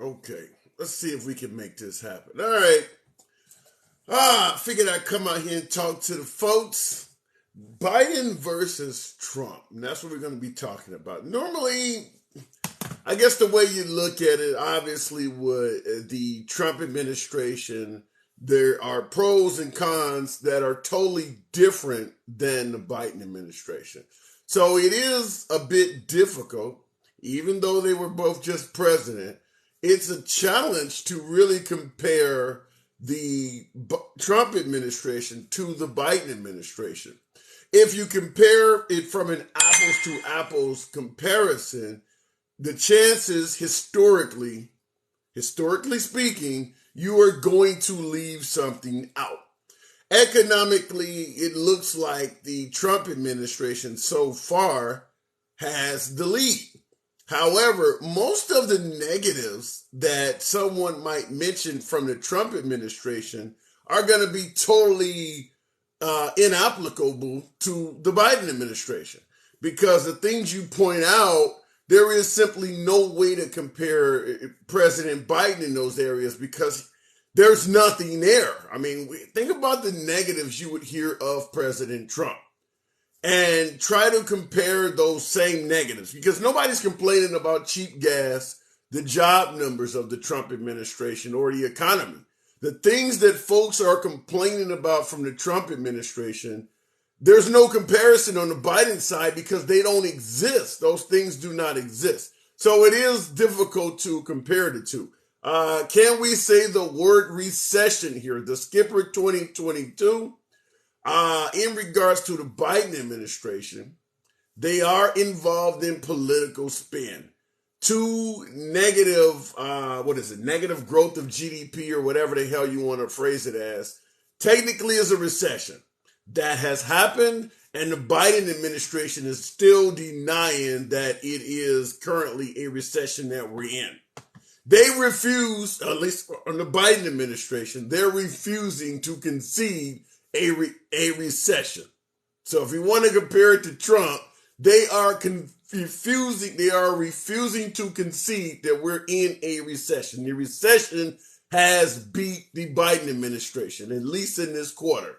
Okay, let's see if we can make this happen. All right. Figured I'd come out here and talk to the folks. Biden versus Trump. And that's what we're going to be talking about. Normally, I guess the way you look at it, obviously, with the Trump administration, there are pros and cons that are totally different than the Biden administration. So it is a bit difficult, even though they were both just president. It's a challenge to really compare the Trump administration to the Biden administration. If you compare it from an apples to apples comparison, the chances historically speaking, you are going to leave something out. Economically, it looks like the Trump administration so far has the lead. However, most of the negatives that someone might mention from the Trump administration are going to be totally inapplicable to the Biden administration, because the things you point out, there is simply no way to compare President Biden in those areas because there's nothing there. I mean, think about the negatives you would hear of President Trump and try to compare those same negatives, because nobody's complaining about cheap gas, the job numbers of the Trump administration, or the economy. The things that folks are complaining about from the Trump administration, there's no comparison on the Biden side because they don't exist. Those things do not exist. So it is difficult to compare the two. Can we say the word recession here? The Skipper 2022, in regards to the Biden administration, they are involved in political spin. Two negative, negative growth of GDP or whatever the hell you want to phrase it as, technically is a recession. That has happened, and the Biden administration is still denying that it is currently a recession that we're in. They refuse, at least on the Biden administration, they're refusing to concede a recession. So if you want to compare it to Trump, they are refusing to concede that we're in a recession. The recession has beat the Biden administration, at least in this quarter.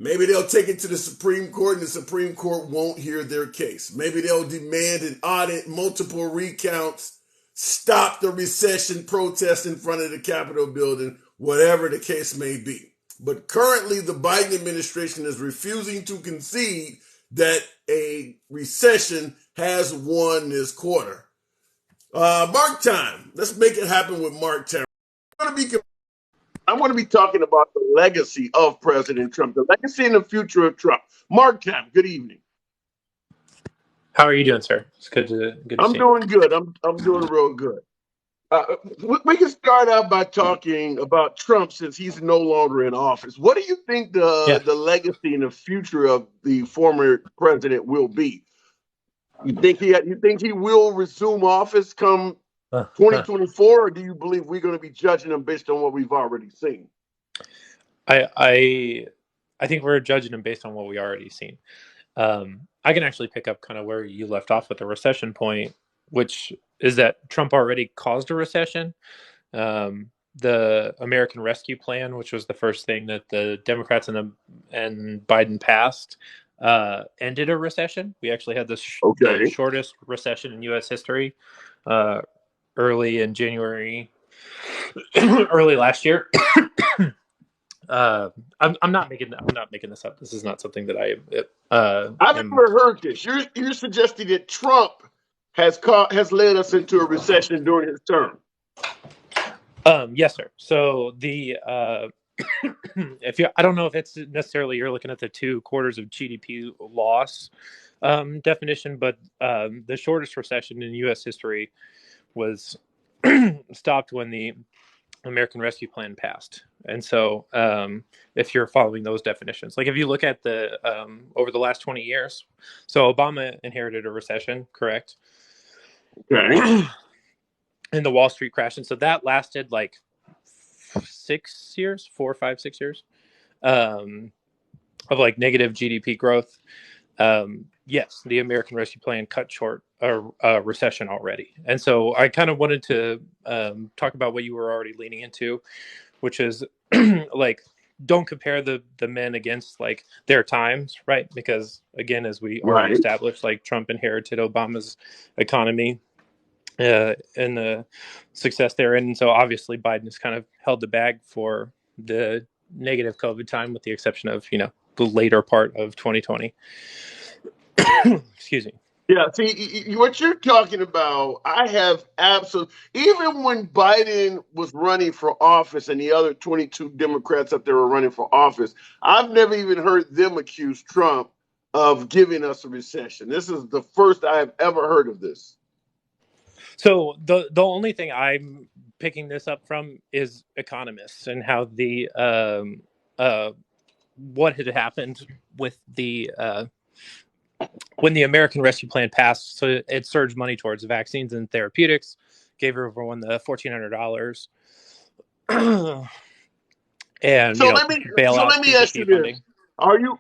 Maybe they'll take it to the Supreme Court and the Supreme Court won't hear their case. Maybe they'll demand an audit, multiple recounts, stop the recession protest in front of the Capitol building, whatever the case may be. But currently, the Biden administration is refusing to concede that a recession has won this quarter. Mark time. Let's make it happen with Mark time. I want to be talking about the legacy of President Trump, the legacy and the future of Trump. Mark time. Good evening. How are you doing, sir? It's good to I'm see doing good. I'm doing real good. We can start out by talking about Trump since he's no longer in office. What do you think Yeah. the legacy and the future of the former president will be? You think he will resume office come 2024, or do you believe we're going to be judging him based on what we've already seen? I think we're judging him based on what we already seen. I can actually pick up kind of where you left off with the recession point, which is that Trump already caused a recession. The American Rescue Plan, which was the first thing that the Democrats and Biden passed, ended a recession. We actually had the shortest recession in U.S. history early in January, early last year. I'm not making this up. This is not something that I've never heard this. You're suggesting that Trump has led us into a recession during his term. Yes, sir. So I don't know if it's necessarily you're looking at the 2 quarters of GDP loss definition, but the shortest recession in U.S. history was stopped when the American Rescue Plan passed. And so if you're following those definitions, like if you look at the over the last 20 years, so Obama inherited a recession, correct? Okay. And the Wall Street crash. And so that lasted like 6 years, 4, 5, 6 years of like negative GDP growth. yes, the American Rescue Plan cut short a recession already. And so I kind of wanted to talk about what you were already leaning into, which is like, don't compare the men against like their times, right? Because again, as we already Right. established, like Trump inherited Obama's economy and the success there. And so obviously Biden has kind of held the bag for the negative COVID time, with the exception of, the later part of 2020. Excuse me. Yeah, see, what you're talking about, I have absolute. Even when Biden was running for office and the other 22 Democrats up there were running for office, I've never even heard them accuse Trump of giving us a recession. This is the first I have ever heard of this. So the only thing I'm picking this up from is economists and how the what had happened with the when the American Rescue Plan passed. So it surged money towards vaccines and therapeutics, gave everyone the $1,400, and So let me so bailout let me ask you PPP this: funding. Are you?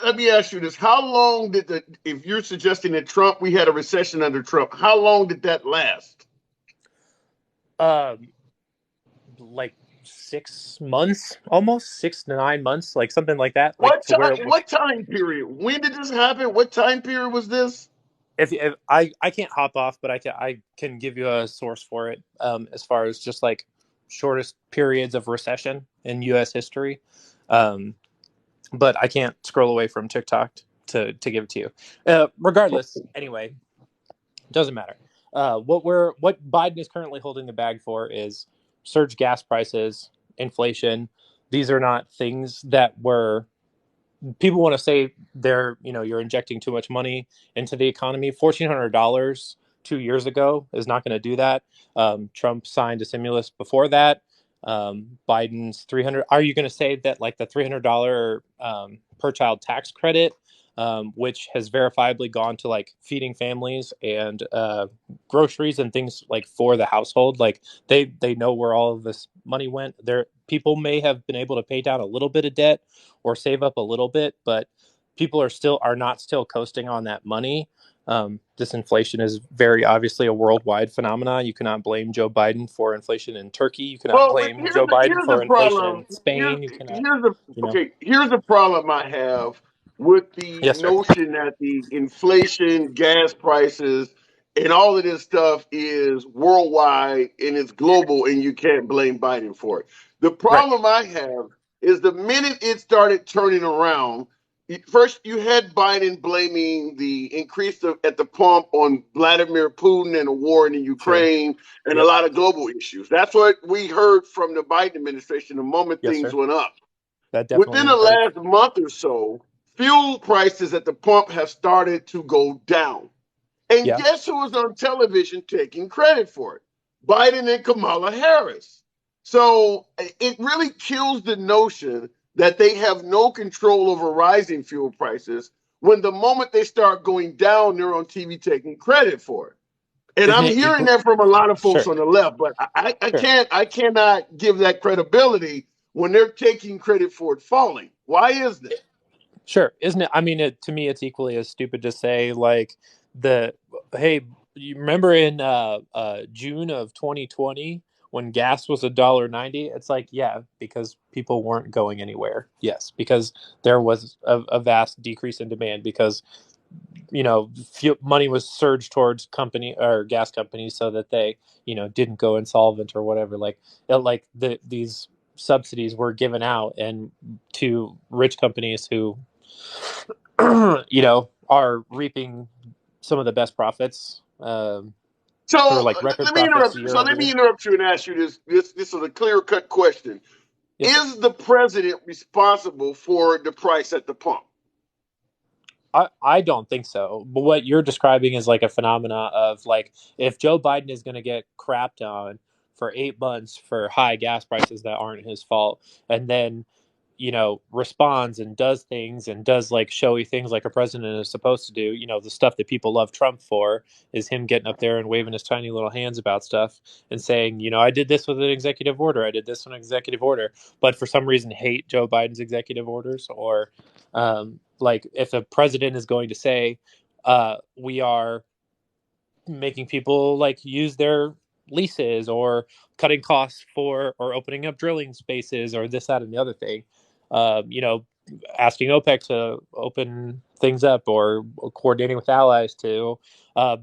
Let me ask you this: How long did the? If you're suggesting that Trump, we had a recession under Trump, how long did that last? Um, like 6 months, almost 6 to 9 months, like something like that, like What to where time? What time period? When did this happen? What time period was this? if I can't hop off, but I can give you a source for it, as far as just like shortest periods of recession in U.S. history, um, but I can't scroll away from TikTok to give it to you. Regardless, anyway, doesn't matter. What Biden is currently holding the bag for is surge gas prices, inflation. These are not things that were people want to say you're injecting too much money into the economy. $1,400 2 years ago is not going to do that. Trump signed a stimulus before that. Biden's 300. Are you going to say that like the $300 per child tax credit, which has verifiably gone to like feeding families and groceries and things like for the household, like they know where all of this money went. There, people may have been able to pay down a little bit of debt or save up a little bit, but people are not still coasting on that money. This inflation is very obviously a worldwide phenomenon. You cannot blame Joe Biden for inflation in Turkey. You cannot Well, blame Joe Biden here's the for inflation problem. in Spain. You cannot, you know. Here's the problem I have with the Yes, sir. notion that the inflation, gas prices, and all of this stuff is worldwide and it's global, and you can't blame Biden for it. The Right. problem I have is the minute it started turning around. First, you had Biden blaming the increase at the pump on Vladimir Putin and the war in the Sure. Ukraine and a Yep. lot of global issues. That's what we heard from the Biden administration the moment Yes, things sir. went up. That Within definitely the occurred. last month or so, fuel prices at the pump have started to go down. And Yeah. guess who was on television taking credit for it? Biden and Kamala Harris. So it really kills the notion that they have no control over rising fuel prices when the moment they start going down, they're on TV taking credit for it. And Isn't I'm it hearing that from a lot of folks Sure. on the left, but Sure. I cannot give that credibility when they're taking credit for it falling. Why is that? Sure, isn't it? I mean, to me, it's equally as stupid to say like the hey, you remember in June of 2020 when gas was $1.90? It's like, yeah, because people weren't going anywhere. Yes, because there was a vast decrease in demand because money was surged towards company or gas companies so that they didn't go insolvent or whatever. Like these subsidies were given out and to rich companies who are reaping some of the best profits, or So like record let me profits interrupt. year So over let me year. interrupt you and ask you this. This is a clear cut question. Yes, sir. Is the president responsible for the price at the pump? I don't think so. But what you're describing is like a phenomena of like if Joe Biden is going to get crapped on for 8 months for high gas prices that aren't his fault, and then responds and does things and does like showy things like a president is supposed to do. The stuff that people love Trump for is him getting up there and waving his tiny little hands about stuff and saying, I did this with an executive order. I did this with an executive order. But for some reason, hate Joe Biden's executive orders or like if a president is going to say We are making people like use their leases or cutting costs for or opening up drilling spaces or this, that, and the other thing. You know, asking OPEC to open things up or coordinating with allies to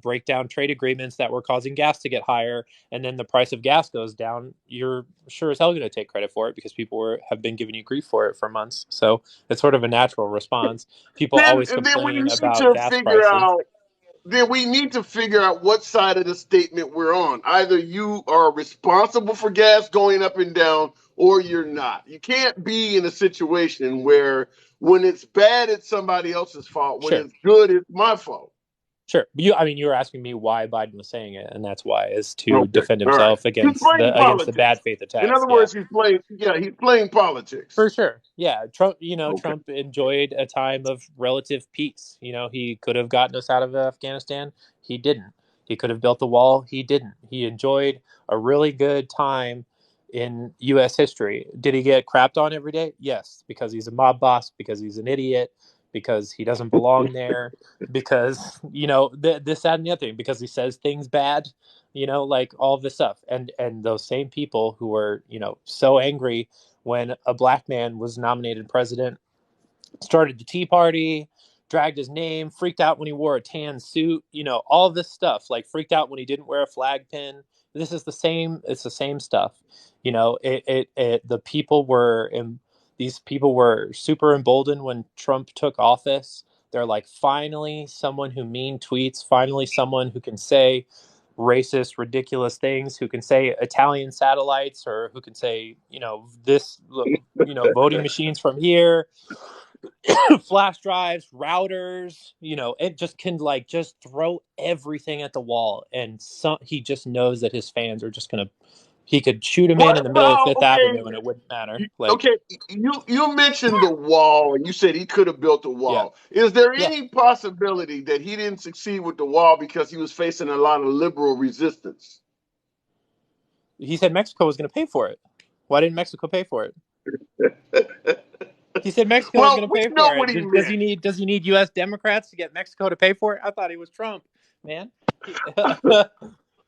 break down trade agreements that were causing gas to get higher, and then the price of gas goes down. You're sure as hell going to take credit for it because people have been giving you grief for it for months. So it's sort of a natural response. People Then always and then we complain need about to gas figure prices. out then we need to figure out what side of the statement we're on. Either you are responsible for gas going up and down, or you're not. You can't be in a situation where when it's bad, it's somebody else's fault. When Sure. it's good, it's my fault. Sure. You were asking me why Biden was saying it, and that's why, is to Okay, defend all right. himself He's playing against the politics. bad faith In attacks. other Yeah. words, he's playing politics. For sure. Yeah. Trump, Okay. Trump enjoyed a time of relative peace. He could have gotten us out of Afghanistan. He didn't. He could have built the wall. He didn't. He enjoyed a really good time in U.S. history. Did he get crapped on every day? Yes, because he's a mob boss, because he's an idiot, because he doesn't belong there, because, this, that, and the other thing, because he says things bad, like all of this stuff. And those same people who were, so angry when a black man was nominated president, started the Tea Party, dragged his name, freaked out when he wore a tan suit, all of this stuff, like freaked out when he didn't wear a flag pin. This is the same, it's the same stuff. The people were, these people were super emboldened when Trump took office. They're like, finally, someone who mean tweets, finally, someone who can say racist, ridiculous things, who can say Italian satellites, or who can say, this, voting machines from here, flash drives, routers, it just can like just throw everything at the wall. And he just knows that his fans are just going to, he could shoot a man What in the middle of about Fifth Avenue and it wouldn't matter. Like, okay? You mentioned the wall, and you said he could have built a yeah, wall. Is there yeah. any possibility that he didn't succeed with the wall because he was facing a lot of liberal resistance? He said Mexico was going to pay for it. Why didn't Mexico pay for it? He said Mexico was Well, going to we pay know for what it. he Does he meant. need U.S. Democrats to get Mexico to pay for it? I thought he was Trump, man.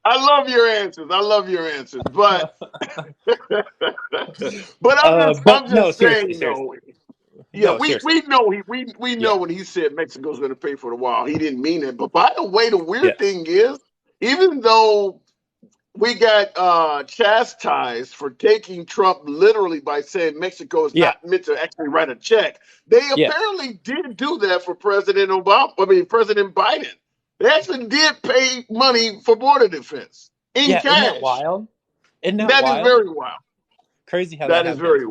I love your answers. I love your answers, but but I'm But no, just seriously, saying seriously. though. Yeah, No, we seriously. know we know Yeah, when he said Mexico's going to pay for the wall, he didn't mean it. But by the way, the yeah, weird thing is, even though we got chastised for taking Trump literally by saying Mexico is yeah, not meant to actually write a check, they yeah, apparently did do that for President Obama. I mean, President Biden. They actually did pay money for border defense in yeah. Isn't that cash. wild? Isn't that That is wild? very wild. Crazy how that That is happens. very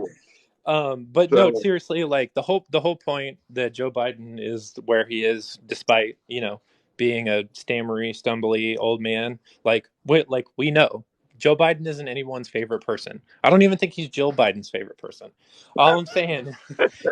wild. But no, So, seriously, like the whole point that Joe Biden is where he is, despite being a stammery, stumbly old man. Like we know, Joe Biden isn't anyone's favorite person. I don't even think he's Jill Biden's favorite person. All I'm saying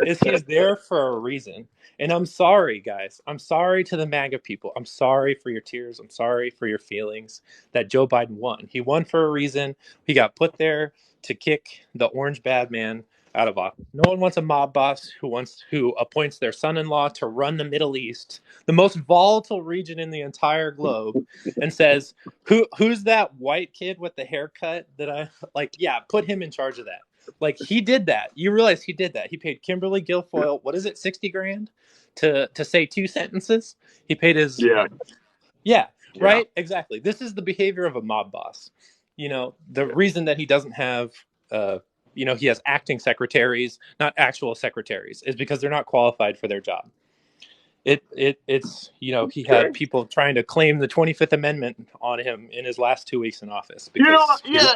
is he's there for a reason. And I'm sorry, guys. I'm sorry to the MAGA people. I'm sorry for your tears. I'm sorry for your feelings that Joe Biden won. He won for a reason. He got put there to kick the orange bad man out of office. No one wants a mob boss who appoints their son-in-law to run the Middle East, the most volatile region in the entire globe, and says, who's that white kid with the haircut that I like? Yeah, put him in charge of that. Like, he did that. You realize he did that. He paid Kimberly Guilfoyle, what is it, 60 grand to say two sentences? He paid his, yeah, yeah, yeah. right? Exactly. This is the behavior of a mob boss. The reason that he doesn't have, he has acting secretaries, not actual secretaries, is because they're not qualified for their job. It's he had Okay. people trying to claim the 25th Amendment on him in his last 2 weeks in office because Yeah,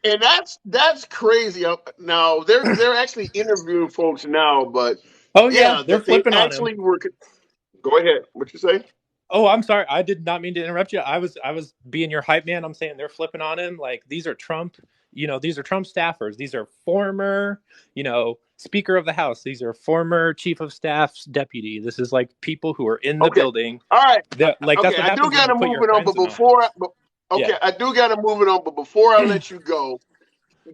and that's crazy. Now they're actually interviewing folks now, but oh yeah, yeah, they're that they flipping on him. actually were. Go ahead. What you say? Oh, I'm sorry. I did not mean to interrupt you. I was being your hype man. I'm saying they're flipping on him. Like, these are Trump, these are Trump staffers. These are former, Speaker of the House. These are former Chief of Staff's deputy. This is like people who are in the Okay. building. All right. Like, that's Okay. what I do happens when got you to put move your it on, friends but in office. okay, Yeah. I do got to move it on, but before I let you go,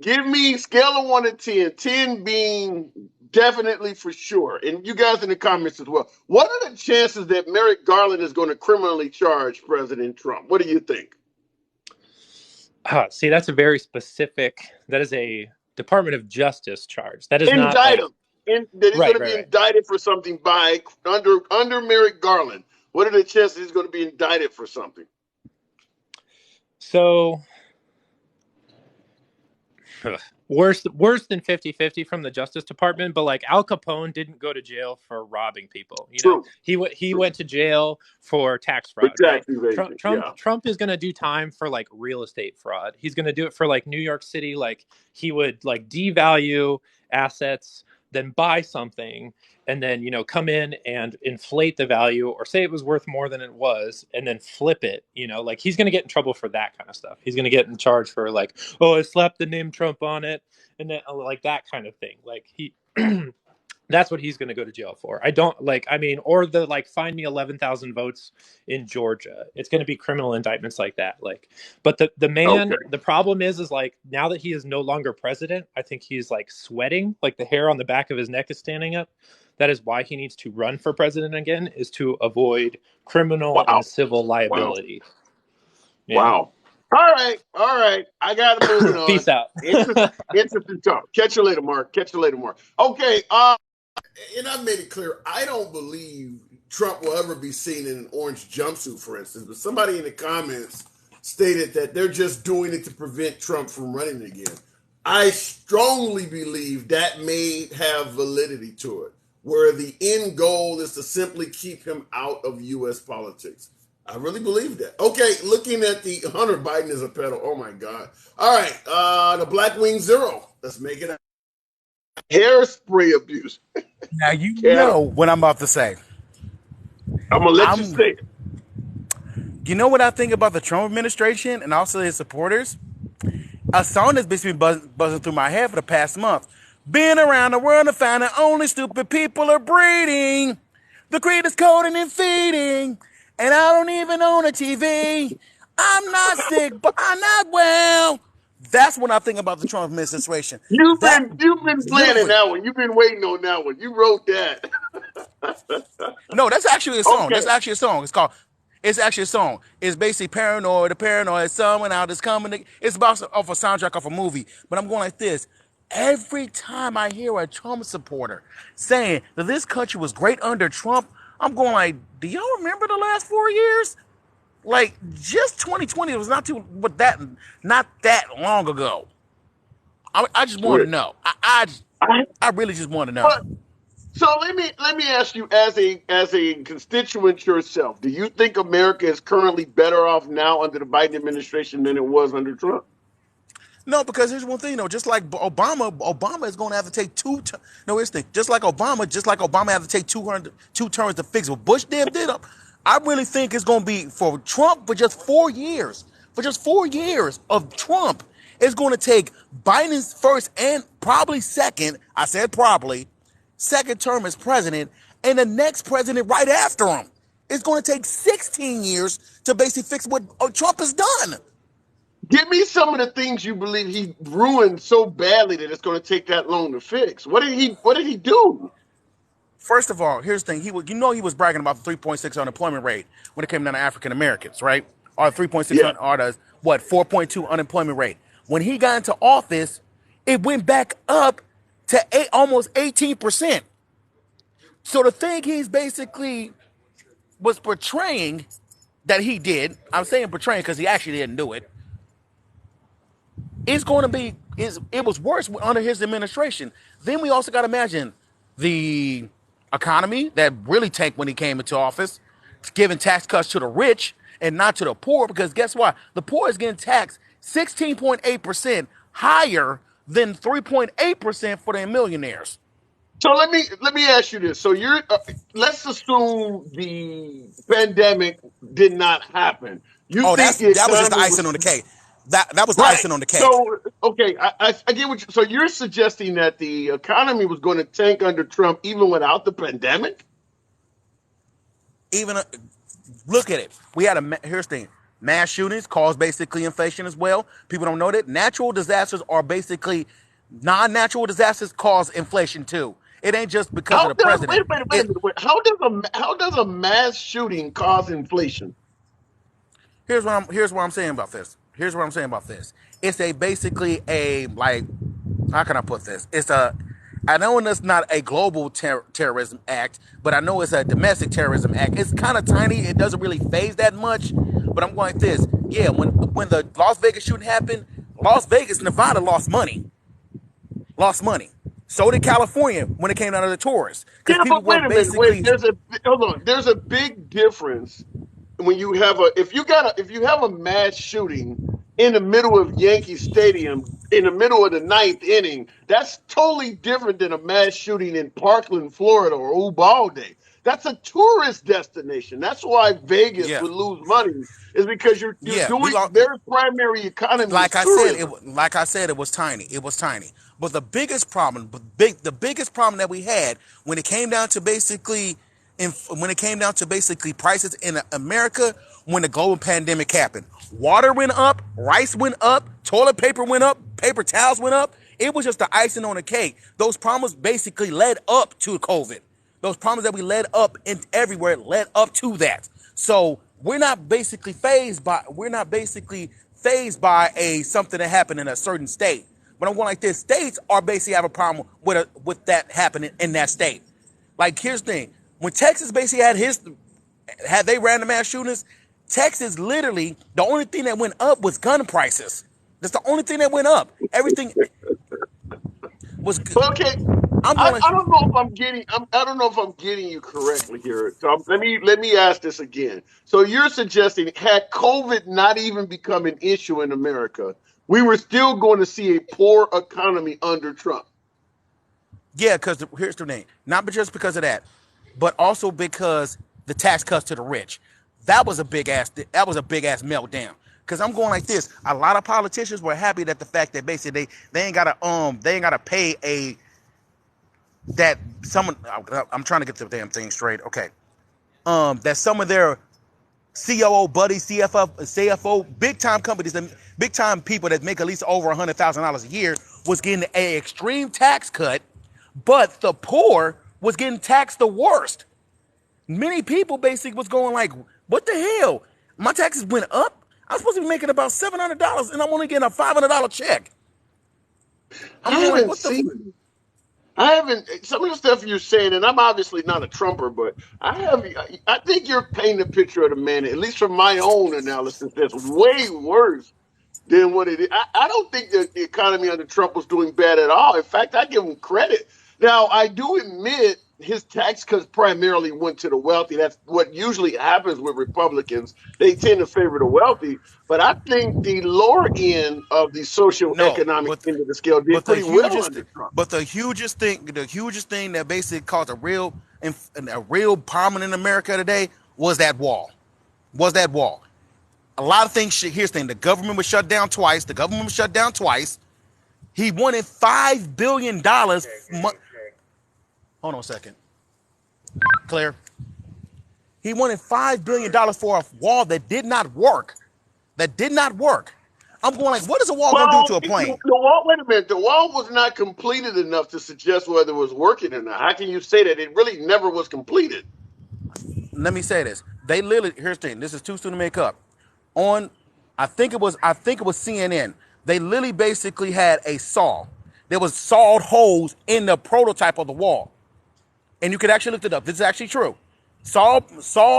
give me scale of 1 to 10, 10 being definitely for sure, and you guys in the comments as well, what are the chances that Merrick Garland is going to criminally charge President Trump? What do you think? See, that's a very specific, that is a Department of Justice charge. That is not Indict like, him. That he's going to be right. indicted for something by under Merrick Garland. What are the chances he's going to be indicted for something? So worse than 50-50 from the Justice Department, but like Al Capone didn't go to jail for robbing people. You know, he went to jail for tax fraud. Right? Trump is going to do time for like real estate fraud. He's going to do it for like New York City. Like he would like devalue assets, then buy something, and then, you know, come in and inflate the value or say it was worth more than it was and then flip it. You know, like he's going to get in trouble for that kind of stuff. He's going to get in charge for like, oh, I slapped the name Trump on it, and then like that kind of thing. Like he that's what he's going to go to jail for. Or the like find me 11,000 votes in Georgia. It's going to be criminal indictments like that. Like, but the man, the problem is like now that he is no longer president, I think he's like sweating, like the hair on the back of his neck is standing up. That is why he needs to run for president again, is to avoid criminal and civil liability. Yeah. Wow. All right. I got to move on. Peace out. Interesting talk. Catch you later, Mark. Okay. And I've made it clear, I don't believe Trump will ever be seen in an orange jumpsuit, for instance. But somebody in the comments stated that they're just doing it to prevent Trump from running again. I strongly believe that may have validity to it, where the end goal is to simply keep him out of U.S. politics. I really believe that. Okay, looking at the Hunter Biden as a pedo. Oh, my God. All right, the Black Wing Zero. Let's make it hairspray abuse. Now you know what I'm about to say. I'm going to let you say it. You know what I think about the Trump administration and also his supporters? A song that's basically buzzing through my head for the past month. Been around the world and found that only stupid people are breeding. The greed is coding and feeding. And I don't even own a TV. I'm not sick, but I'm not well. That's what I think about the Trump administration. You've been planning that one. You've been waiting on that one. You wrote that. No, that's actually a song. Okay. That's actually a song. It's actually a song. It's basically paranoid. The paranoid someone out is coming. It's about off a soundtrack of a movie. But I'm going like this. Every time I hear a Trump supporter saying that this country was great under Trump, I'm going like, do y'all remember the last 4 years? Like, just 2020 was not that long ago. I just want to know. I really just want to know. So let me ask you, as a constituent yourself, do you think America is currently better off now under the Biden administration than it was under Trump? No, because here's one thing, just like Obama is going to have to take just like Obama had to take two terms to fix what Bush did up. I really think it's going to be for Trump for just 4 years. For just 4 years of Trump, it's going to take Biden's first and probably second, I said probably, second term as president, and the next president right after him. It's going to take 16 years to basically fix what Trump has done. Give me some of the things you believe he ruined so badly that it's going to take that long to fix. What did he do? First of all, here's the thing. He was bragging about the 3.6 unemployment rate when it came down to African Americans, right? Or 3.6 or the 4.2 unemployment rate. When he got into office, it went back up to almost 18%. So the thing he's basically was portraying that he did, I'm saying portraying because he actually didn't do it, it was worse under his administration. Then we also got to imagine the economy that really tanked when he came into office, giving tax cuts to the rich and not to the poor, because guess what? The poor is getting taxed 16.8% higher than 3.8% for the millionaires. So let me ask you this. So let's assume the pandemic did not happen. That was just the icing on the cake. That was the icing on the cake. So, okay, I get what so you're suggesting that the economy was going to tank under Trump even without the pandemic? Look at it. We had here's the thing. Mass shootings cause basically inflation as well. People don't know that. Natural disasters are basically non-natural disasters cause inflation too. It ain't just because of the president. Wait a minute. Wait. How does a mass shooting cause inflation? Here's what I'm saying about this. It's basically a, like, how can I put this? I know it's not a global terrorism act, but I know it's a domestic terrorism act. It's kind of tiny. It doesn't really phase that much. But I'm going like this. Yeah, when the Las Vegas shooting happened, Las Vegas, Nevada lost money. So did California when it came down to the tourists, because Yeah, people but were wait a minute. Wait, basically, hold on. There's a big difference when you have a if you have a mass shooting in the middle of Yankee Stadium in the middle of the ninth inning. That's totally different than a mass shooting in Parkland, Florida, or Uvalde. That's a tourist destination. That's why Vegas yeah, would lose money, is because you're yeah, we doing lost. their primary economy is tourism. Like I said, it was tiny. But the biggest problem, the biggest problem that we had when it came down to basically, prices in America, when the global pandemic happened, water went up, rice went up, toilet paper went up, paper towels went up. It was just the icing on the cake. Those problems basically led up to COVID. Those problems that we led up in everywhere led up to that. So we're not basically phased by a something that happened in a certain state. But I'm going like this: states are basically have a problem with that happening in that state. Like, here's the thing: when Texas basically had they random mass shootings, Texas literally, the only thing that went up was gun prices. That's the only thing that went up. Everything was. Okay, I'm I, going. I don't know if I'm getting I don't know if I'm getting you correctly here. So let me ask this again. So you're suggesting, had COVID not even become an issue in America, we were still going to see a poor economy under Trump? Yeah, because here's the thing: not just because of that, but also because the tax cuts to the rich. That was a big ass meltdown. Because I'm going like this: a lot of politicians were happy that the fact that basically they ain't gotta pay a that someone. I'm trying to get the damn thing straight. Okay, that some of their COO buddies, CFO, big time companies, and big time people that make at least over $100,000 a year was getting a extreme tax cut, but the poor was getting taxed the worst. Many people basically was going like, "What the hell? My taxes went up. I'm supposed to be making about $700, and I'm only getting a $500 check." I'm I going like, haven't "What the?" seen I haven't some of the stuff you're saying, and I'm obviously not a Trumper, but I think you're painting a picture of the man, at least from my own analysis, that's way worse than what it is. I don't think that the economy under Trump was doing bad at all. In fact, I give him credit. Now, I do admit his tax cuts primarily went to the wealthy. That's what usually happens with Republicans. They tend to favor the wealthy. But I think the lower end of the No, socioeconomic end of the scale did but the pretty well hugest, under Trump. the hugest thing that basically caused a real problem in America today was that wall. A lot of things. Here's the thing: the government was shut down twice. He wanted $5 billion. Hold on a second, Claire. He wanted $5 billion for a wall that did not work. I'm going like, what is a wall going to do Well, to a plane? the wall. Wait a minute. The wall was not completed enough to suggest whether it was working or not. How can you say that? It really never was completed. Let me say this. They literally, here's the thing. This is too soon to make up. On, I think it was CNN. They literally basically had a saw. There was sawed holes in the prototype of the wall, and you could actually look it up. This is actually true. Sawed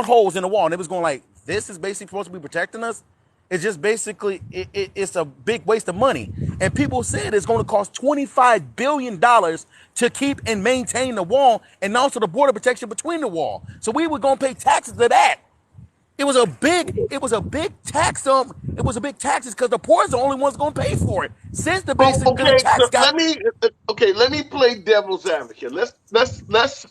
holes in the wall, and it was going like, this is basically supposed to be protecting us. It's just basically it's a big waste of money. And people said it's going to cost $25 billion to keep and maintain the wall, and also the border protection between the wall. So we were going to pay taxes to that. It was a big tax. It was a big taxes because the poor is the only ones going to pay for it. Since the Oh, basic the okay, tax so got. let me play devil's advocate. Let's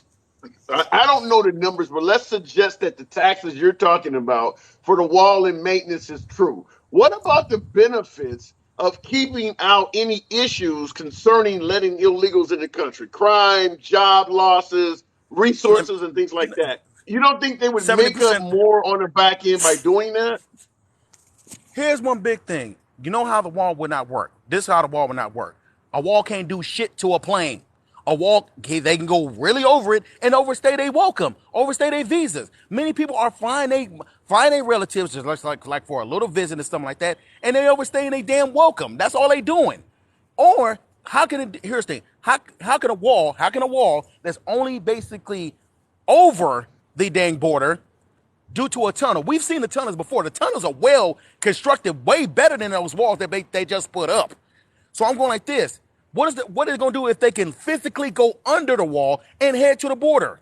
I don't know the numbers, but let's suggest that the taxes you're talking about for the wall and maintenance is true. What about the benefits of keeping out any issues concerning letting illegals in the country? Crime, job losses, resources, and things like that. You don't think they would Seventy make up percent. more on the back end by doing that? Here's one big thing. You know how the wall would not work. This is how the wall would not work. A wall can't do shit to a plane. A wall, they can go really over it and overstay their welcome, overstay their visas. Many people are flying their relatives just like for a little visit or something like that, and they overstaying their damn welcome. That's all they doing. Or here's the thing, how can a wall that's only basically over the dang border due to a tunnel? We've seen the tunnels before. The tunnels are well constructed, way better than those walls that they just put up. So I'm going like this. What is it going to do if they can physically go under the wall and head to the border?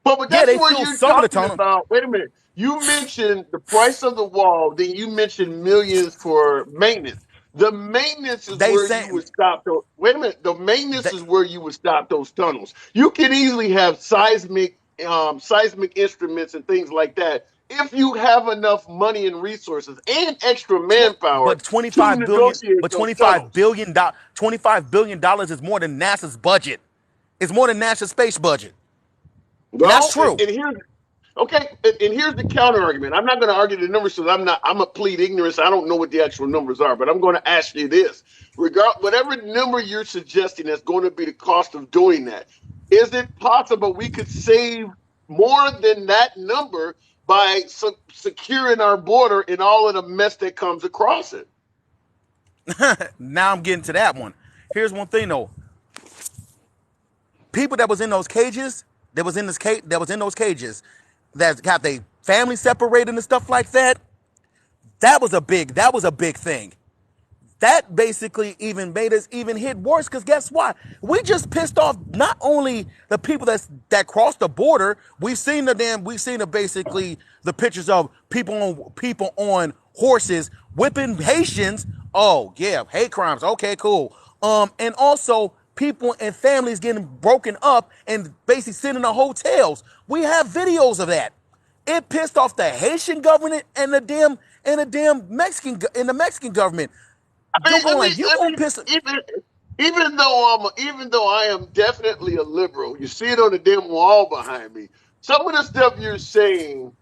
But that's they what fill you're some of the talking tunnel. about. Wait a minute. You mentioned the price of the wall, then you mentioned millions for maintenance. The maintenance is They where say you would stop those. Wait a minute. The maintenance they, is where you would stop those tunnels. You can easily have seismic instruments and things like that if you have enough money and resources and extra manpower but to 25 billion, negotiate but those 25 tunnels. billion $25 billion is more than NASA's budget. It's more than NASA's space budget. And that's Well, true. and here's okay, and here's the counter argument. I'm not going to argue the numbers because I'm a plead ignorance. I don't know what the actual numbers are, but I'm going to ask you this. Whatever number you're suggesting that's going to be the cost of doing that, is it possible we could save more than that number by securing our border and all of the mess that comes across it? Now I'm getting to that one. Here's one thing though. People that was in those cages, that was in those cages, that got their family separated and stuff like that. That was a big thing. That basically even made us even hit worse because guess what? We just pissed off not only the people that crossed the border. We've seen basically the pictures of people on horses whipping Haitians. Oh yeah, hate crimes. Okay, cool. And also people and families getting broken up and basically sitting in hotels. We have videos of that. It pissed off the Haitian government and the damn Mexican government. Even though I am definitely a liberal, you see it on the damn wall behind me. Some of the stuff you're saying,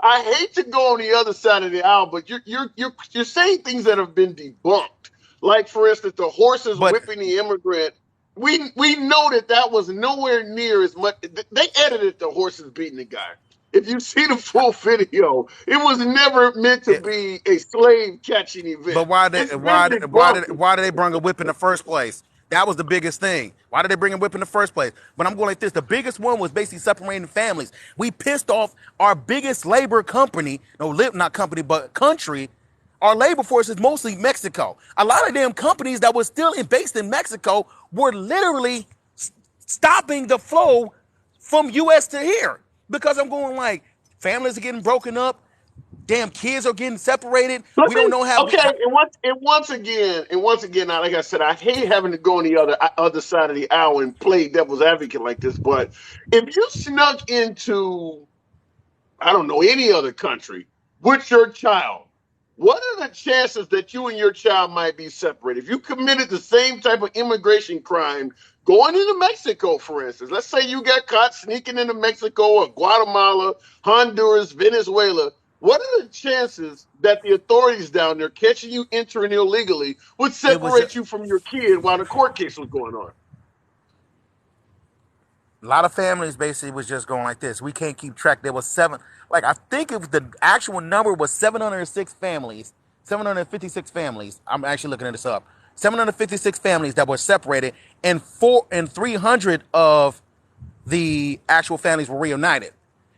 I hate to go on the other side of the aisle, but you're saying things that have been debunked. Like for instance, the horses But whipping the immigrant. We know that was nowhere near as much. They edited the horses beating the guy. If you see the full video, it was never meant to be a slave catching event. But why It's did been debunked. they bring a whip in the first place? That was the biggest thing. Why did they bring a whip in the first place? But I'm going like this. The biggest one was basically separating families. We pissed off our biggest labor company, not company, but country. Our labor force is mostly Mexico. A lot of damn companies that were still based in Mexico were literally stopping the flow from U.S. to here. Because I'm going like, families are getting broken up. Damn kids are getting separated. We don't know how. Okay, and once again, now, like I said, I hate having to go on the other side of the aisle and play devil's advocate like this. But if you snuck into, I don't know, any other country with your child, what are the chances that you and your child might be separated? If you committed the same type of immigration crime going into Mexico, for instance, let's say you got caught sneaking into Mexico or Guatemala, Honduras, Venezuela. What are the chances that the authorities down there catching you entering illegally would separate you from your kid while the court case was going on? A lot of families basically was just going like this. We can't keep track. There was I think the actual number was 706 families, 756 families. I'm actually looking this up. 756 families that were separated, and 300 of the actual families were reunited.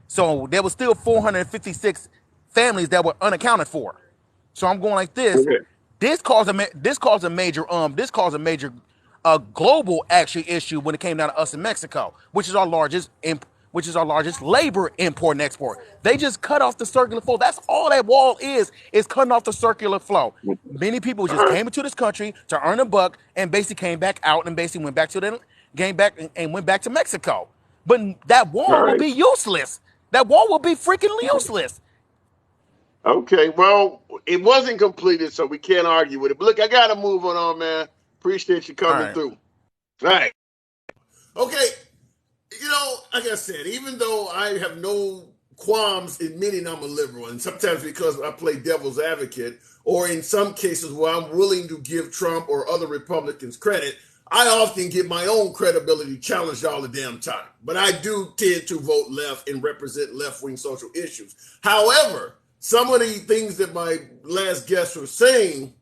So there was still 456 families that were unaccounted for. So I'm going like this. Okay. This caused a major global actually issue when it came down to us in Mexico, which is our largest labor import and export. They just cut off the circular flow. That's all that wall is cutting off the circular flow. Many people just came into this country to earn a buck and basically came back out and basically went back to Mexico. But that wall will be useless. That wall will be freaking useless. Okay, well, it wasn't completed, so we can't argue with it. But look, I got to move on, man. Appreciate you coming through. All right. Okay, like I said, even though I have no qualms admitting I'm a liberal, and sometimes because I play devil's advocate, or in some cases where I'm willing to give Trump or other Republicans credit, I often get my own credibility challenged all the damn time. But I do tend to vote left and represent left-wing social issues. However, some of the things that my last guests were saying,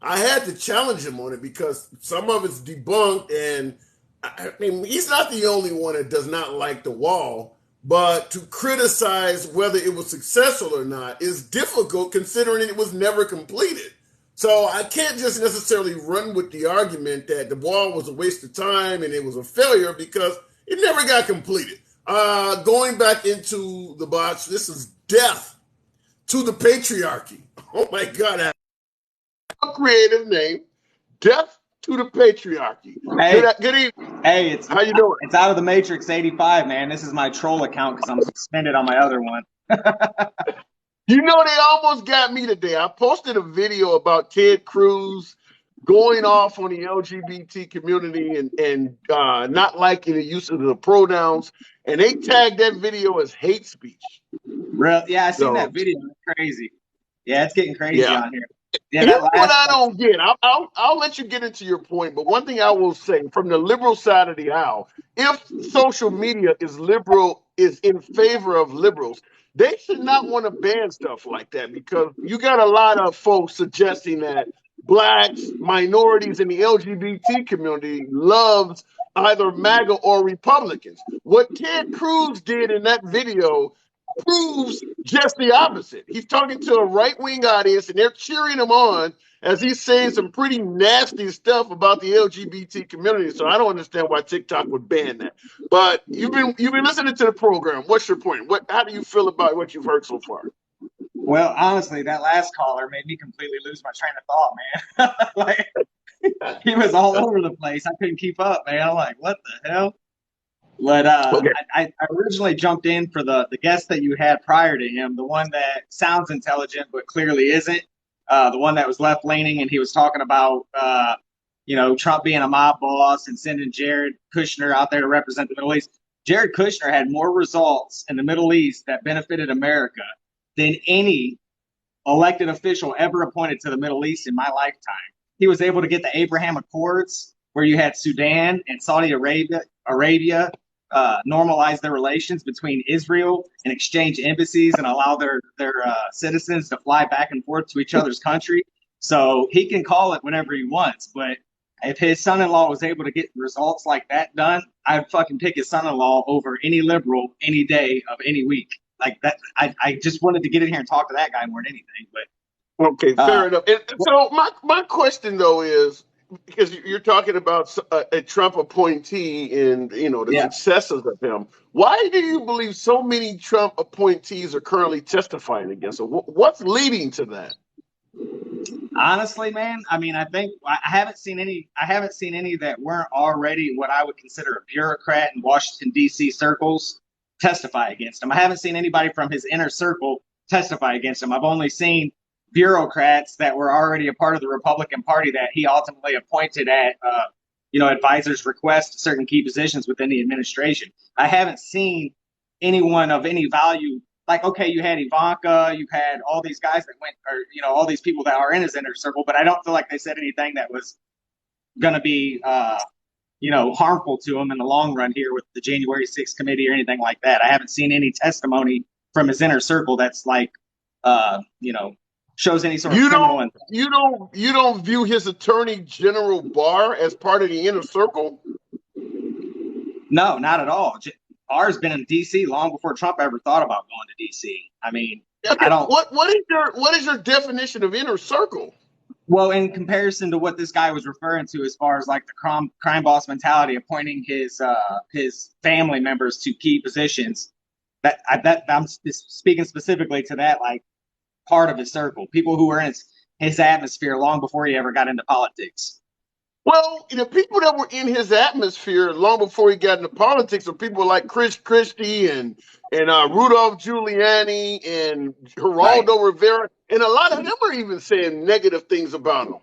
I had to challenge him on it because some of it's debunked, and I mean, he's not the only one that does not like the wall, but to criticize whether it was successful or not is difficult considering it was never completed. So I can't just necessarily run with the argument that the wall was a waste of time and it was a failure because it never got completed. Going back into the box, this is death to the patriarchy. Oh my God, a creative name, death to the patriarchy. Hey, good evening. Hey, how you doing? It's out of the Matrix 85, man. This is my troll account because I'm suspended on my other one. You know, they almost got me today. I posted a video about Ted Cruz going off on the LGBT community and not liking the use of the pronouns, and they tagged that video as hate speech. Real? Yeah, I seen that video. It's crazy. Yeah, it's getting crazy on here. Yeah, here's what I don't get. I'll let you get into your point, but one thing I will say from the liberal side of the aisle, if social media is in favor of liberals, they should not want to ban stuff like that because you got a lot of folks suggesting that blacks, minorities, and the LGBT community loves either MAGA or Republicans. What Ted Cruz did in that video proves just the opposite. He's talking to a right-wing audience, and they're cheering him on as he's saying some pretty nasty stuff about the LGBT community. So I don't understand why TikTok would ban that. But you've been listening to the program. What's your point? How do you feel about what you've heard so far? Well, honestly, that last caller made me completely lose my train of thought, man. Like, he was all over the place. I couldn't keep up, man. I'm like, what the hell? But okay. I originally jumped in for the guest that you had prior to him, the one that sounds intelligent but clearly isn't, the one that was left-leaning, and he was talking about, Trump being a mob boss and sending Jared Kushner out there to represent the Middle East. Jared Kushner had more results in the Middle East that benefited America than any elected official ever appointed to the Middle East in my lifetime. He was able to get the Abraham Accords, where you had Sudan and Saudi Arabia normalize their relations between Israel and exchange embassies and allow their citizens to fly back and forth to each other's country. So he can call it whenever he wants. But if his son-in-law was able to get results like that done, I'd fucking pick his son-in-law over any liberal any day of any week. Like that, I just wanted to get in here and talk to that guy more than anything. But okay, fair enough. And so my question though is, because you're talking about a Trump appointee and the successors of him, why do you believe so many Trump appointees are currently testifying against him? What's leading to that? Honestly, man, I mean, I think I haven't seen any that weren't already what I would consider a bureaucrat in Washington, D.C. circles testify against him. I haven't seen anybody from his inner circle testify against him. I've only seen bureaucrats that were already a part of the Republican Party that he ultimately appointed at, advisors' request to certain key positions within the administration. I haven't seen anyone of any value. Like, okay, you had Ivanka, you've had all these guys that went, or, all these people that are in his inner circle, but I don't feel like they said anything that was going to be, harmful to him in the long run here with the January 6th committee or anything like that. I haven't seen any testimony from his inner circle that's like, shows any sort of criminal. You don't view his Attorney General Barr as part of the inner circle? No, not at all. Barr's been in D.C. long before Trump ever thought about going to D.C. I mean, okay, I don't. What is your definition of inner circle? Well, in comparison to what this guy was referring to, as far as like the crime boss mentality, appointing his family members to key positions, that I'm speaking specifically to that, like, part of his circle, people who were in his atmosphere long before he ever got into politics. Well, the people that were in his atmosphere long before he got into politics are people like Chris Christie and Rudolph Giuliani and Geraldo Rivera, and a lot of them are even saying negative things about him.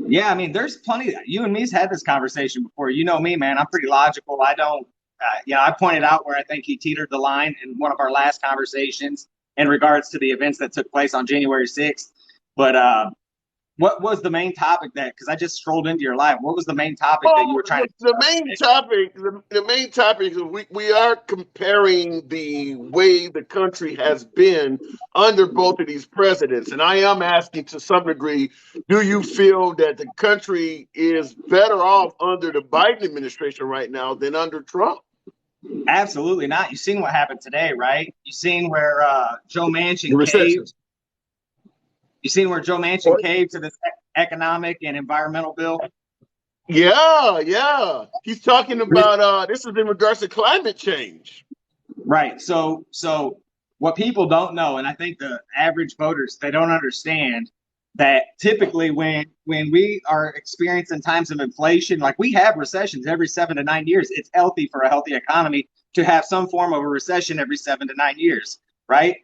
Yeah, I mean, there's plenty. You and me's had this conversation before. You know me, man. I'm pretty logical. I don't. I pointed out where I think he teetered the line in one of our last conversations in regards to the events that took place on January 6th. But What was the main topic because I just scrolled into your live. What was the main topic that you were trying to discuss? The main topic is we are comparing the way the country has been under both of these presidents. And I am asking to some degree, do you feel that the country is better off under the Biden administration right now than under Trump? Absolutely not. You've seen what happened today, right? You've seen where Joe Manchin caved. You've seen where Joe Manchin caved to this economic and environmental bill. Yeah. He's talking about this is in regards to climate change. Right. So what people don't know, and I think the average voters, they don't understand that typically when we are experiencing times of inflation, like we have recessions every 7 to 9 years, it's healthy for a healthy economy to have some form of a recession every 7 to 9 years, right?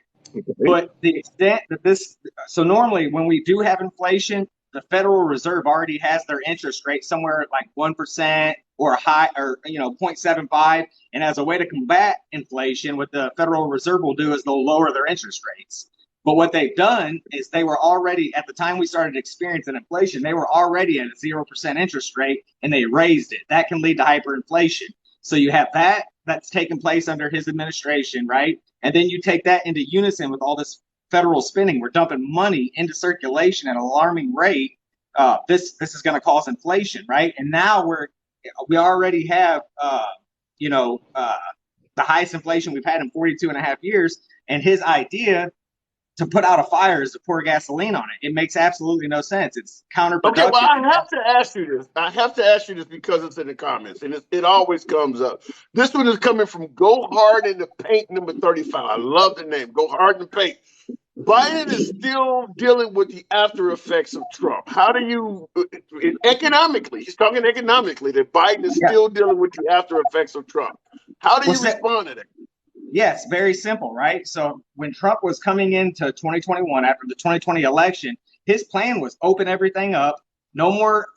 But the extent that so normally when we do have inflation, the Federal Reserve already has their interest rate somewhere at like 1% or 0.75. And as a way to combat inflation, what the Federal Reserve will do is they'll lower their interest rates. But what they've done is they were already, at the time we started experiencing inflation, they were already at a 0% interest rate and they raised it. That can lead to hyperinflation. So you have that's taken place under his administration, right? And then you take that into unison with all this federal spending. We're dumping money into circulation at an alarming rate. This is going to cause inflation, right? And now we already have the highest inflation we've had in 42 and a half years. And his idea to put out a fire is to pour gasoline on it. It makes absolutely no sense. It's counterproductive. Okay, well, I have to ask you this because it's in the comments, and it always comes up. This one is coming from Go Hard in the Paint, number 35. I love the name, Go Hard in the Paint. Biden is still dealing with the after effects of Trump. How do you, economically, he's talking economically, that Biden is still dealing with the after effects of Trump. How do you respond to that? Yes, very simple, right? So when Trump was coming into 2021 after the 2020 election, his plan was open everything up, no more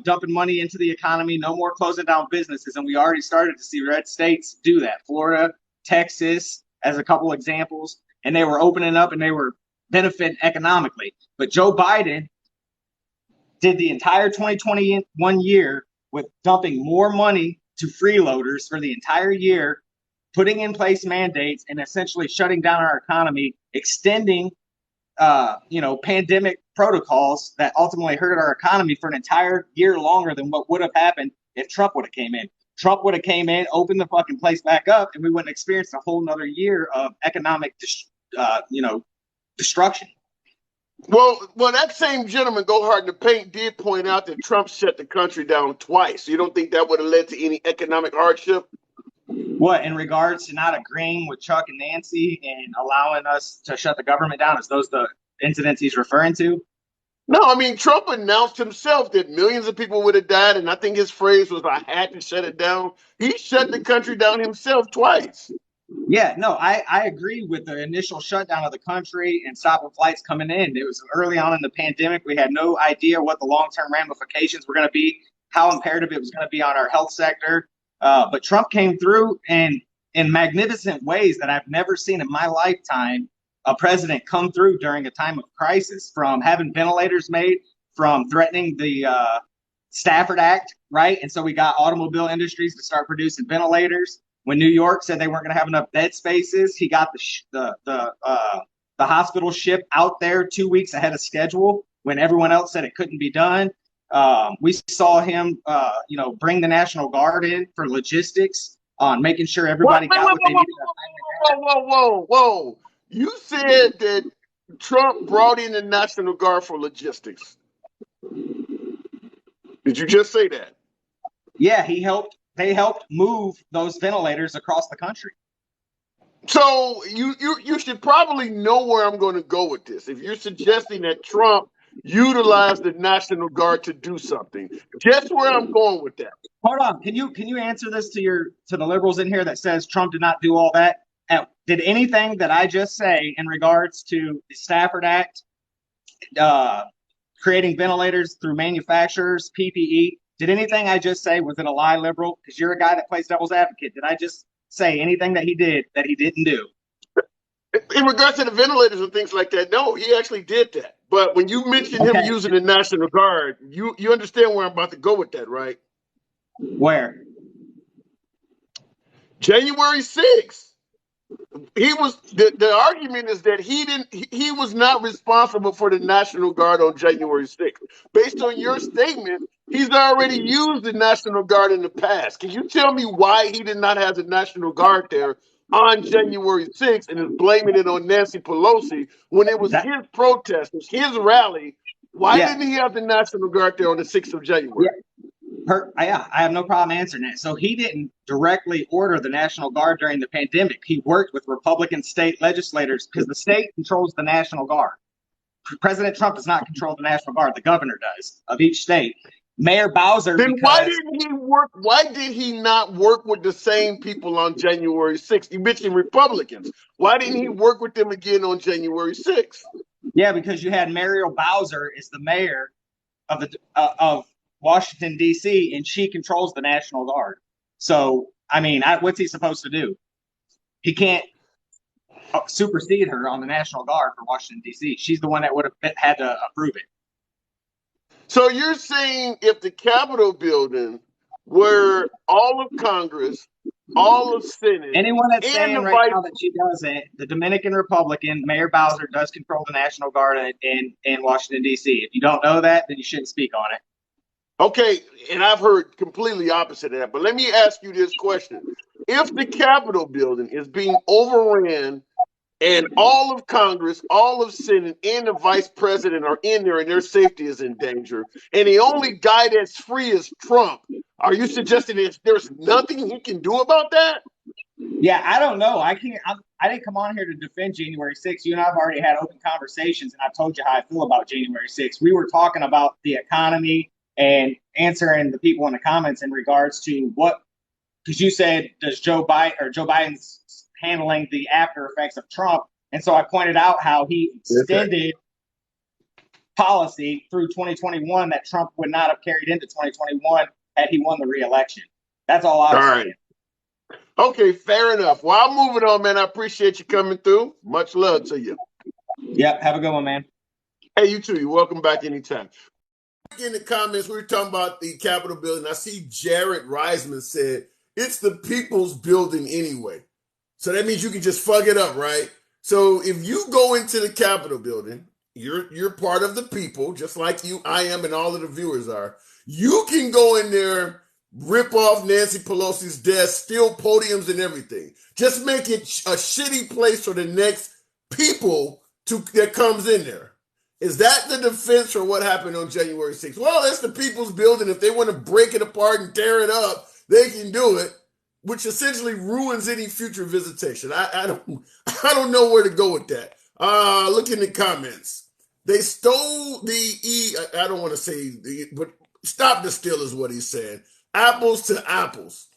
dumping money into the economy, no more closing down businesses, and we already started to see red states do that. Florida, Texas, as a couple examples, and they were opening up and they were benefiting economically. But Joe Biden did the entire 2021 year with dumping more money to freeloaders for the entire year, putting in place mandates and essentially shutting down our economy, extending, pandemic protocols that ultimately hurt our economy for an entire year longer than what would have happened if Trump would have came in. Trump would have came in, opened the fucking place back up, and we wouldn't experience a whole nother year of economic, destruction. Well, that same gentleman, Go Hard in the Paint, did point out that Trump shut the country down twice. You don't think that would have led to any economic hardship? What, in regards to not agreeing with Chuck and Nancy and allowing us to shut the government down? Is those the incidents he's referring to? No, I mean, Trump announced himself that millions of people would have died, and I think his phrase was, I had to shut it down. He shut the country down himself twice. Yeah, no, I agree with the initial shutdown of the country and stopping flights coming in. It was early on in the pandemic. We had no idea what the long-term ramifications were going to be, how imperative it was going to be on our health sector. But Trump came through and in magnificent ways that I've never seen in my lifetime a president come through during a time of crisis, from having ventilators made, from threatening the Stafford Act, right? And so we got automobile industries to start producing ventilators. When New York said they weren't going to have enough bed spaces, he got the hospital ship out there 2 weeks ahead of schedule when everyone else said it couldn't be done. We saw him, bring the National Guard in for logistics on making sure everybody got what they needed. Whoa. You said that Trump brought in the National Guard for logistics. Did you just say that? Yeah, they helped move those ventilators across the country. So you should probably know where I'm going to go with this. If you're suggesting that Trump utilized the National Guard to do something, guess where I'm going with that? Hold on. Can you answer this to the liberals in here that says Trump did not do all that? Did anything that I just say in regards to the Stafford Act, creating ventilators through manufacturers, PPE, did anything I just say, was it a lie, liberal? Because you're a guy that plays devil's advocate. Did I just say anything that he did that he didn't do? In regards to the ventilators and things like that, no, he actually did that. But when you mentioned him Okay, using the National Guard, you understand where I'm about to go with that, right? where? January 6th. He was the argument is that he was not responsible for the National Guard on January 6th. Based on your statement, he's already used the National Guard in the past. Can you tell me why he did not have the National Guard there on January 6th and is blaming it on Nancy Pelosi when it was That his protesters, his rally? Why yeah, didn't he have the National Guard there on the 6th of yeah. January? Yeah, I have no problem answering that. So he didn't directly order the National Guard during the pandemic. He worked with Republican state legislators because the state controls the National Guard. President Trump does not control the National Guard. The governor does of each state. Mayor Bowser, Then why because didn't he work? Why did he not work with the same people on January 6th? You mentioned Republicans. Why didn't he work with them again on January 6th? yeah, because you had Mariel Bowser is the mayor of Washington D.C. and she controls the National Guard. So I mean, what's he supposed to do? He can't supersede her on the National Guard for Washington D.C. She's the one that would have had to approve it. So you're saying if the Capitol building, where all of Congress, all of Senate, Anyone that's and saying the right vice now that she doesn't, the Dominican Republican Mayor Bowser does control the National Guard in Washington D.C. If you don't know that, then you shouldn't speak on it. Okay, and I've heard completely opposite of that. But let me ask you this question. If the Capitol building is being overran and all of Congress, all of Senate, and the vice president are in there and their safety is in danger, and the only guy that's free is Trump, are you suggesting that there's nothing he can do about that? Yeah, I don't know. I didn't come on here to defend January 6th. You and I have already had open conversations, and I've told you how I feel about January 6th. We were talking about the economy and answering the people in the comments in regards to what, because you said, does Joe Biden's handling the after effects of Trump. And so I pointed out how he extended policy through 2021 that Trump would not have carried into 2021 had he won the re-election. That's all I was saying. Okay, fair enough. Well, I'm moving on, man. I appreciate you coming through. Much love to you. Yep, have a good one, man. Hey, you too. You're welcome back anytime. In the comments, we were talking about the Capitol building. I see Jared Reisman said, it's the people's building anyway. So that means you can just fuck it up, right? So if you go into the Capitol building, you're part of the people, just like I am, and all of the viewers are. You can go in there, rip off Nancy Pelosi's desk, steal podiums and everything. Just make it a shitty place for the next people that comes in there. Is that the defense for what happened on January 6th? Well, that's the people's building. If they want to break it apart and tear it up, they can do it, which essentially ruins any future visitation. I don't know where to go with that. Look in the comments. They stole I don't want to say but stop the steal is what he's saying. Apples to apples.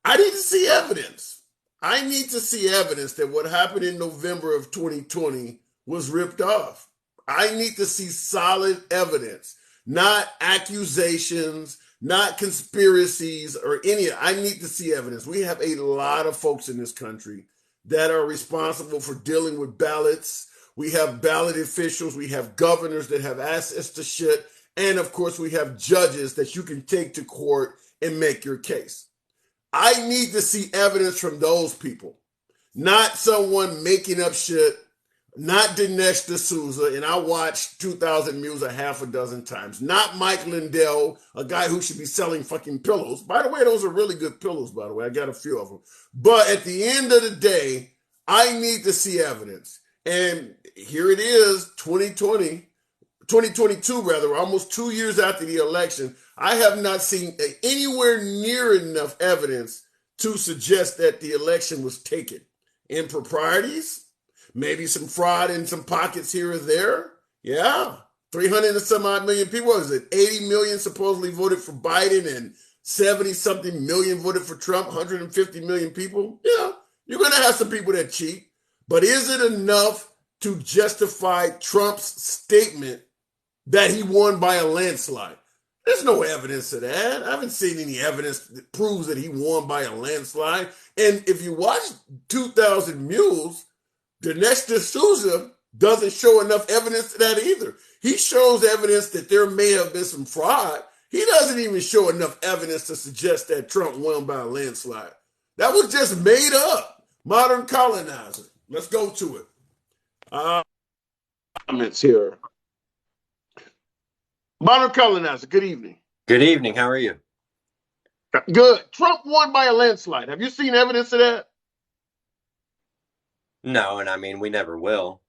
I need to see evidence. I need to see evidence that what happened in November of 2020 was ripped off. I need to see solid evidence, not accusations, not conspiracies or any. I need to see evidence. We have a lot of folks in this country that are responsible for dealing with ballots. We have ballot officials. We have governors that have access to shit. And of course, we have judges that you can take to court and make your case. I need to see evidence from those people, not someone making up shit, not Dinesh D'Souza, and I watched 2000 Mules a half a dozen times, not Mike Lindell, a guy who should be selling fucking pillows. By the way, those are really good pillows, by the way. I got a few of them. But at the end of the day, I need to see evidence. And here it is, 2022 rather, almost 2 years after the election. I have not seen anywhere near enough evidence to suggest that the election was taken. Improprieties, maybe some fraud in some pockets here or there. Yeah, 300 and some odd million people. What is it? 80 million supposedly voted for Biden and 70 something million voted for Trump, 150 million people. Yeah, you're going to have some people that cheat. But is it enough to justify Trump's statement that he won by a landslide? There's no evidence of that. I haven't seen any evidence that proves that he won by a landslide. And if you watch 2000 Mules, Dinesh D'Souza doesn't show enough evidence to that either. He shows evidence that there may have been some fraud. He doesn't even show enough evidence to suggest that Trump won by a landslide. That was just made up. Modern colonizer. Let's go to it. Comments here. Modern colonizer, good evening. Good evening. How are you? Good. Trump won by a landslide. Have you seen evidence of that? No, and I mean, we never will.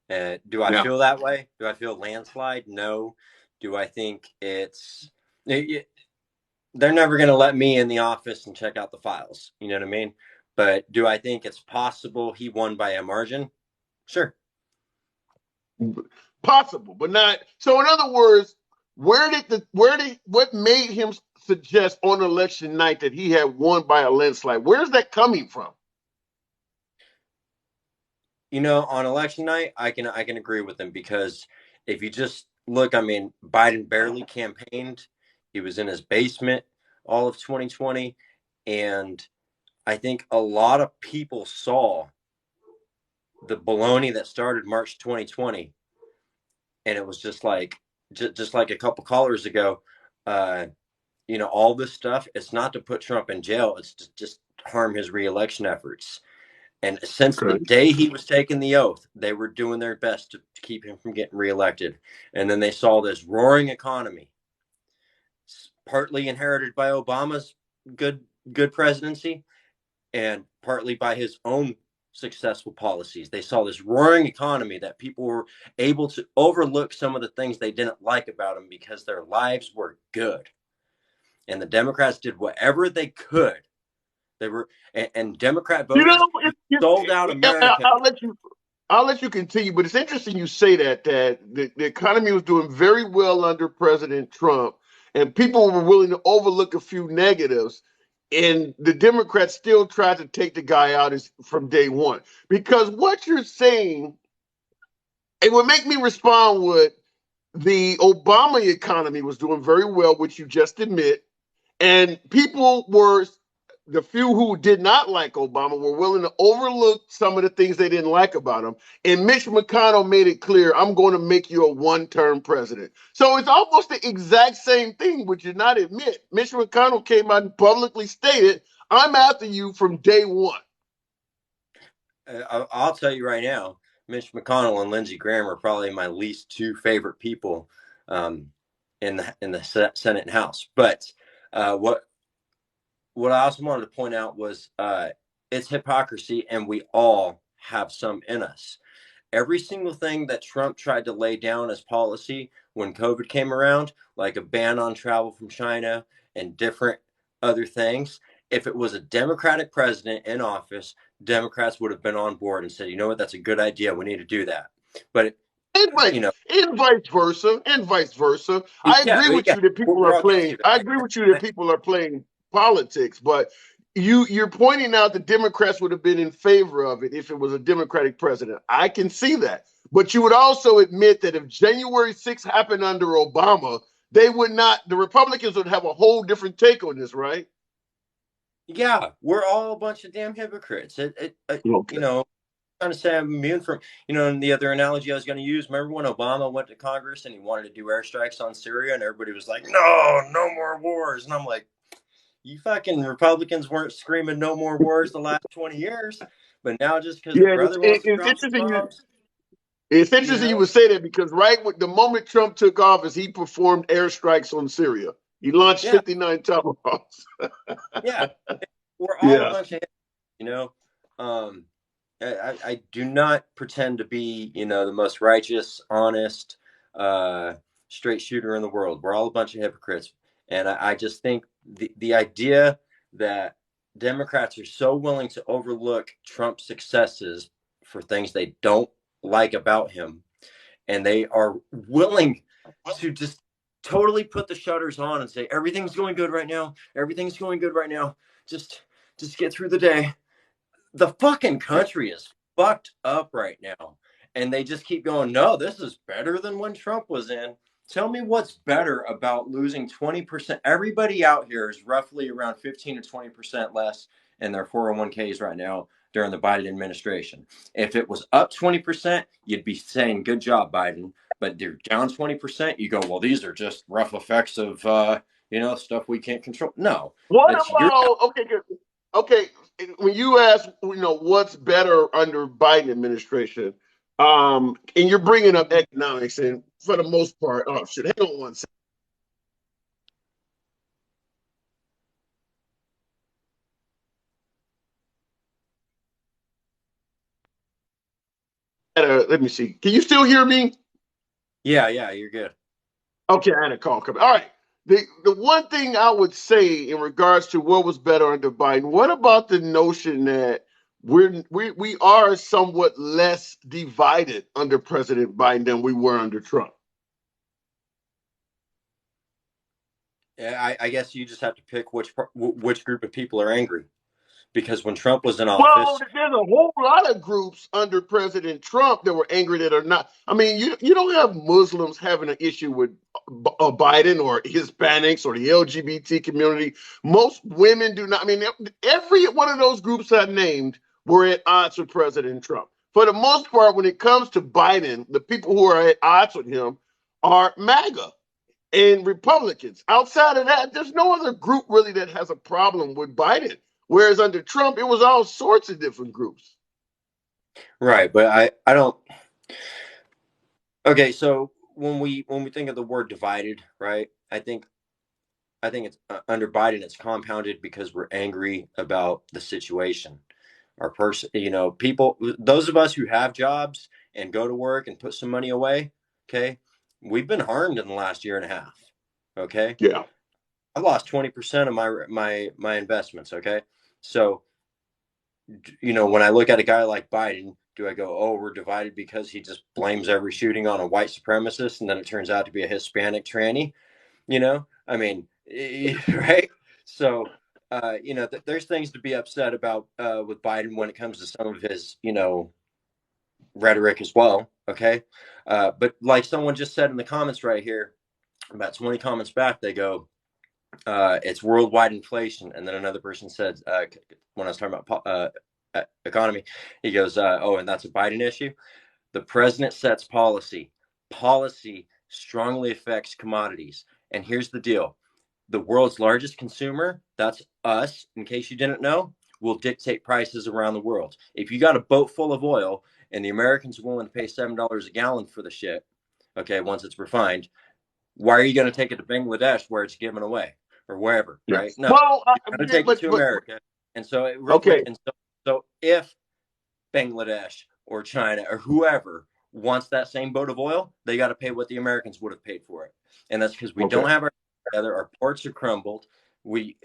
Do I feel that way? Do I feel landslide? No. Do I think they're never going to let me in the office and check out the files. You know what I mean? But do I think it's possible he won by a margin? Sure. Possible, but not. So in other words, what made him suggest on election night that he had won by a landslide? Where's that coming from? You know, on election night, I can agree with him, because if you just look, I mean, Biden barely campaigned. He was in his basement all of 2020. And I think a lot of people saw the baloney that started March 2020. And it was just like a couple callers ago, you know, all this stuff, it's not to put Trump in jail. It's to just harm his reelection efforts. And since the day he was taking the oath, they were doing their best to keep him from getting reelected. And then they saw this roaring economy, partly inherited by Obama's good presidency, and partly by his own successful policies. They saw this roaring economy that people were able to overlook some of the things they didn't like about him because their lives were good. And the Democrats did whatever they could. They were, and Democrat voters sold out America. I'll let you continue, but it's interesting you say that the economy was doing very well under President Trump, and people were willing to overlook a few negatives, and the Democrats still tried to take the guy out from day one. Because what you're saying, it would make me respond with the Obama economy was doing very well, which you just admit, and people were, the few who did not like Obama were willing to overlook some of the things they didn't like about him. And Mitch McConnell made it clear, I'm going to make you a one-term president. So it's almost the exact same thing, which you not admit. Mitch McConnell came out and publicly stated, I'm after you from day one. I'll tell you right now, Mitch McConnell and Lindsey Graham are probably my least two favorite people in the Senate and House. But what I also wanted to point out was it's hypocrisy, and we all have some in us. Every single thing that Trump tried to lay down as policy when COVID came around, like a ban on travel from China and different other things, if it was a Democratic president in office, Democrats would have been on board and said, you know what, that's a good idea. We need to do that. But and vice versa. I agree with you that people are playing. I agree with you that people are playing politics, but you're pointing out the Democrats would have been in favor of it if it was a Democratic president. I can see that. But you would also admit that if January 6th happened under Obama, the Republicans would have a whole different take on this, right? Yeah, we're all a bunch of damn hypocrites. Okay. You know, trying to say I'm immune from, you know, and the other analogy I was going to use, remember when Obama went to Congress and he wanted to do airstrikes on Syria and everybody was like, no more wars. And I'm like, you fucking Republicans weren't screaming no more wars the last 20 years, but now just because the brother wants to drop some bombs. It's interesting you would say that, because the moment Trump took office, he performed airstrikes on Syria. He launched 59 tomahawks. Yeah, we're all a bunch of, you know. I do not pretend to be, you know, the most righteous, honest, straight shooter in the world. We're all a bunch of hypocrites. And I just think the idea that Democrats are so willing to overlook Trump's successes for things they don't like about him, and they are willing to just totally put the shutters on and say, everything's going good right now. Everything's going good right now. Just get through the day. The fucking country is fucked up right now. And they just keep going, no, this is better than when Trump was in. Tell me what's better about losing 20%. Everybody out here is roughly around 15 to 20% less in their 401ks right now during the Biden administration. If it was up 20%, you'd be saying, good job, Biden. But they're down 20%, you go, well, these are just rough effects of, stuff we can't control. No, What that's your. about okay? Okay, when you ask, what's better under Biden administration, and you're bringing up economics, and for the most part, oh shit, hang on one second. Let me see. Can you still hear me? Yeah, you're good. Okay, I had a call coming. All right. The one thing I would say in regards to what was better under Biden, what about the notion that we are somewhat less divided under President Biden than we were under Trump? Yeah, I guess you just have to pick which group of people are angry, because when Trump was in Well, office, there's a whole lot of groups under President Trump that were angry that are not. I mean, you don't have Muslims having an issue with Biden or Hispanics or the LGBT community. Most women do not. I mean, every one of those groups I named were at odds with President Trump. For the most part, when it comes to Biden, the people who are at odds with him are MAGA and Republicans. Outside of that, there's no other group really that has a problem with Biden. Whereas under Trump, it was all sorts of different groups. right? But I don't. Okay, so when we think of the word divided, right? I think it's under Biden, it's compounded because we're angry about the situation. Our person, people, those of us who have jobs and go to work and put some money away, okay, we've been harmed in the last year and a half. Okay, Yeah. I've lost 20% of my investments. Okay, so when I look at a guy like Biden, do I go, oh, we're divided because he just blames every shooting on a white supremacist, and then it turns out to be a Hispanic tranny? I mean, right? So, there's things to be upset about with Biden when it comes to some of his, rhetoric as well. Okay. But like someone just said in the comments right here, about 20 comments back, they go, it's worldwide inflation. And then another person said, when I was talking about economy, he goes, oh, and that's a Biden issue. The president sets policy. Policy strongly affects commodities. And here's the deal. The world's largest consumer, that's us, in case you didn't know, will dictate prices around the world. If you got a boat full of oil and the Americans are willing to pay $7 a gallon for the shit, okay, once it's refined, why are you going to take it to Bangladesh where it's given away or wherever, Yeah. right? No, Well, you're going to take it to America. And so, okay. so if Bangladesh or China or whoever wants that same boat of oil, they got to pay what the Americans would have paid for it. And that's because we don't have our together. Our ports are crumbled. We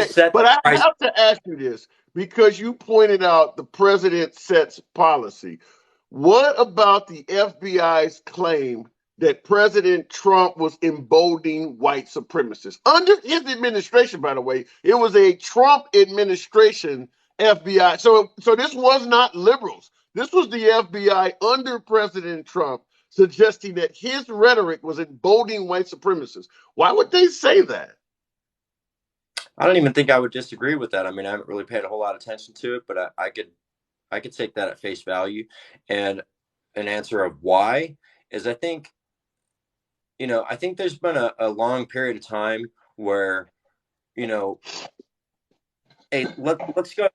set. But I have to ask you this because you pointed out the president sets policy. What about the FBI's claim that President Trump was emboldening white supremacists? Under his administration, by the way, it was a Trump administration FBI. So this was not liberals. This was the FBI under President Trump suggesting that his rhetoric was emboldening white supremacists. Why would they say that? I don't even think I would disagree with that. I mean, I haven't really paid a whole lot of attention to it, but I could take that at face value. And an answer of why is I think there's been a long period of time where, hey, let's go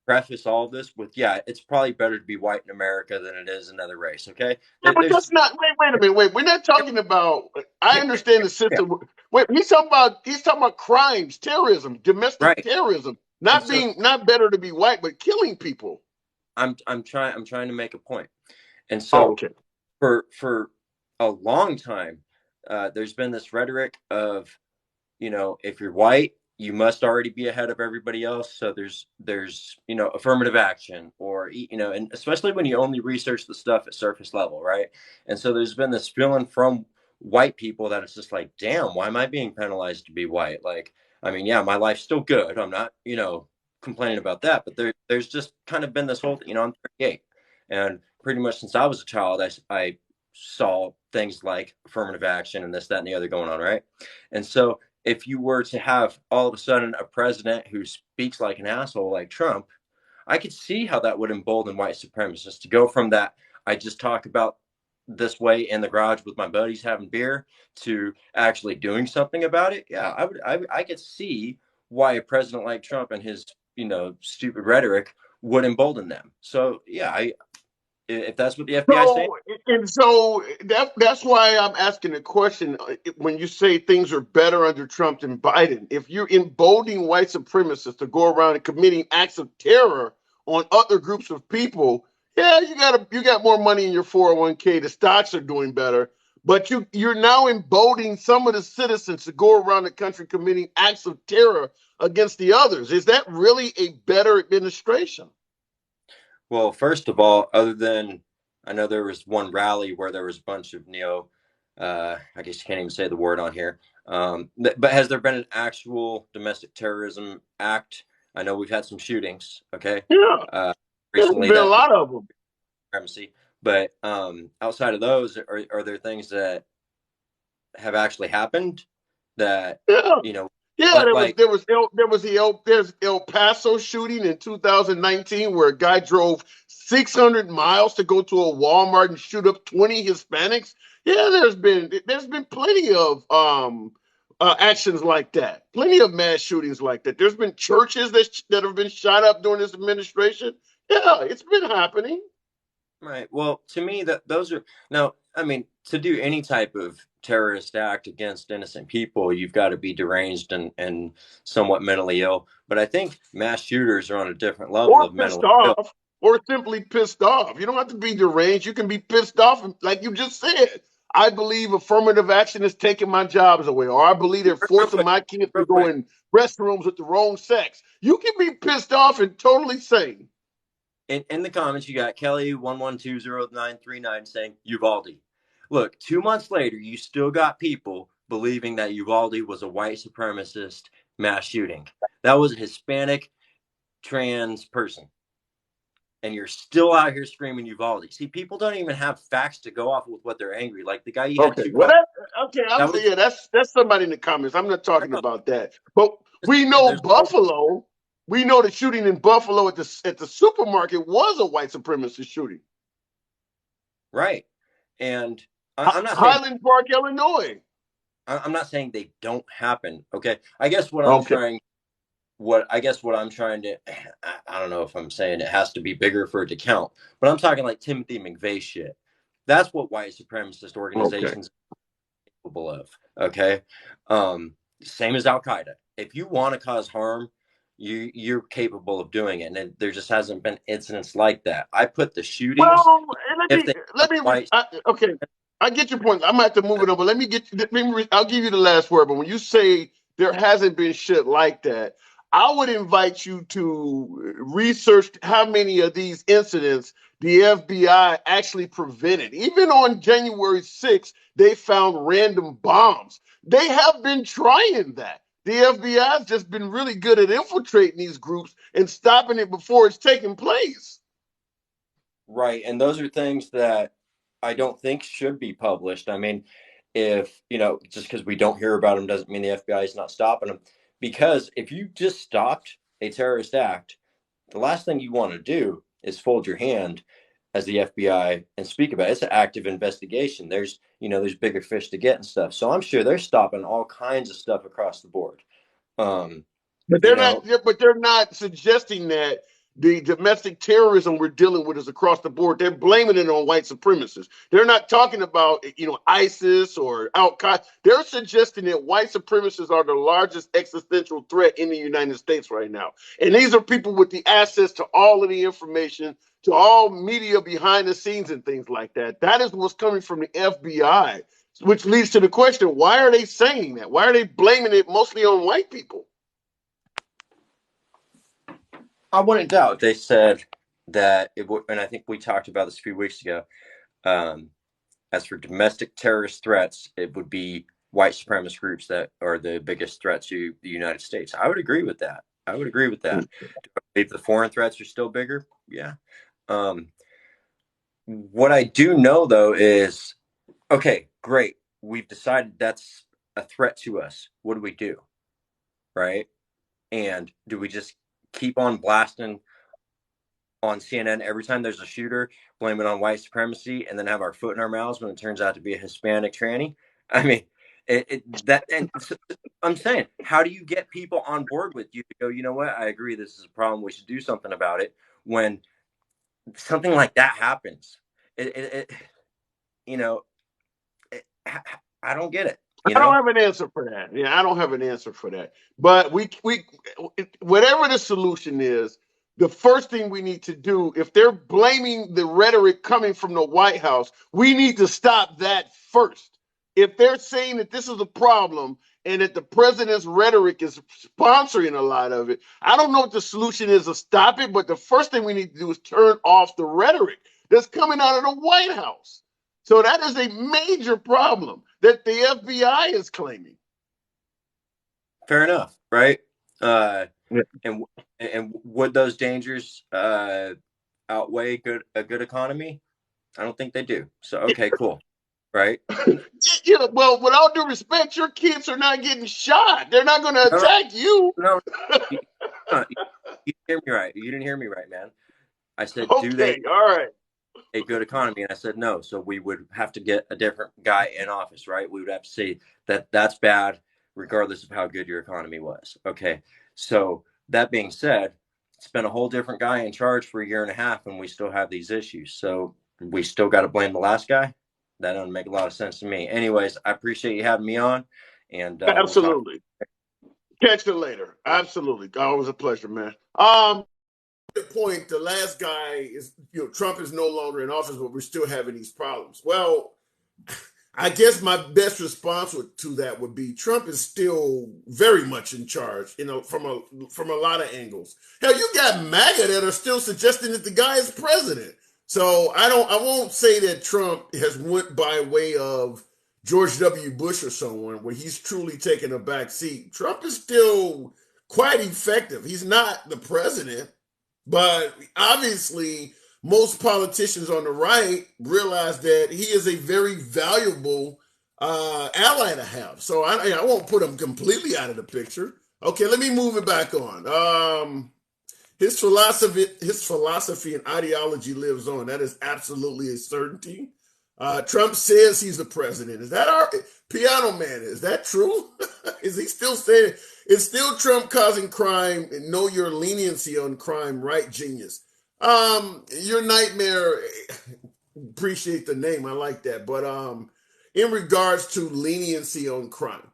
preface all of this with, it's probably better to be white in America than it is another race. Okay. Yeah, but that's not. Wait a minute. Wait, we're not talking about. I understand the system. Yeah. Wait, he's talking about crimes, terrorism, domestic terrorism. Not better to be white, but killing people. I'm trying to make a point. And so for a long time, there's been this rhetoric of, if you're white, you must already be ahead of everybody else. So there's affirmative action or, and especially when you only research the stuff at surface level. Right. And so there's been this feeling from white people that it's just like, damn, why am I being penalized to be white? Like, I mean, yeah, my life's still good. I'm not, complaining about that, but there's just kind of been this whole, I'm 38 and pretty much since I was a child, I saw things like affirmative action and this, that, and the other going on. Right. And so if you were to have all of a sudden a president who speaks like an asshole like Trump, I could see how that would embolden white supremacists to go from that I just talk about this way in the garage with my buddies having beer to actually doing something about it. Yeah, I could see why a president like Trump and his, stupid rhetoric would embolden them. So yeah, if that's what the FBI is saying. So that's why I'm asking the question. When you say things are better under Trump than Biden, if you're emboldening white supremacists to go around and committing acts of terror on other groups of people, yeah, you got more money in your 401k. The stocks are doing better, but you're now emboldening some of the citizens to go around the country committing acts of terror against the others. Is that really a better administration? Well, first of all, other than I know there was one rally where there was a bunch of I guess you can't even say the word on here. But has there been an actual domestic terrorism act? I know we've had some shootings. Okay. Yeah, Recently, there's been a lot of them. But outside of those, are there things that have actually happened that Yeah. Yeah, there's El Paso shooting in 2019 where a guy drove 600 miles to go to a Walmart and shoot up 20 Hispanics. Yeah, there's been plenty of actions like that, plenty of mass shootings like that. There's been churches that have been shot up during this administration. Yeah, it's been happening. Right. Well, to me, that those are now. I mean, to do any type of terrorist act against innocent people, you've got to be deranged and somewhat mentally ill. But I think mass shooters are on a different level Or of pissed mentally ill. off, or simply pissed off. You don't have to be deranged. You can be pissed off, like you just said. I believe affirmative action is taking my jobs away, or I believe they're Real forcing quick, my kids to real go quick. in restrooms with the wrong sex. You can be pissed off and totally sane. In the comments, you got Kelly11200939 saying Uvalde. Look, 2 months later, you still got people believing that Uvalde was a white supremacist mass shooting. That was a Hispanic trans person. And you're still out here screaming Uvalde. See, people don't even have facts to go off with what they're angry. Like the guy you had Okay, two well, cars. I'm That was yeah, that's somebody in the comments. I'm not talking about that, but we there's, know there's Buffalo. We know the shooting in Buffalo at the supermarket was a white supremacist shooting. right. And I'm not saying Highland Park, Illinois. I'm not saying they don't happen. Okay. I guess what Okay. I'm trying to I don't know if I'm saying it has to be bigger for it to count, but I'm talking like Timothy McVeigh shit. That's what white supremacist Okay. organizations are capable of. Okay. Same as Al Qaeda. If you want to cause harm, you're capable of doing it. And there just hasn't been incidents like that. I put the shootings, Well, if they white. okay. I get your point. I'm gonna have to move it on, but I'll give you the last word. But when you say there hasn't been shit like that, I would invite you to research how many of these incidents the FBI actually prevented. Even on January 6th, they found random bombs. They have been trying that. The FBI has just been really good at infiltrating these groups and stopping it before it's taking place. Right. And those are things that I don't think should be published. I mean, if, just because we don't hear about them doesn't mean the FBI is not stopping them. Because if you just stopped a terrorist act, the last thing you want to do is fold your hand as the FBI and speak about it. It's an active investigation. There's bigger fish to get and stuff. So I'm sure they're stopping all kinds of stuff across the board. Um, But you they're not. know, But they're not suggesting that the domestic terrorism we're dealing with is across the board. They're blaming it on white supremacists. They're not talking about ISIS or Al Qaeda. They're suggesting that white supremacists are the largest existential threat in the United States right now. And these are people with the access to all of the information, to all media behind the scenes and things like that. That is what's coming from the FBI, which leads to the question: why are they saying that? Why are they blaming it mostly on white people? I wouldn't doubt they said that it would, and I think we talked about this a few weeks ago. Um, as for domestic terrorist threats, it would be white supremacist groups that are the biggest threat to the United States. I would agree with that. I would agree with that. Do I believe the foreign threats are still bigger? Yeah. Um, what I do know though is, okay, great. We've decided that's a threat to us. What do we do? Right? And do we just keep on blasting on CNN every time there's a shooter, blame it on white supremacy, and then have our foot in our mouths when it turns out to be a Hispanic tranny. I mean, so I'm saying, how do you get people on board with you to go, you know what, I agree, this is a problem, we should do something about it, when something like that happens? You know, I don't get it. I don't have an answer for that. Yeah, I don't have an answer for that. But we whatever the solution is, the first thing we need to do, if they're blaming the rhetoric coming from the White House, we need to stop that first. If they're saying that this is a problem and that the president's rhetoric is sponsoring a lot of it, I don't know what the solution is to stop it, but the first thing we need to do is turn off the rhetoric that's coming out of the White House. So that is a major problem that the FBI is claiming. Fair enough, right? And would those dangers outweigh a good economy? I don't think they do. So okay, cool, right? Yeah, well, with all due respect, your kids are not getting shot. They're not going to attack you. No, you hear me right. You didn't hear me right, man. I said, okay, do they? All right. A good economy? And I said no. So we would have to get a different guy in office, right? We would have to say that that's bad, regardless of how good your economy was. Okay. So that being said, it's been a whole different guy in charge for a year and a half, and we still have these issues. So we still got to blame the last guy. That doesn't make a lot of sense to me. Anyways, I appreciate you having me on. And absolutely. Catch you later. Absolutely. Always a pleasure, man. The point, the last guy is, Trump is no longer in office, but we're still having these problems. Well, I guess my best response to that would be Trump is still very much in charge, from a lot of angles. Hell, you got MAGA that are still suggesting that the guy is president. So I won't say that Trump has went by way of George W. Bush or someone where he's truly taken a back seat. Trump is still quite effective. He's not the president. But obviously, most politicians on the right realize that he is a very valuable ally to have. So I won't put him completely out of the picture. Okay, let me move it back on. His philosophy and ideology lives on. That is absolutely a certainty. Trump says he's the president. Is that our piano man? Is that true? Is he still saying it's still Trump causing crime and know your leniency on crime, right? Genius. Your nightmare, appreciate the name. I like that. But in regards to leniency on crime,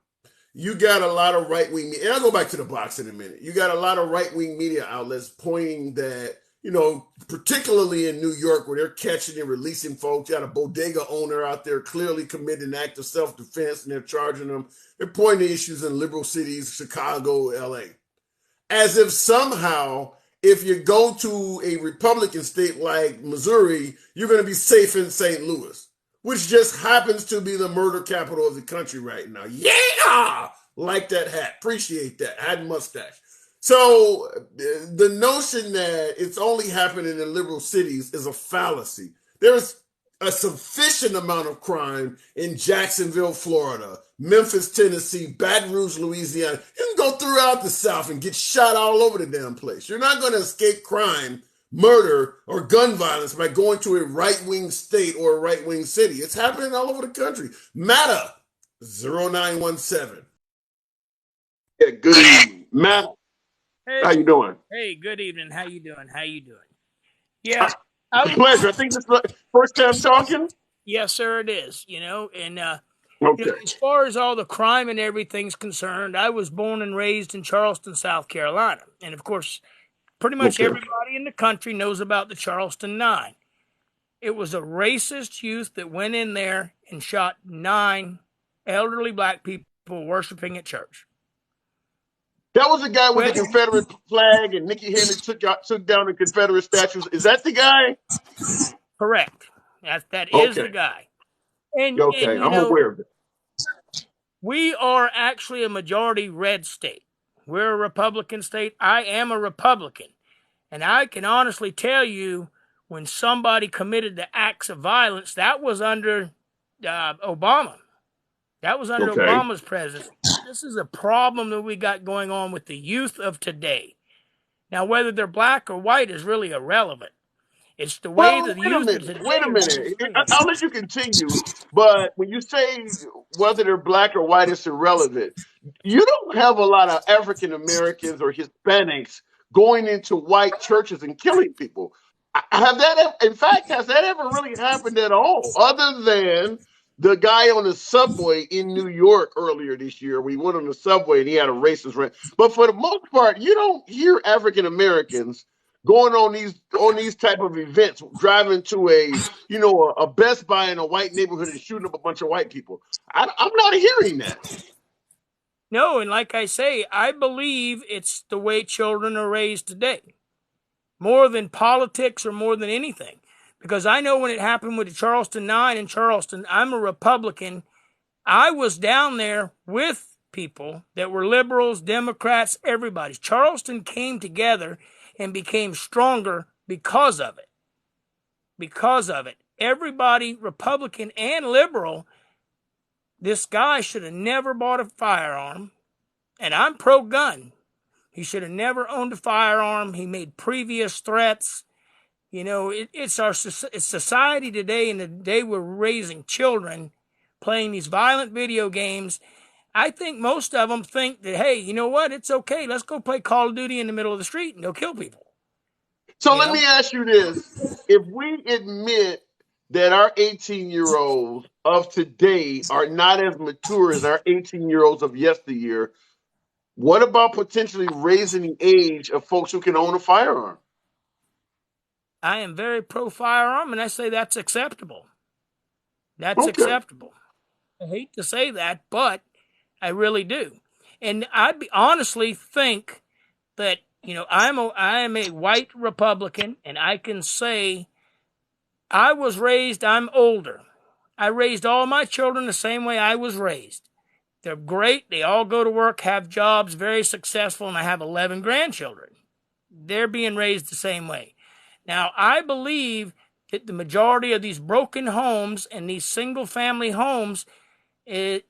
you got a lot of right-wing media, and I'll go back to the box in a minute. You got a lot of right-wing media outlets pointing that, particularly in New York, where they're catching and releasing folks. You got a bodega owner out there clearly committing an act of self-defense, and they're charging them. They're pointing to issues in liberal cities, Chicago, LA. As if somehow, if you go to a Republican state like Missouri, you're going to be safe in St. Louis, which just happens to be the murder capital of the country right now. Yeah! Like that hat. Appreciate that. Hat and mustache. So the notion that it's only happening in liberal cities is a fallacy. There is a sufficient amount of crime in Jacksonville, Florida, Memphis, Tennessee, Baton Rouge, Louisiana. You can go throughout the South and get shot all over the damn place. You're not going to escape crime, murder, or gun violence by going to a right-wing state or a right-wing city. It's happening all over the country. Matta, 0917. Yeah, good evening. Matt. Hey, how you doing? Hey, good evening. How you doing? Yeah. Pleasure. I think this is the first time talking. Yes, sir, it is. And okay. As far as all the crime and everything's concerned, I was born and raised in Charleston, South Carolina. And of course, pretty much everybody in the country knows about the Charleston 9. It was a racist youth that went in there and shot 9 elderly black people worshiping at church. That was the guy with the Confederate flag, and Nikki Haley took down the Confederate statues. Is that the guy? Correct. That is the guy. And I'm aware of it. We are actually a majority red state. We're a Republican state. I am a Republican. And I can honestly tell you, when somebody committed the acts of violence, that was under Obama. That was under Obama's presidency. This is a problem that we got going on with the youth of today. Now, whether they're black or white is really irrelevant. It's the way Well, the wait a youth of minute. today Wait a are being minute. raised. I'll let you continue. But when you say whether they're black or white, it's irrelevant. You don't have a lot of African Americans or Hispanics going into white churches and killing people. Have that? In fact, has that ever really happened at all? Other than the guy on the subway in New York earlier this year, we went on the subway and he had a racist rant. But for the most part, you don't hear African Americans going on these type of events, driving to a Best Buy in a white neighborhood and shooting up a bunch of white people. I'm not hearing that. No, and like I say, I believe it's the way children are raised today, more than politics or more than anything. Because I know when it happened with the Charleston 9 in Charleston, I'm a Republican. I was down there with people that were liberals, Democrats, everybody. Charleston came together and became stronger because of it. Because of it. Everybody, Republican and liberal, this guy should have never bought a firearm. And I'm pro-gun. He should have never owned a firearm. He made previous threats. You know, it's society today, and the day we're raising children playing these violent video games. I think most of them think that, hey, you know what? It's okay. Let's go play Call of Duty in the middle of the street and go kill people. So let me ask you this. If we admit that our 18-year-olds of today are not as mature as our 18-year-olds of yesteryear, what about potentially raising the age of folks who can own a firearm? I am very pro-firearm, and I say that's acceptable. That's Okay. acceptable. I hate to say that, but I really do. And I honestly think that, you know, I am a white Republican, and I can say I'm older. I raised all my children the same way I was raised. They're great. They all go to work, have jobs, very successful, and I have 11 grandchildren. They're being raised the same way. Now, I believe that the majority of these broken homes and these single-family homes, and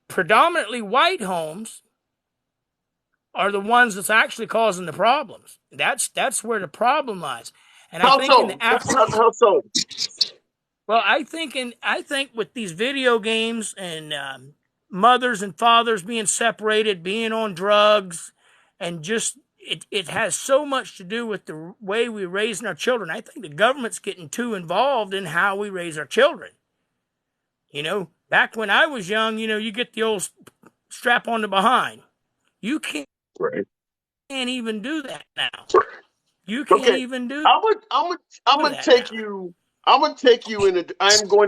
predominantly white homes, are the ones that's actually causing the problems. That's where the problem lies. And I think in the How so? well, I think with these video games and mothers and fathers being separated, being on drugs, and just it has so much to do with the way we raising our children. I think the government's getting too involved in how we raise our children. You know, back when I was young, you know, you get the old strap on the behind. You can't even do that now. You can't even do I'm gonna take you. I'm going to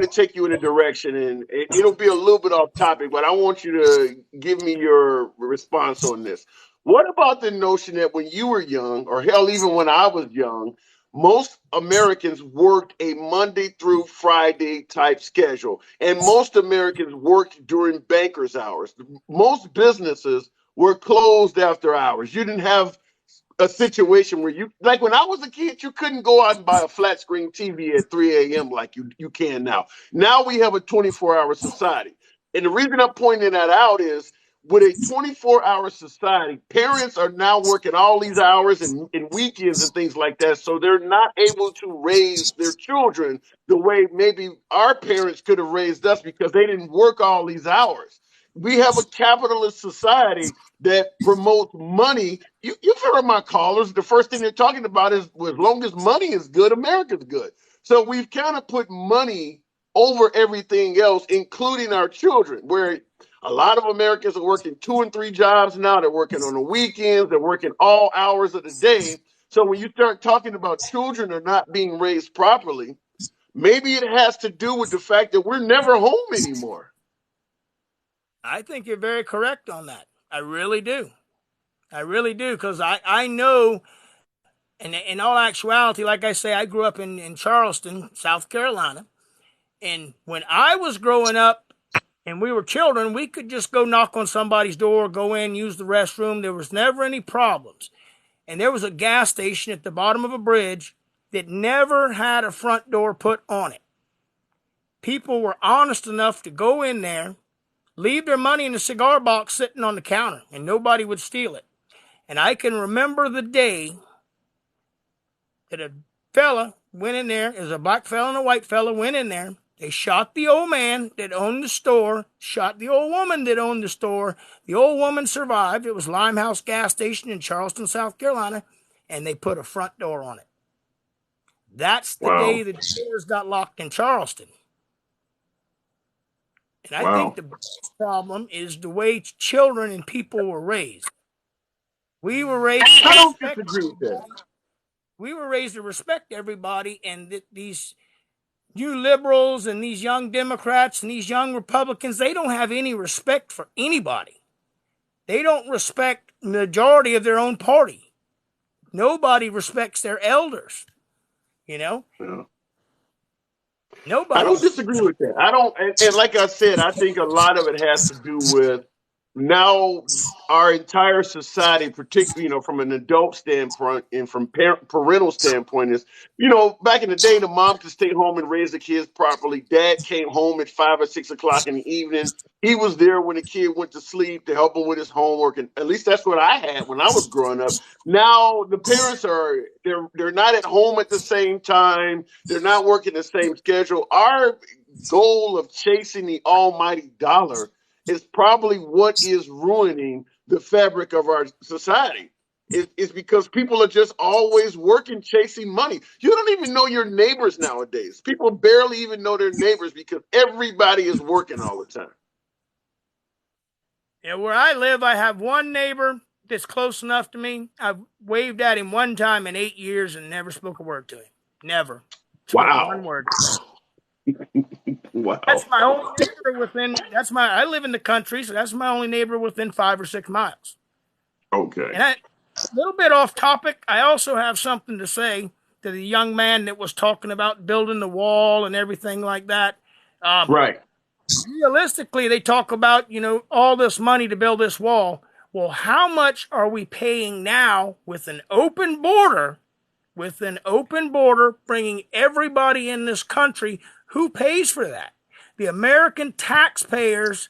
take you in a direction, and it'll be a little bit off topic, but I want you to give me your response on this. What about the notion that when you were young, or hell, even when I was young, most Americans worked a Monday through Friday type schedule, and most Americans worked during banker's hours. Most businesses were closed after hours. You didn't have a situation where you, like when I was a kid, you couldn't go out and buy a flat screen TV at 3 a.m. like you can now. Now we have a 24-hour society. And the reason I'm pointing that out is with a 24-hour society, parents are now working all these hours and weekends and things like that. So they're not able to raise their children the way maybe our parents could have raised us because they didn't work all these hours. We have a capitalist society that promotes money. You've heard my callers. The first thing they're talking about is, well, as long as money is good, America's good. So we've kind of put money over everything else, including our children, where a lot of Americans are working 2 and 3 jobs now. They're working on the weekends. They're working all hours of the day. So when you start talking about children are not being raised properly, maybe it has to do with the fact that we're never home anymore. I think you're very correct on that. I really do. I really do, because I know, and in all actuality, like I say, I grew up in Charleston, South Carolina. And when I was growing up and we were children, we could just go knock on somebody's door, go in, use the restroom. There was never any problems. And there was a gas station at the bottom of a bridge that never had a front door put on it. People were honest enough to go in there, leave their money in a cigar box sitting on the counter, and nobody would steal it. And I can remember the day that a fella went in there. It was a black fella and a white fella went in there. They shot the old man that owned the store, shot the old woman that owned the store. The old woman survived. It was Limehouse gas station in Charleston, South Carolina, and they put a front door on it. That's the day the doors got locked in Charleston. And I think the biggest problem is the way children and people were raised. We were raised to I don't respect disagree with that. everybody. We were raised to respect everybody, and these new liberals and these young Democrats and these young Republicans, they don't have any respect for anybody. They don't respect the majority of their own party. Nobody respects their elders, you know? Yeah. Nobody. I don't disagree with that. I don't, and like I said, I think a lot of it has to do with now our entire society, particularly, from an adult standpoint and from parental standpoint, is, back in the day, the mom could stay home and raise the kids properly. Dad came home at 5 or 6 o'clock in the evening. He was there when the kid went to sleep to help him with his homework, and at least that's what I had when I was growing up. Now the parents they're not at home at the same time. They're not working the same schedule. Our goal of chasing the almighty dollar is probably what is ruining the fabric of our society. It's because people are just always working, chasing money. You don't even know your neighbors nowadays. People barely even know their neighbors because everybody is working all the time. Yeah, where I live, I have one neighbor that's close enough to me. I've waved at him one time in 8 years and never spoke a word to him. Never. Wow. One word. Wow. That's my only neighbor I live in the country, so that's my only neighbor within 5 or 6 miles. Okay. And a little bit off topic, I also have something to say to the young man that was talking about building the wall and everything like that. Right. Realistically, they talk about, all this money to build this wall. Well, how much are we paying now with an open border? With an open border, bringing everybody in this country, who pays for that? The American taxpayers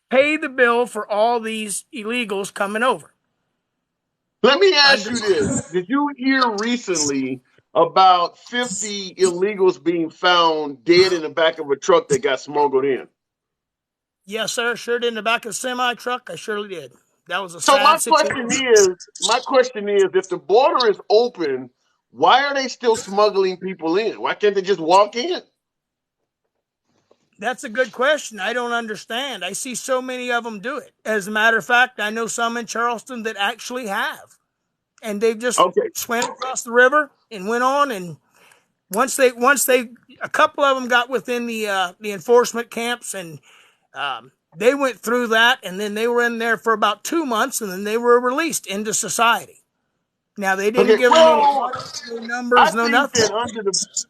pay the bill for all these illegals coming over. Let me ask you this. Did you hear recently about 50 illegals being found dead in the back of a truck that got smuggled in? Yes, sir. Sure did. In the back of a semi-truck, I surely did. That was a So sad situation. my question is, if the border is open, why are they still smuggling people in? Why can't they just walk in? That's a good question. I don't understand. I see so many of them do it. As a matter of fact, I know some in Charleston that actually have. And they've just swam across the river and went on. And once they, a couple of them got within the enforcement camps, and they went through that, and then they were in there for about 2 months, and then they were released into society. Now, they didn't give them any money, no numbers, no nothing.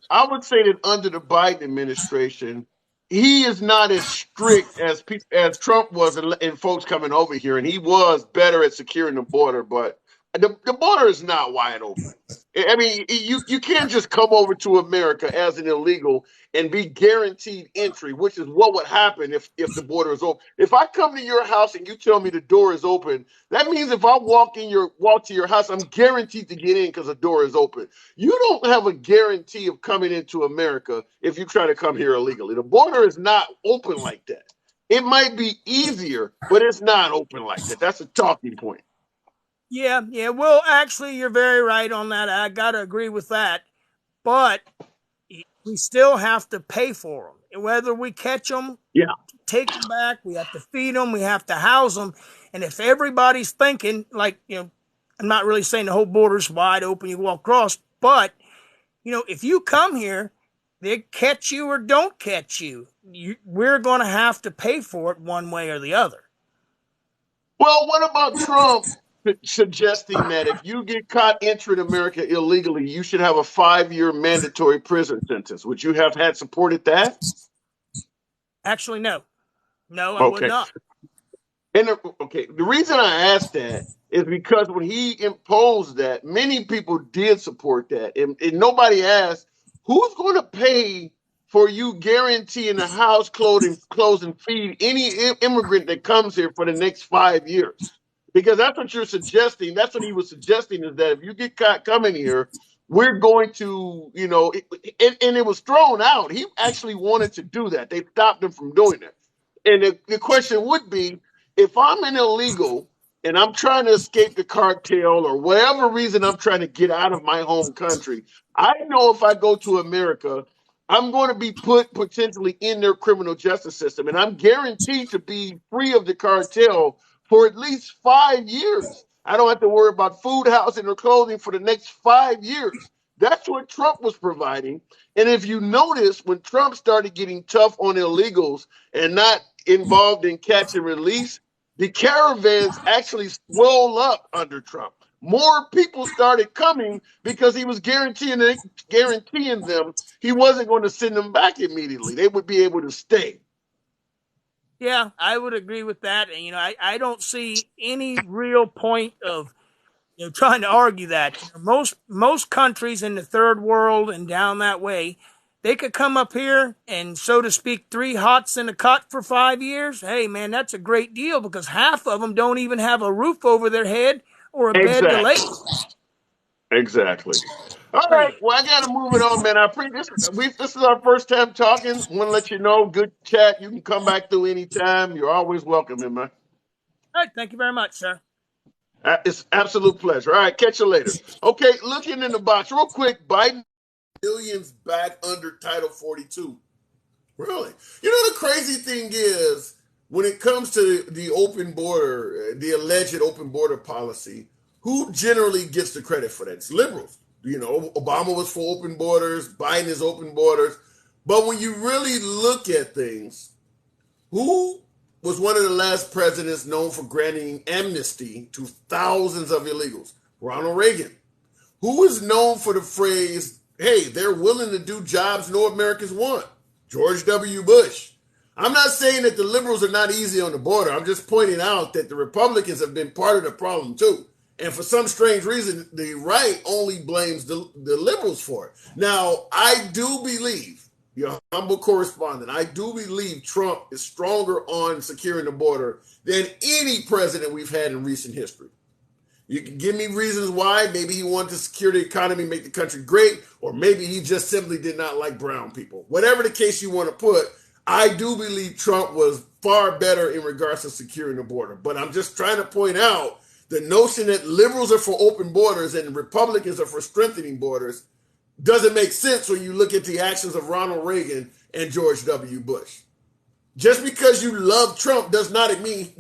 I would say that under the Biden administration, he is not as strict as Trump was and folks coming over here, and he was better at securing the border, but the border is not wide open. I mean, you can't just come over to America as an illegal and be guaranteed entry, which is what would happen if the border is open. If I come to your house and you tell me the door is open, that means if I walk to your house, I'm guaranteed to get in because the door is open. You don't have a guarantee of coming into America if you try to come here illegally. The border is not open like that. It might be easier, but it's not open like that. That's a talking point. Yeah. Well, actually, you're very right on that. I got to agree with that. But we still have to pay for them. Whether we catch them, take them back, we have to feed them, we have to house them. And if everybody's thinking, like, I'm not really saying the whole border's wide open, you walk across, but, if you come here, they catch you or don't catch you, we're going to have to pay for it one way or the other. Well, what about Trump suggesting that if you get caught entering America illegally, you should have a 5-year mandatory prison sentence? Would you have had supported that? Actually, no. No, I would not. And the reason I asked that is because when he imposed that, many people did support that. And nobody asked, who's going to pay for you guaranteeing a house, clothes, and feed any immigrant that comes here for the next 5 years? Because that's what you're suggesting. That's what he was suggesting, is that if you get caught coming here, we're going to, and it was thrown out. He actually wanted to do that. They stopped him from doing that. And the question would be, if I'm an illegal and I'm trying to escape the cartel or whatever reason I'm trying to get out of my home country, I know if I go to America, I'm going to be put potentially in their criminal justice system. And I'm guaranteed to be free of the cartel for at least 5 years. I don't have to worry about food, housing, or clothing for the next 5 years. That's what Trump was providing. And if you notice, when Trump started getting tough on illegals and not involved in catch and release, the caravans actually swelled up under Trump. More people started coming because he was guaranteeing them he wasn't going to send them back immediately. They would be able to stay. Yeah, I would agree with that. And, I don't see any real point of trying to argue that. Most countries in the third world and down that way, they could come up here and, so to speak, 3 hots in a cot for 5 years. Hey, man, that's a great deal because half of them don't even have a roof over their head or a bed to lay. Exactly. All right. Well, I got to move it on, man. I appreciate this. This is our first time talking. Want to let you know, good chat. You can come back through anytime. You're always welcome, man. All right. Thank you very much, sir. It's absolute pleasure. All right. Catch you later. Okay. Looking in the box real quick. Biden millions back under Title 42. Really? The crazy thing is, when it comes to the open border, the alleged open border policy, who generally gets the credit for that? It's liberals. Obama was for open borders, Biden is open borders. But when you really look at things, who was one of the last presidents known for granting amnesty to thousands of illegals? Ronald Reagan. Who is known for the phrase, hey, they're willing to do jobs no Americans want? George W. Bush. I'm not saying that the liberals are not easy on the border. I'm just pointing out that the Republicans have been part of the problem too. And for some strange reason, the right only blames the liberals for it. Now, I do believe, your humble correspondent, I do believe Trump is stronger on securing the border than any president we've had in recent history. You can give me reasons why. Maybe he wanted to secure the economy, make the country great, or maybe he just simply did not like brown people. Whatever the case you want to put, I do believe Trump was far better in regards to securing the border. But I'm just trying to point out the notion that liberals are for open borders and Republicans are for strengthening borders doesn't make sense when you look at the actions of Ronald Reagan and George W. Bush. Just because you love Trump does not mean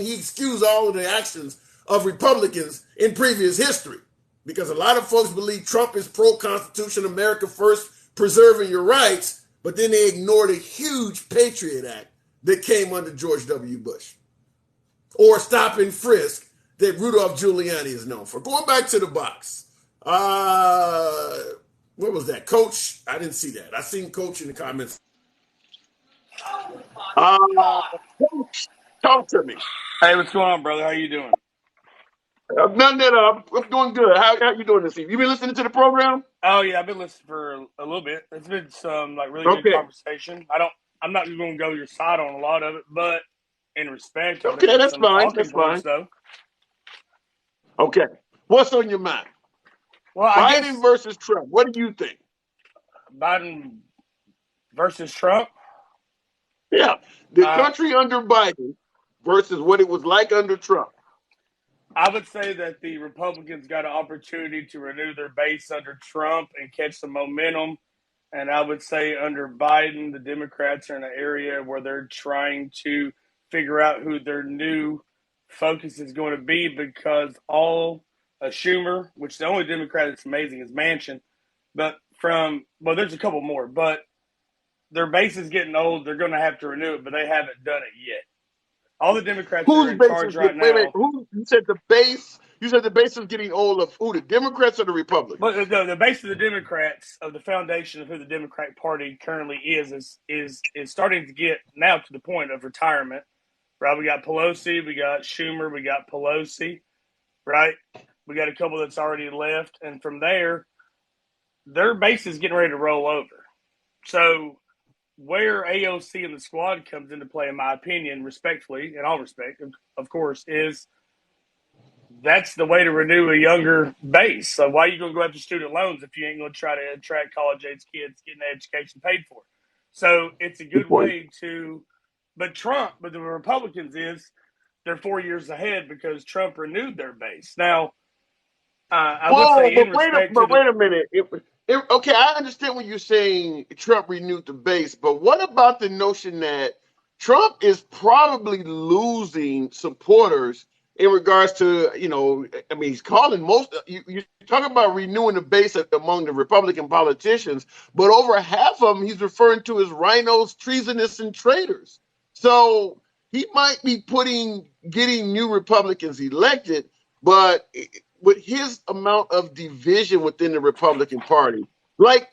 he excuse all of the actions of Republicans in previous history. Because a lot of folks believe Trump is pro-Constitution, America first, preserving your rights, but then they ignore the huge Patriot Act that came under George W. Bush. Or stop and frisk that Rudolph Giuliani is known for. Going back to the box. What was that? Coach? I didn't see that. I seen Coach in the comments. Coach, talk to me. Hey, what's going on, brother? How you doing? I'm doing good. How you doing this evening? You been listening to the program? Oh yeah, I've been listening for a little bit. It's been some really good conversation. I'm not going to go your side on a lot of it, but in respect, okay, that's fine. That's fine. Though. Okay, what's on your mind? Well, Biden versus Trump. What do you think? Biden versus Trump? Yeah, the country under Biden versus what it was like under Trump. I would say that the Republicans got an opportunity to renew their base under Trump and catch some momentum. And I would say under Biden, the Democrats are in an area where they're trying to figure out who their new focus is going to be, because Schumer, which the only Democrat that's amazing is Manchin, but there's a couple more, but their base is getting old. They're going to have to renew it, but they haven't done it yet. All the Democrats are in charge right now. Wait, you said the base? You said the base is getting old of who? The Democrats or the Republicans? But the base of the Democrats, of the foundation of who the Democratic Party currently is starting to get now to the point of retirement. Right? We got Pelosi, we got Schumer, we got Pelosi. Right? We got a couple that's already left, and from there, their base is getting ready to roll over. So where AOC and the squad comes into play, in my opinion, respectfully, in all respect, of course, is that's the way to renew a younger base. So why are you going to go after student loans if you ain't going to try to attract college-age kids getting an education paid for? So it's a good way to – but the Republicans they're 4 years ahead because Trump renewed their base. Now, I would say in respect to wait a minute. Okay, I understand when you're saying Trump renewed the base, but what about the notion that Trump is probably losing supporters in regards to, I mean, he's calling you're talking about renewing the base among the Republican politicians, but over half of them he's referring to as rhinos, treasonous, and traitors. So he might be getting new Republicans elected, but with his amount of division within the Republican Party, like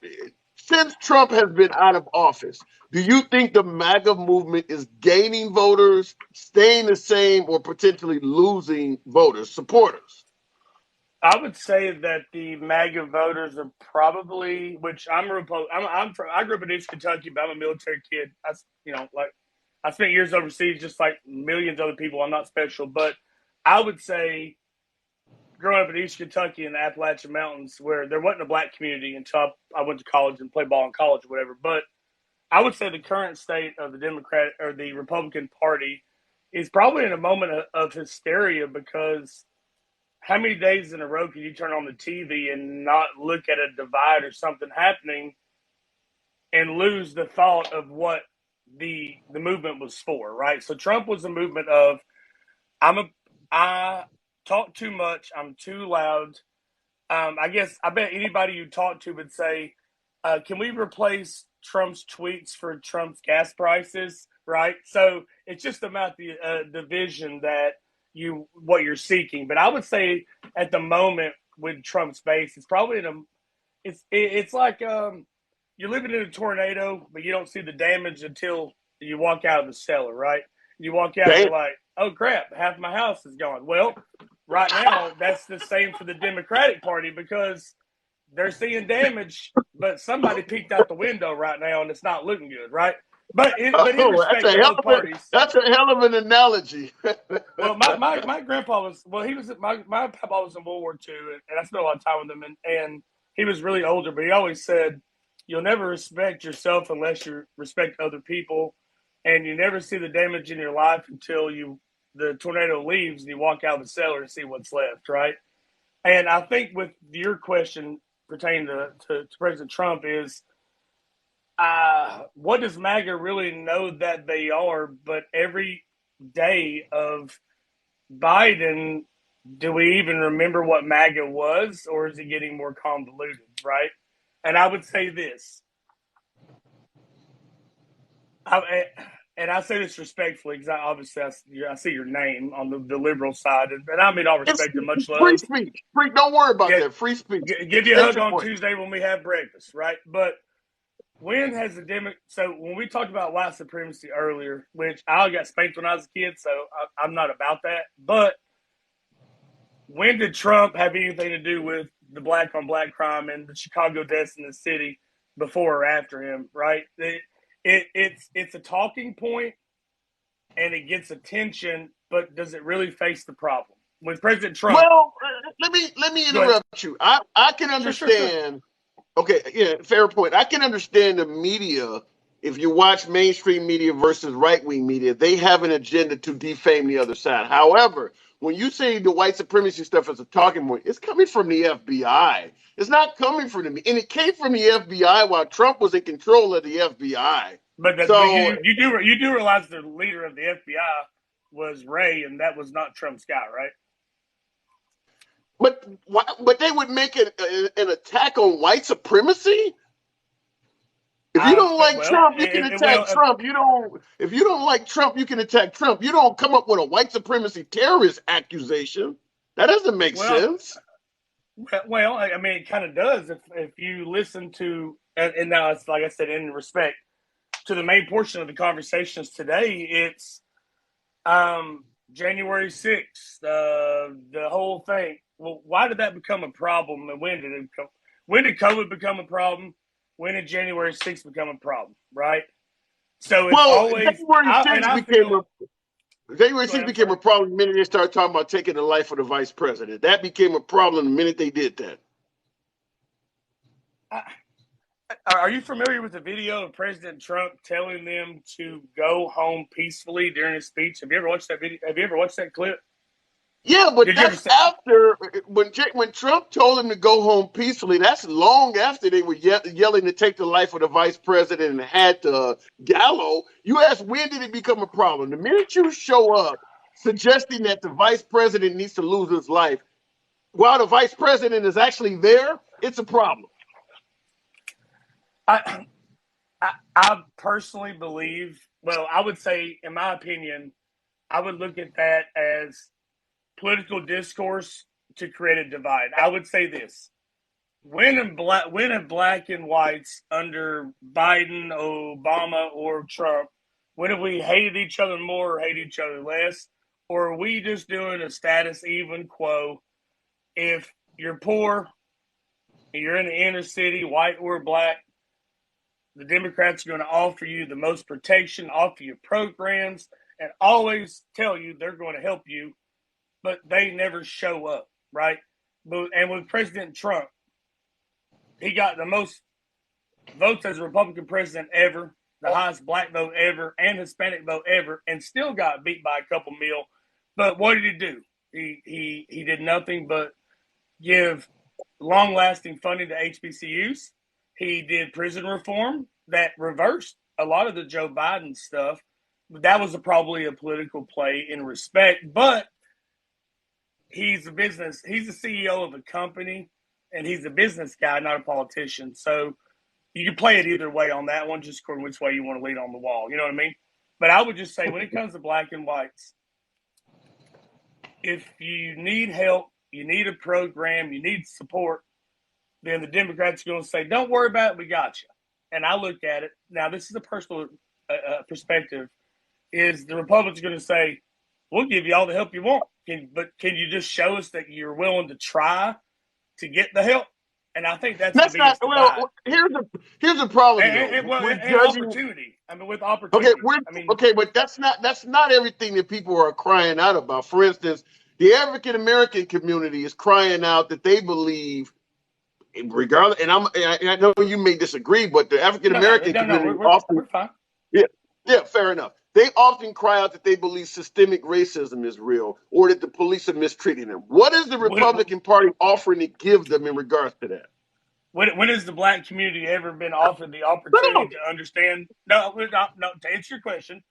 since Trump has been out of office, do you think the MAGA movement is gaining voters, staying the same, or potentially losing voters, supporters? I would say that the MAGA voters are probably, which I grew up in East Kentucky, but I'm a military kid. I spent years overseas, just like millions of other people. I'm not special, but I would say, growing up in East Kentucky in the Appalachian Mountains, where there wasn't a black community until I went to college and played ball in college or whatever. But I would say the current state of the Democrat or the Republican Party is probably in a moment of hysteria, because how many days in a row can you turn on the TV and not look at a divide or something happening and lose the thought of what the movement was for, right? So Trump was a movement of I talk too much, I'm too loud. I bet anybody you talk to would say, can we replace Trump's tweets for Trump's gas prices, right? So it's just about the division that what you're seeking. But I would say at the moment with Trump's base, it's probably it's like you're living in a tornado, but you don't see the damage until you walk out of the cellar, right? You walk out, you're like, oh crap, half my house is gone. Well, right now, that's the same for the Democratic Party, because they're seeing damage, but somebody peeked out the window right now, and it's not looking good, right? But in respect to both parties, that's a hell of an analogy. Well, my grandpa was my papa was in World War II, and I spent a lot of time with him, and he was really older, but he always said, you'll never respect yourself unless you respect other people, and you never see the damage in your life until the tornado leaves and you walk out of the cellar and see what's left, right? And I think with your question pertaining to President Trump is, what does MAGA really know that they are? But every day of Biden, do we even remember what MAGA was, or is it getting more convoluted, right? And I would say this. And I say this respectfully, because obviously I see your name on the liberal side, and I mean all respect and much love. Free speech. Don't worry about that. Free speech. Give you a hug on Tuesday when we have breakfast, right? But when has so when we talked about white supremacy earlier, which I got spanked when I was a kid, so I'm not about that. But when did Trump have anything to do with the black on black crime and the Chicago deaths in the city before or after him, right? It's a talking point and it gets attention, but does it really face the problem? With President Trump. Well, let me interrupt you. I can understand. Sure. Okay, yeah, fair point. I can understand the media. If you watch mainstream media versus right-wing media, they have an agenda to defame the other side. However, when you say the white supremacy stuff is a talking point, it's coming from the FBI. It's not coming from me. And it came from the FBI while Trump was in control of the FBI. But you do realize the leader of the FBI was Ray, and that was not Trump's guy, right? But they would make an attack on white supremacy? If you don't like Trump, you can attack Trump. If you don't like Trump, you can attack Trump. You don't come up with a white supremacy terrorist accusation. That doesn't make sense. Well, I mean, it kind of does if you listen to, and now it's like I said, in respect to the main portion of the conversations today, it's January 6th, the whole thing. Well, why did that become a problem, and when did COVID become a problem? When did January 6th become a problem, right? So it's always January Go ahead, 6th I'm became sorry. a problem the minute they started talking about taking the life of the vice president. That became a problem the minute they did that. Are you familiar with the video of President Trump telling them to go home peacefully during his speech? Have you ever watched that video? Have you ever watched that clip? Yeah, but Did you ever that's say? after when Trump told him to go home peacefully. That's long after they were yelling to take the life of the vice president and had the gallows. You ask, when did it become a problem? The minute you show up suggesting that the vice president needs to lose his life while the vice president is actually there, it's a problem. I personally believe. Well, I would say, in my opinion, I would look at that as political discourse to create a divide. I would say this: when have black and whites under Biden, Obama, or Trump, when have we hated each other more or hate each other less? Or are we just doing a status even quo? If you're poor, you're in the inner city, white or black, the Democrats are going to offer you the most protection, offer you programs, and always tell you they're going to help you, but they never show up, right? And with President Trump, he got the most votes as a Republican president ever, the highest black vote ever, and Hispanic vote ever, and still got beat by a couple mil. But what did he do? He did nothing but give long-lasting funding to HBCUs. He did prison reform that reversed a lot of the Joe Biden stuff. That was probably a political play in respect, but he's the CEO of a company, and he's a business guy, not a politician. So you can play it either way on that one, just according to which way you want to lean on the wall. You know what I mean? But I would just say, when it comes to black and whites, if you need help, you need a program, you need support, then the Democrats are going to say, don't worry about it, we got you. And I look at it, now this is a personal perspective, is the Republicans going to say, we'll give you all the help you want, but can you just show us that you're willing to try to get the help? And I think that's the biggest divide. Well, here's the problem, though. And opportunity. I mean, with opportunity. But that's not everything that people are crying out about. For instance, the African American community is crying out that they believe, regardless, and I know you may disagree, but the African American community often, we're fine. Yeah, fair enough. They often cry out that they believe systemic racism is real, or that the police are mistreating them. What is the Republican Party offering to give them in regards to that? When has the black community ever been offered the opportunity to understand? No, to answer your question,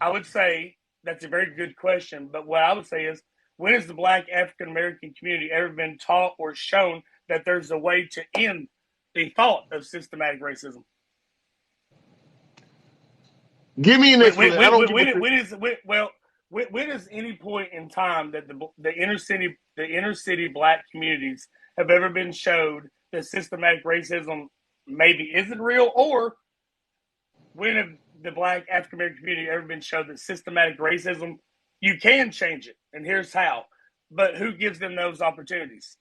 I would say that's a very good question. But what I would say is, when has the black African American community ever been taught or shown that there's a way to end the thought of systematic racism? Give me an explanation. When is any point in time that the inner city black communities have ever been showed that systematic racism maybe isn't real, or when have the black African American community ever been showed that systematic racism, you can change it, and here's how? But who gives them those opportunities?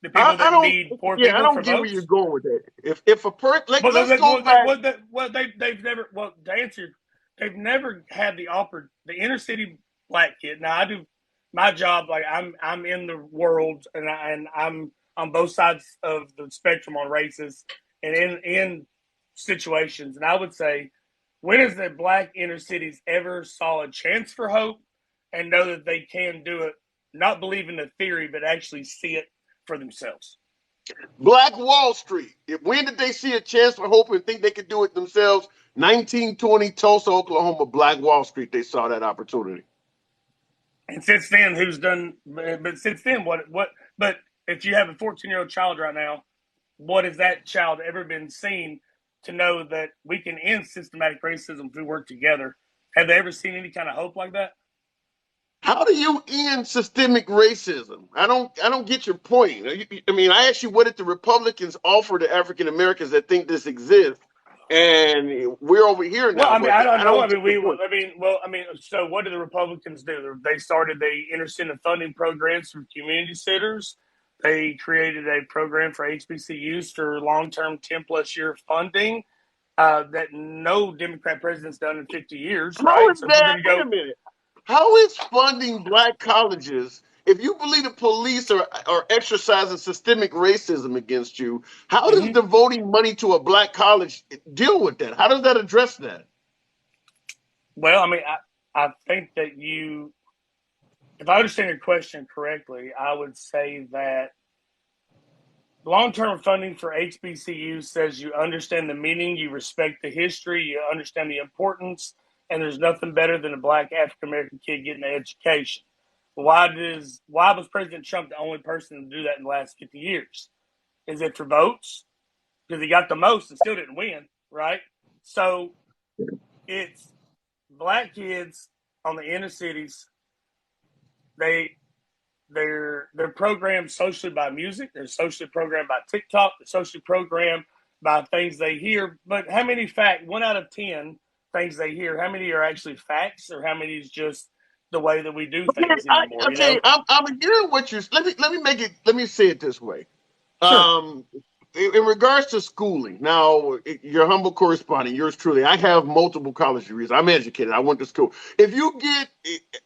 The people that need poor people. I don't get where you're going with that. If a person, let's go back. They've never. Well, to answer, they've never had the inner city black kid. Now I do my job. Like I'm in the world, and I'm on both sides of the spectrum on races and in situations. And I would say, when is the black inner cities ever saw a chance for hope and know that they can do it? Not believe in the theory, but actually see it for themselves. Black Wall Street. When did they see a chance for hope and think they could do it themselves? 1920 Tulsa, Oklahoma, Black Wall Street. They saw that opportunity. And since then, who's done? But since then, what? But if you have a 14-year-old child right now, what has that child ever been seen to know that we can end systematic racism if we work together? Have they ever seen any kind of hope like that? How do you end systemic racism? I don't get your point. I mean, I asked you, what did the Republicans offer to African Americans that think this exists? And we're over here now. Well, I mean, I don't know. So what do the Republicans do? They started the incentive funding programs for community centers. They created a program for HBCUs for long-term 10-plus year funding that no Democrat president's done in 50 years. How is that? Wait a minute. how is funding black colleges? If you believe the police are exercising systemic racism against you, how does devoting money to a black college deal with that? How does that address that? Well, I mean, I think that if I understand your question correctly, I would say that long-term funding for HBCUs says you understand the meaning, you respect the history, you understand the importance, and there's nothing better than a black African-American kid getting an education. Why was President Trump the only person to do that in the last 50 years? Is it for votes? Because he got the most and still didn't win, right? So it's black kids on the inner cities. They're programmed socially by music. They're socially programmed by TikTok. They're socially programmed by things they hear. But how many 1 out of 10 things they hear, how many are actually facts, or how many is just the way that we do things anymore? I'm hearing what you're. Let me say it this way. Sure. In regards to schooling, now your humble correspondent, yours truly, I have multiple college degrees. I'm educated. I went to school. If you get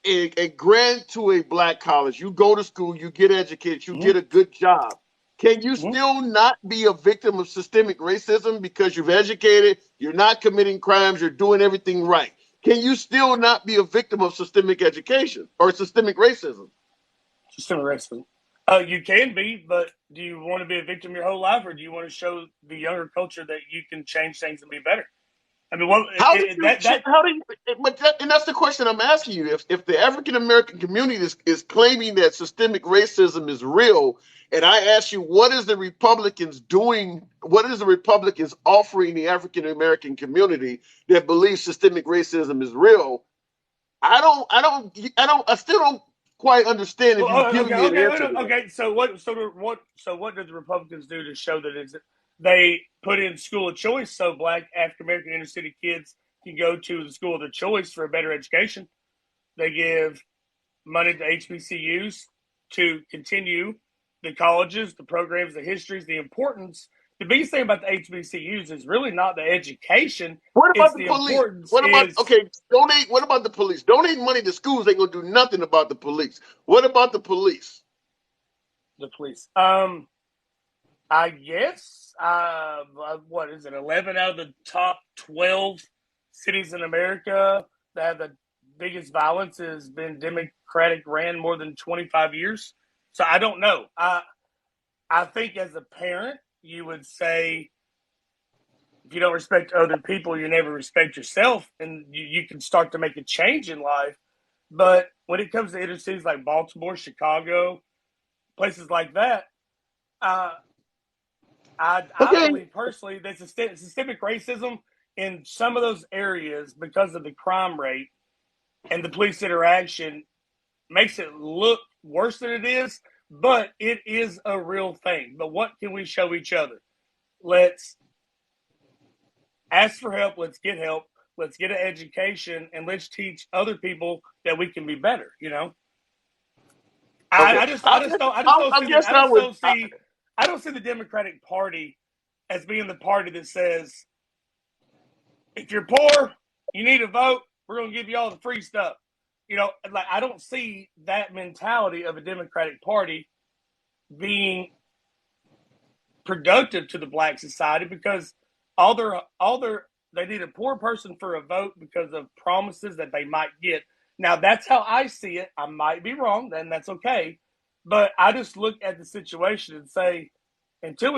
a grant to a black college, you go to school, you get educated, you get a good job. Can you still not be a victim of systemic racism because you've educated, you're not committing crimes, you're doing everything right? Can you still not be a victim of systemic education or systemic racism? Systemic racism. You can be, but do you want to be a victim your whole life, or do you want to show the younger culture that you can change things and be better? I mean, and that's the question I'm asking you. If the African American community is claiming that systemic racism is real, and I ask you, what is the Republicans doing? What is the Republicans offering the African American community that believes systemic racism is real? I still don't quite understand if you give me an answer. Okay. So what did the Republicans do to show that they put in school of choice so black African American inner city kids can go to the school of their choice for a better education? They give money to HBCUs to continue the colleges, the programs, the histories, the importance. The biggest thing about the HBCUs is really not the education. What about the police? What about the police? Donating money to schools ain't gonna do nothing about the police. What about the police? The police. I guess what is it? 11 out of the top 12 cities in America that have the biggest violence has been Democratic ran more than 25 years. So I don't know. I think as a parent, you would say, if you don't respect other people, you never respect yourself, and you can start to make a change in life. But when it comes to inner cities like Baltimore, Chicago, places like that, I believe personally that systemic racism in some of those areas, because of the crime rate and the police interaction, makes it look worse than it is. But it is a real thing. But what can we show each other? Let's ask for help. Let's get help. Let's get an education, and let's teach other people that we can be better. You know, I don't see the Democratic Party as being the party that says, if you're poor, you need a vote, we're going to give you all the free stuff. You know, like, I don't see that mentality of a Democratic Party being productive to the black society, because they need a poor person for a vote because of promises that they might get. Now, that's how I see it. I might be wrong, then that's okay. But I just look at the situation and say, until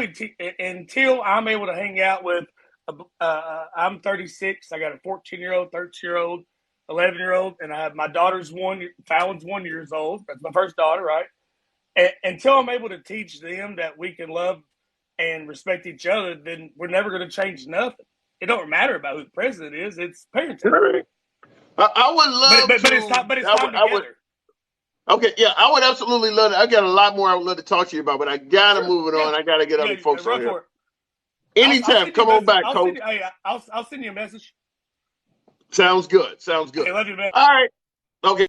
I'm able to hang out with, I'm 36. I got a 14-year-old, 13-year-old, 11-year-old, and I have my daughter's Fallon's 1 year old. That's my first daughter, right? Until I'm able to teach them that we can love and respect each other, then we're never going to change nothing. It don't matter about who the president is. It's parenting. I would love but it's time together. Okay, yeah, I would absolutely love it. I got a lot more I would love to talk to you about, but I got to move it on. I got to get other folks on here. Anytime. Come on back, Coach. I'll send you a message. Sounds good. Okay, love you, man. All right. Okay.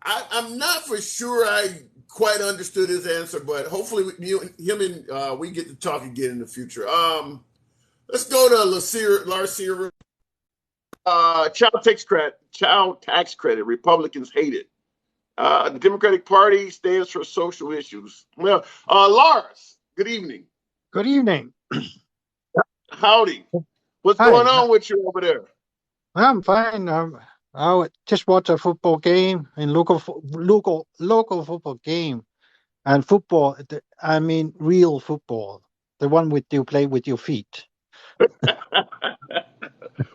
I'm not for sure I quite understood his answer, but hopefully him and we get to talk again in the future. Let's go to Larcier. Child tax credit. Republicans hate it. The Democratic Party stands for social issues. Well, Lars, good evening. Good evening. Howdy. What's Hi. going on with you over there? I'm fine. I just watched a football game in local football game, and football. I mean, real football, the one with you play with your feet.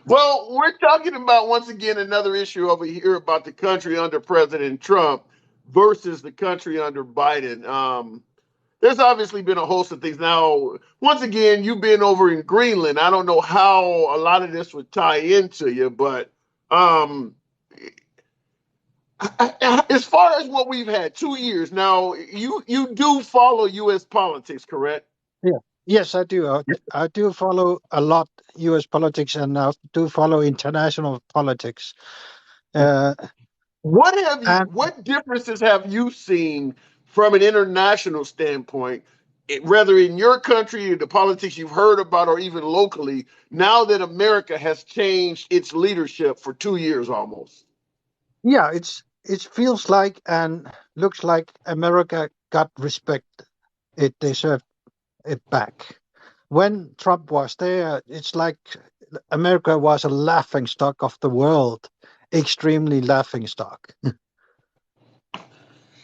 Well, we're talking about once again another issue over here about the country under President Trump versus the country under Biden. There's obviously been a host of things. Now, once again, you've been over in Greenland. I don't know how a lot of this would tie into you, but as far as what we've had, 2 years now, you do follow U.S. politics, correct? Yeah. Yes, I do. I do follow a lot U.S. politics, and I do follow international politics. What differences have you seen from an international standpoint, whether in your country, the politics you've heard about, or even locally, now that America has changed its leadership for 2 years almost? Yeah, it feels like and looks like America got respect it deserved it back. When Trump was there, it's like America was a laughing stock of the world, extremely laughing stock.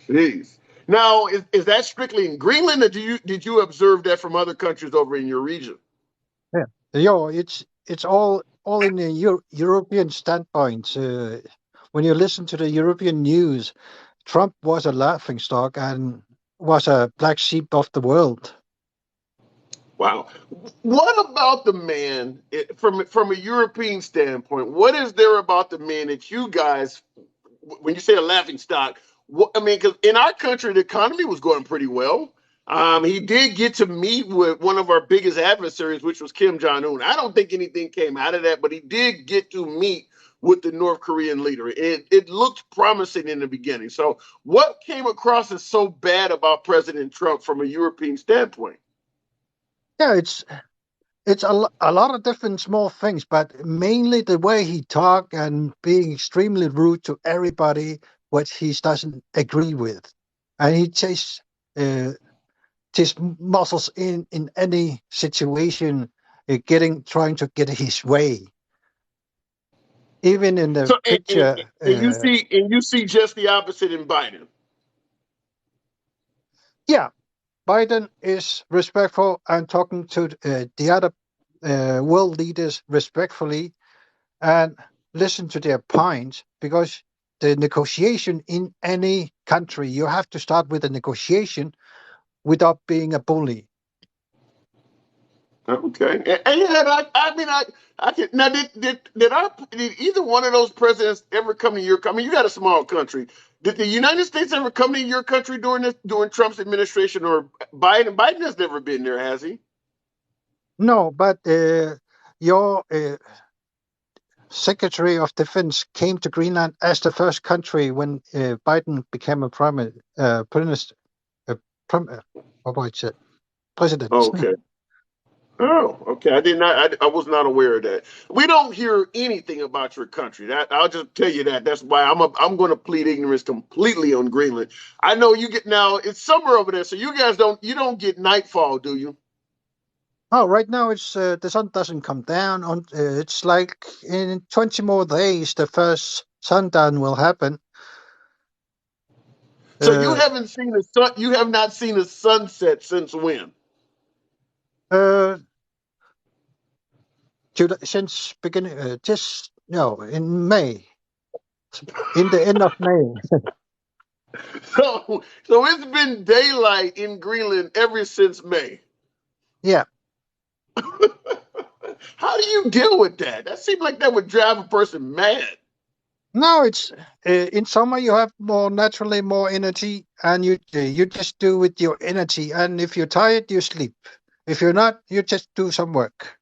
Jeez. Now, is that strictly in Greenland, or did you observe that from other countries over in your region? Yeah, it's all in the European standpoint. When you listen to the European news, Trump was a laughing stock and was a black sheep of the world. Wow. What about the man from a European standpoint? What is there about the man that you guys, when you say a laughing stock, because in our country, the economy was going pretty well. He did get to meet with one of our biggest adversaries, which was Kim Jong-un. I don't think anything came out of that, but he did get to meet with the North Korean leader. It looked promising in the beginning. So what came across as so bad about President Trump from a European standpoint? Yeah, it's a lot of different small things, but mainly the way he talked and being extremely rude to everybody, which he doesn't agree with, and he takes his muscles in any situation, trying to get his way. Even in the picture, and you see just the opposite in Biden. Yeah, Biden is respectful and talking to the other world leaders respectfully and listen to their points, because the negotiation in any country, you have to start with a negotiation without being a bully. Okay, and I can now. Did either one of those presidents ever come to your? I mean, you got a small country. Did the United States ever come to your country during Trump's administration, or Biden? Biden has never been there, has he? No, but your Secretary of Defense came to Greenland as the first country when Biden became a president. Okay. Oh, okay. I did not. I was not aware of that. We don't hear anything about your country. That I'll just tell you that. That's why I'm going to plead ignorance completely on Greenland. I know you get now. It's summer over there, so you guys don't get nightfall, do you? Oh, right now it's the sun doesn't come down. It's like in 20 more days the first sundown will happen. So you haven't seen the sun. You have not seen a sunset since when? Since beginning, in May, in the end of May. So it's been daylight in Greenland ever since May. Yeah. How do you deal with that? That seems like that would drive a person mad. No, it's in summer you have naturally more energy, and you just do with your energy. And if you're tired, you sleep. If you're not, you just do some work.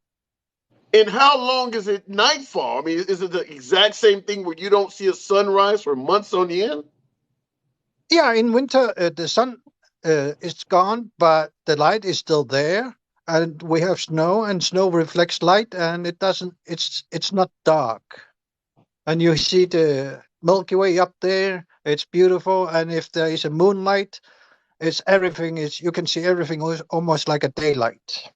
And how long is it nightfall? I mean, is it the exact same thing where you don't see a sunrise for months on end? Yeah, in winter the sun is gone, but the light is still there, and we have snow, and snow reflects light, and it doesn't. It's not dark. and you see the Milky Way up there. It's beautiful, and if there is a moonlight, you can see everything almost like a daylight.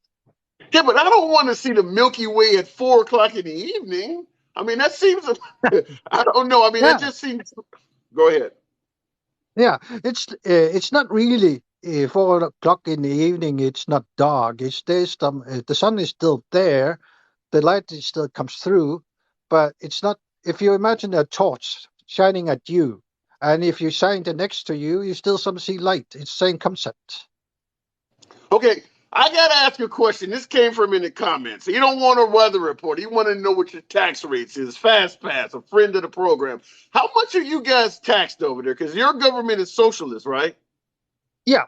Yeah, but I don't want to see the Milky Way at 4 o'clock in the evening. I mean, that seems. I don't know. I mean, that just seems. Go ahead. Yeah, it's not really 4 o'clock in the evening. It's not dark. There's some the sun is still there, the light still comes through, but it's not. If you imagine a torch shining at you, and if you shine the next to you, you still some see light. It's the same concept. Okay, I got to ask you a question. This came from in the comments. You don't want a weather report. You want to know what your tax rates is. Fast Pass, a friend of the program. How much are you guys taxed over there? Because your government is socialist, right? Yeah,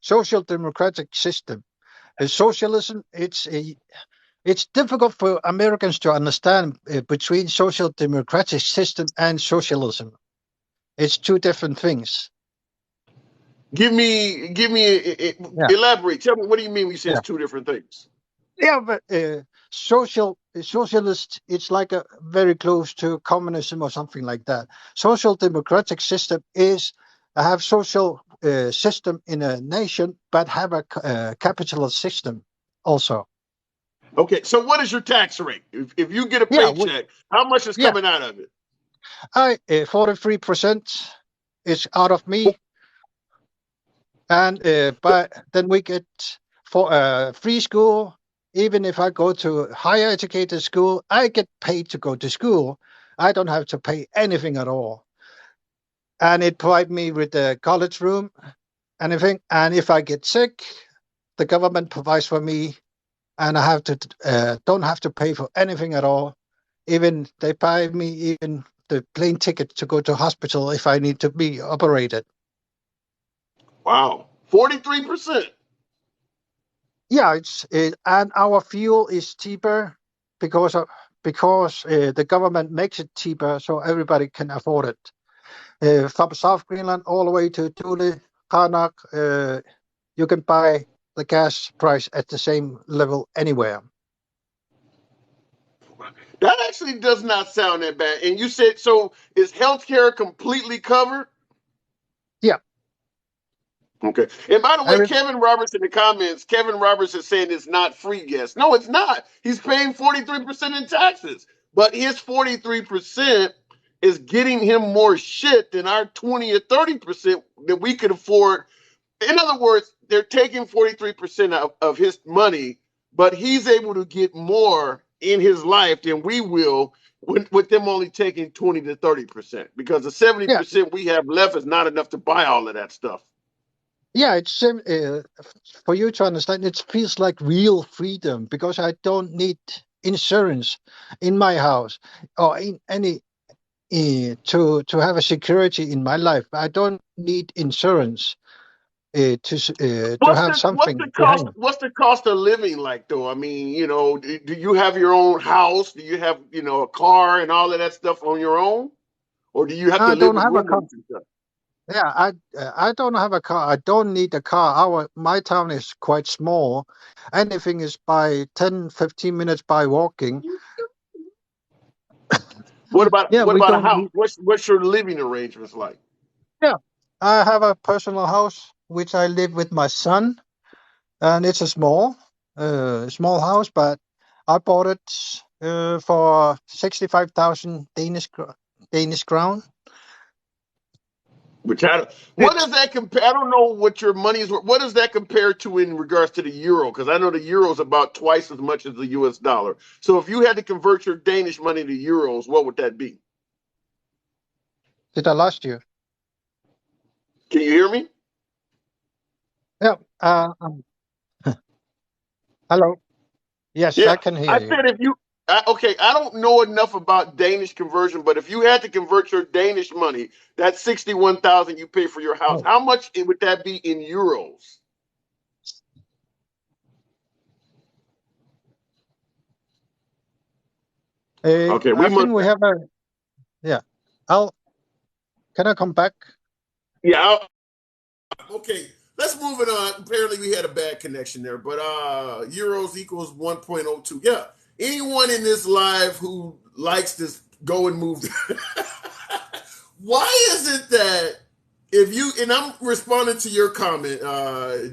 social democratic system. Socialism. It's difficult for Americans to understand between social democratic system and socialism. It's two different things. Give me, elaborate. Tell me, what do you mean when you say it's two different things? Yeah, but socialist, it's like a very close to communism or something like that. Social democratic system is have social system in a nation, but have a capitalist system also. Okay, so what is your tax rate? If you get a paycheck, how much is coming out of it? 43% is out of me, and but then we get for free school. Even if I go to higher educated school, I get paid to go to school. I don't have to pay anything at all, and it provides me with a college room, anything. And if I get sick, the government provides for me, and I have to don't have to pay for anything at all. Even they buy me even the plane ticket to go to hospital if I need to be operated. Wow, 43%. Yeah, and our fuel is cheaper because the government makes it cheaper, so everybody can afford it. From South Greenland all the way to Thule, Qaanaaq, you can buy the gas price at the same level anywhere. That actually does not sound that bad. And you said, so is healthcare completely covered? Yeah. Okay. And by the way, Kevin Roberts in the comments, Kevin Roberts is saying it's not free gas. No, it's not. He's paying 43% in taxes. But his 43% is getting him more shit than our 20 or 30% that we could afford. In other words, they're taking 43% of his money, but he's able to get more in his life than we will with them only taking 20 to 30%, because the 70% we have left is not enough to buy all of that stuff. Yeah, it's for you to understand. It feels like real freedom because I don't need insurance in my house or in any to have a security in my life. I don't need insurance to have something. What's the cost of living like, though? I mean, do you have your own house? Do you have a car and all of that stuff on your own, or do you have to live with roommates and stuff? Yeah, I don't have a car. I don't need a car. My town is quite small. Anything is by 10, 15 minutes by walking. What about a house? What's your living arrangements like? Yeah, I have a personal house which I live with my son, and it's a small house, but I bought it for 65,000 Danish crown. What does that compare? I don't know what your money is. What does that compare to in regards to the euro? Because I know the euro is about twice as much as the U.S. dollar. So if you had to convert your Danish money to euros, what would that be? Did I lost you? Can you hear me? Yeah. Hello. Yes, I can hear you. I said if you. Okay, I don't know enough about Danish conversion, but if you had to convert your Danish money, that's 61,000 you pay for your house. How much would that be in euros? Okay, we have a. Yeah, Can I come back? Yeah. Okay, let's move it on. Apparently, we had a bad connection there, but euros equals 1.02. Yeah. Anyone in this live who likes this go and move. Why is it that if you, and I'm responding to your comment,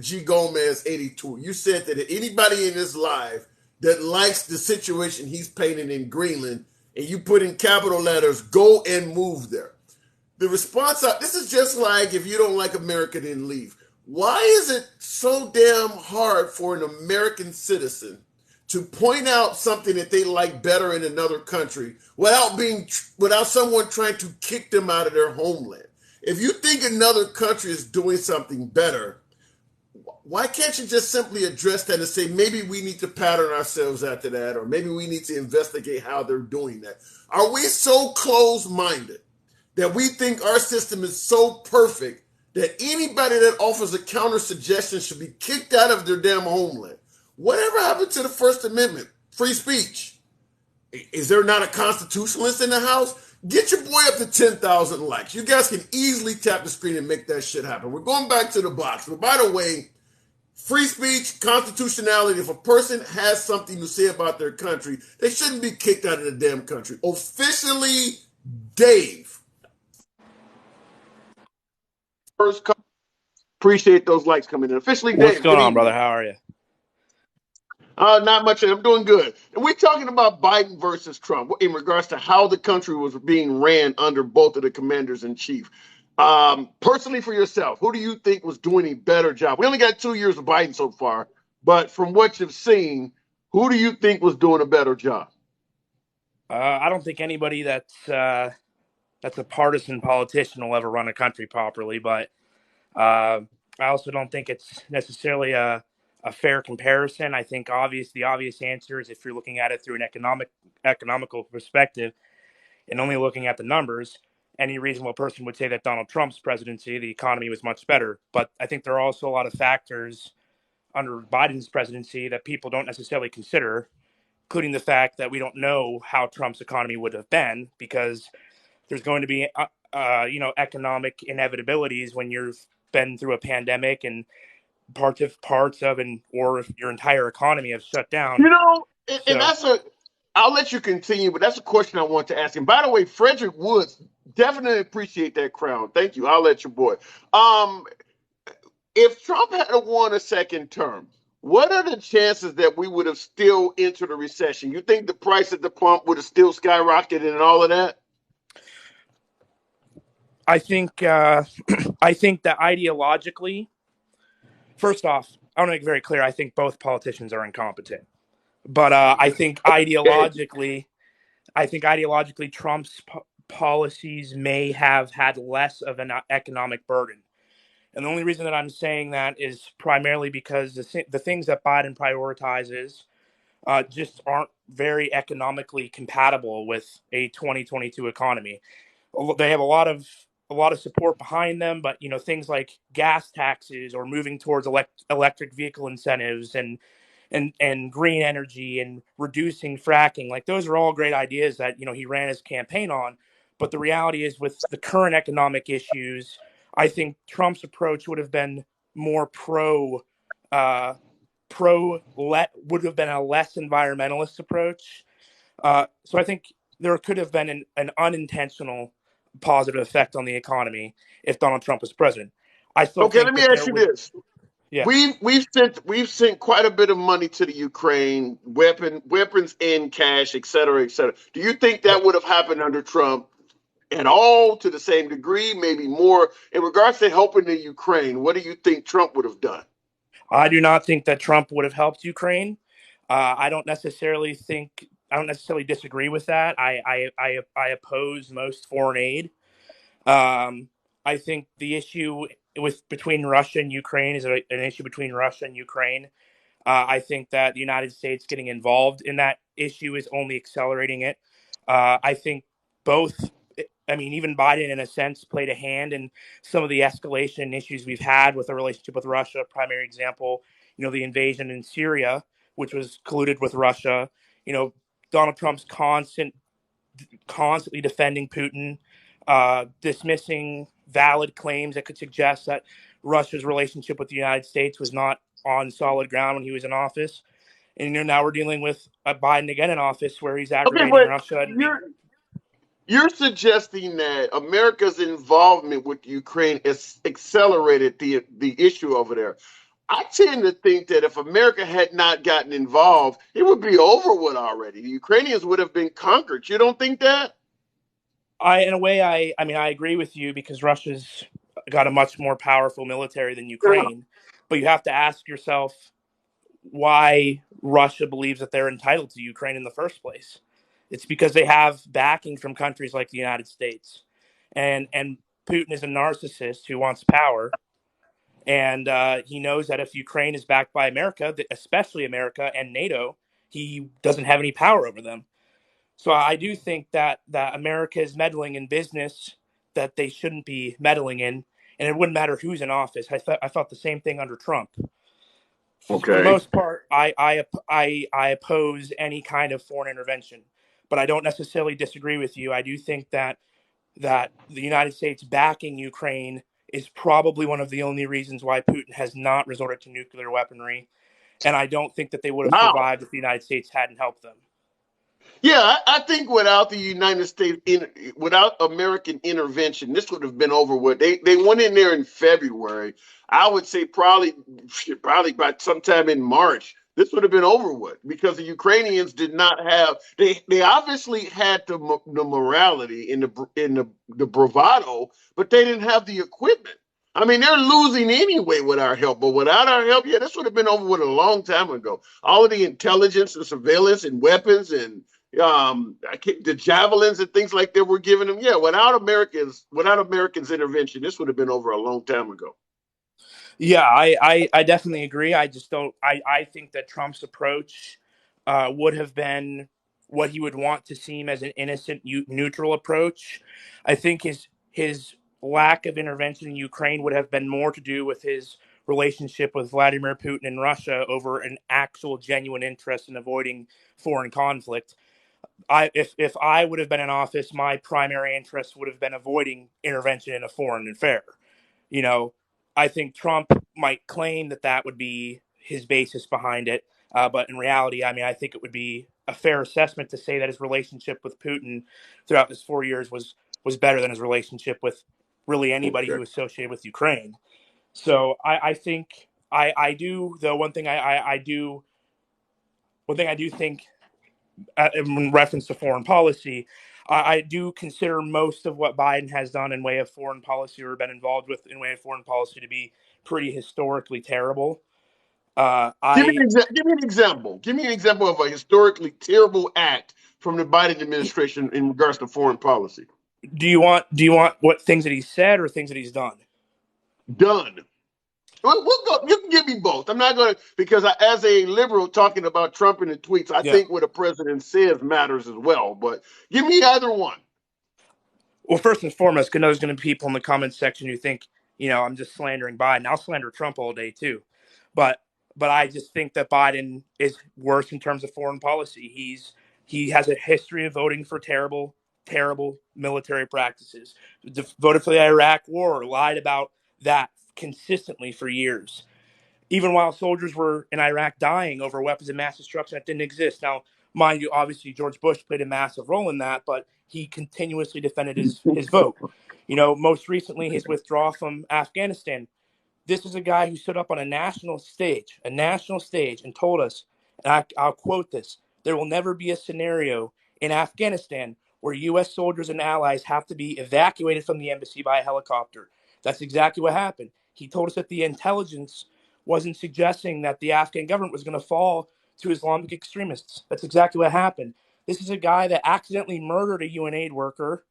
G Gomez 82, you said that anybody in this live that likes the situation he's painting in Greenland, and you put in capital letters, go and move there. The response, this is just like if you don't like America, then leave. Why is it so damn hard for an American citizen to point out something that they like better in another country without someone trying to kick them out of their homeland? If you think another country is doing something better, why can't you just simply address that and say, maybe we need to pattern ourselves after that, or maybe we need to investigate how they're doing that? Are we so closed-minded that we think our system is so perfect that anybody that offers a counter suggestion should be kicked out of their damn homeland? Whatever happened to the First Amendment? Free speech. Is there not a constitutionalist in the House? Get your boy up to 10,000 likes. You guys can easily tap the screen and make that shit happen. We're going back to the box. But by the way, free speech, constitutionality, if a person has something to say about their country, they shouldn't be kicked out of the damn country. Officially, Dave. First, appreciate those likes coming in. Officially, Dave. What's going on, brother? How are you? Not much. I'm doing good. And we're talking about Biden versus Trump in regards to how the country was being ran under both of the commanders in chief. Personally, for yourself, who do you think was doing a better job? We only got 2 years of Biden so far, but from what you've seen, who do you think was doing a better job? I don't think anybody that's a partisan politician will ever run a country properly, but I also don't think it's necessarily a fair comparison. I think the obvious answer is if you're looking at it through an economical perspective and only looking at the numbers, any reasonable person would say that Donald Trump's presidency, the economy was much better. But I think there are also a lot of factors under Biden's presidency that people don't necessarily consider, including the fact that we don't know how Trump's economy would have been, because there's going to be, economic inevitabilities when you've been through a pandemic and parts of or if your entire economy have shut down. And I'll let you continue, but that's a question I want to ask. And by the way, Frederick Woods, definitely appreciate that crown. Thank you. I'll let you, boy. If Trump had won a second term, what are the chances that we would have still entered a recession? You think the price at the pump would have still skyrocketed and all of that? I think that ideologically, first off, I want to make it very clear, I think both politicians are incompetent. But I think ideologically, Trump's policies may have had less of an economic burden. And the only reason that I'm saying that is primarily because the things that Biden prioritizes just aren't very economically compatible with a 2022 economy. They have a lot of support behind them, but things like gas taxes or moving towards electric vehicle incentives and green energy and reducing fracking, like those are all great ideas that he ran his campaign on. But the reality is, with the current economic issues, I think Trump's approach would have been more would have been a less environmentalist approach. So I think there could have been an unintentional positive effect on the economy if Donald Trump was president. Let me ask you this. Yeah. We've sent quite a bit of money to the Ukraine, weapons in cash, et cetera, et cetera. Do you think that would have happened under Trump at all, to the same degree, maybe more? In regards to helping the Ukraine, what do you think Trump would have done? I do not think that Trump would have helped Ukraine. I don't necessarily disagree with that. I oppose most foreign aid. I think the issue between Russia and Ukraine is an issue between Russia and Ukraine. I think that the United States getting involved in that issue is only accelerating it. I think even Biden, in a sense, played a hand in some of the escalation issues we've had with the relationship with Russia. Primary example, the invasion in Syria, which was colluded with Russia. Donald Trump's constantly defending Putin, dismissing valid claims that could suggest that Russia's relationship with the United States was not on solid ground when he was in office. And now we're dealing with Biden again in office, where he's aggravating Russia. You're suggesting that America's involvement with Ukraine has accelerated the issue over there. I tend to think that if America had not gotten involved, it would be over with already. The Ukrainians would have been conquered. You don't think that? In a way, I mean, I agree with you because Russia's got a much more powerful military than Ukraine. But you have to ask yourself why Russia believes that they're entitled to Ukraine in the first place. It's because they have backing from countries like the United States, and Putin is a narcissist who wants power, and he knows that if Ukraine is backed by America, especially America and NATO, he doesn't have any power over them. So I do think that America is meddling in business that they shouldn't be meddling in, and it wouldn't matter who's in office. I felt the same thing under Trump. For the Okay. most part, I oppose any kind of foreign intervention, but I don't necessarily disagree with you. I do think that the United States backing Ukraine is probably one of the only reasons why Putin has not resorted to nuclear weaponry, and I don't think that they would have Wow. survived if the United States hadn't helped them. Yeah, I think without the United States, without American intervention, this would have been over with. They went in there in February. I would say probably by sometime in March, this would have been over with because the Ukrainians did not have. They obviously had the morality in the bravado, but they didn't have the equipment. I mean, they're losing anyway with our help, but without our help, yeah, this would have been over with a long time ago. All of the intelligence and surveillance and weapons and the javelins and things like that we're giving them. Yeah, without Americans intervention, this would have been over a long time ago. Yeah, I definitely agree. I just don't. I think that Trump's approach would have been what he would want to seem as an innocent, neutral approach. I think his lack of intervention in Ukraine would have been more to do with his relationship with Vladimir Putin and Russia over an actual genuine interest in avoiding foreign conflict. If I would have been in office, my primary interest would have been avoiding intervention in a foreign affair. You know, I think Trump might claim that that would be his basis behind it, but in reality, I mean, I think it would be a fair assessment to say that his relationship with Putin throughout his 4 years was better than his relationship with really anybody Okay. who associated with Ukraine. So I think I do though one thing I do think in reference to foreign policy, I do consider most of what Biden has done in way of foreign policy or been involved with in way of foreign policy to be pretty historically terrible. Give me I give me an example. Give me an example of a historically terrible act from the Biden administration in regards to foreign policy. do you want what things that he's said or things that he's done? Done. We'll go. You can give me both. I'm not going to because as a liberal talking about Trump and the tweets, I Yeah. think what a president says matters as well. But give me either one. Well, first and foremost, because there's going to be people in the comments section who think, I'm just slandering Biden. I'll slander Trump all day too, but I just think that Biden is worse in terms of foreign policy. He has a history of voting for terrible military practices. Voted for the Iraq War, lied about that consistently for years, even while soldiers were in Iraq dying over weapons of mass destruction that didn't exist. Now, mind you, obviously George Bush played a massive role in that, but he continuously defended his vote. Most recently his withdrawal from Afghanistan. This is a guy who stood up on a national stage, and told us, and I'll quote this: "There will never be a scenario in Afghanistan where U.S. soldiers and allies have to be evacuated from the embassy by a helicopter." That's exactly what happened. He told us that the intelligence wasn't suggesting that the Afghan government was going to fall to Islamic extremists. That's exactly what happened. This is a guy that accidentally murdered a UN aid worker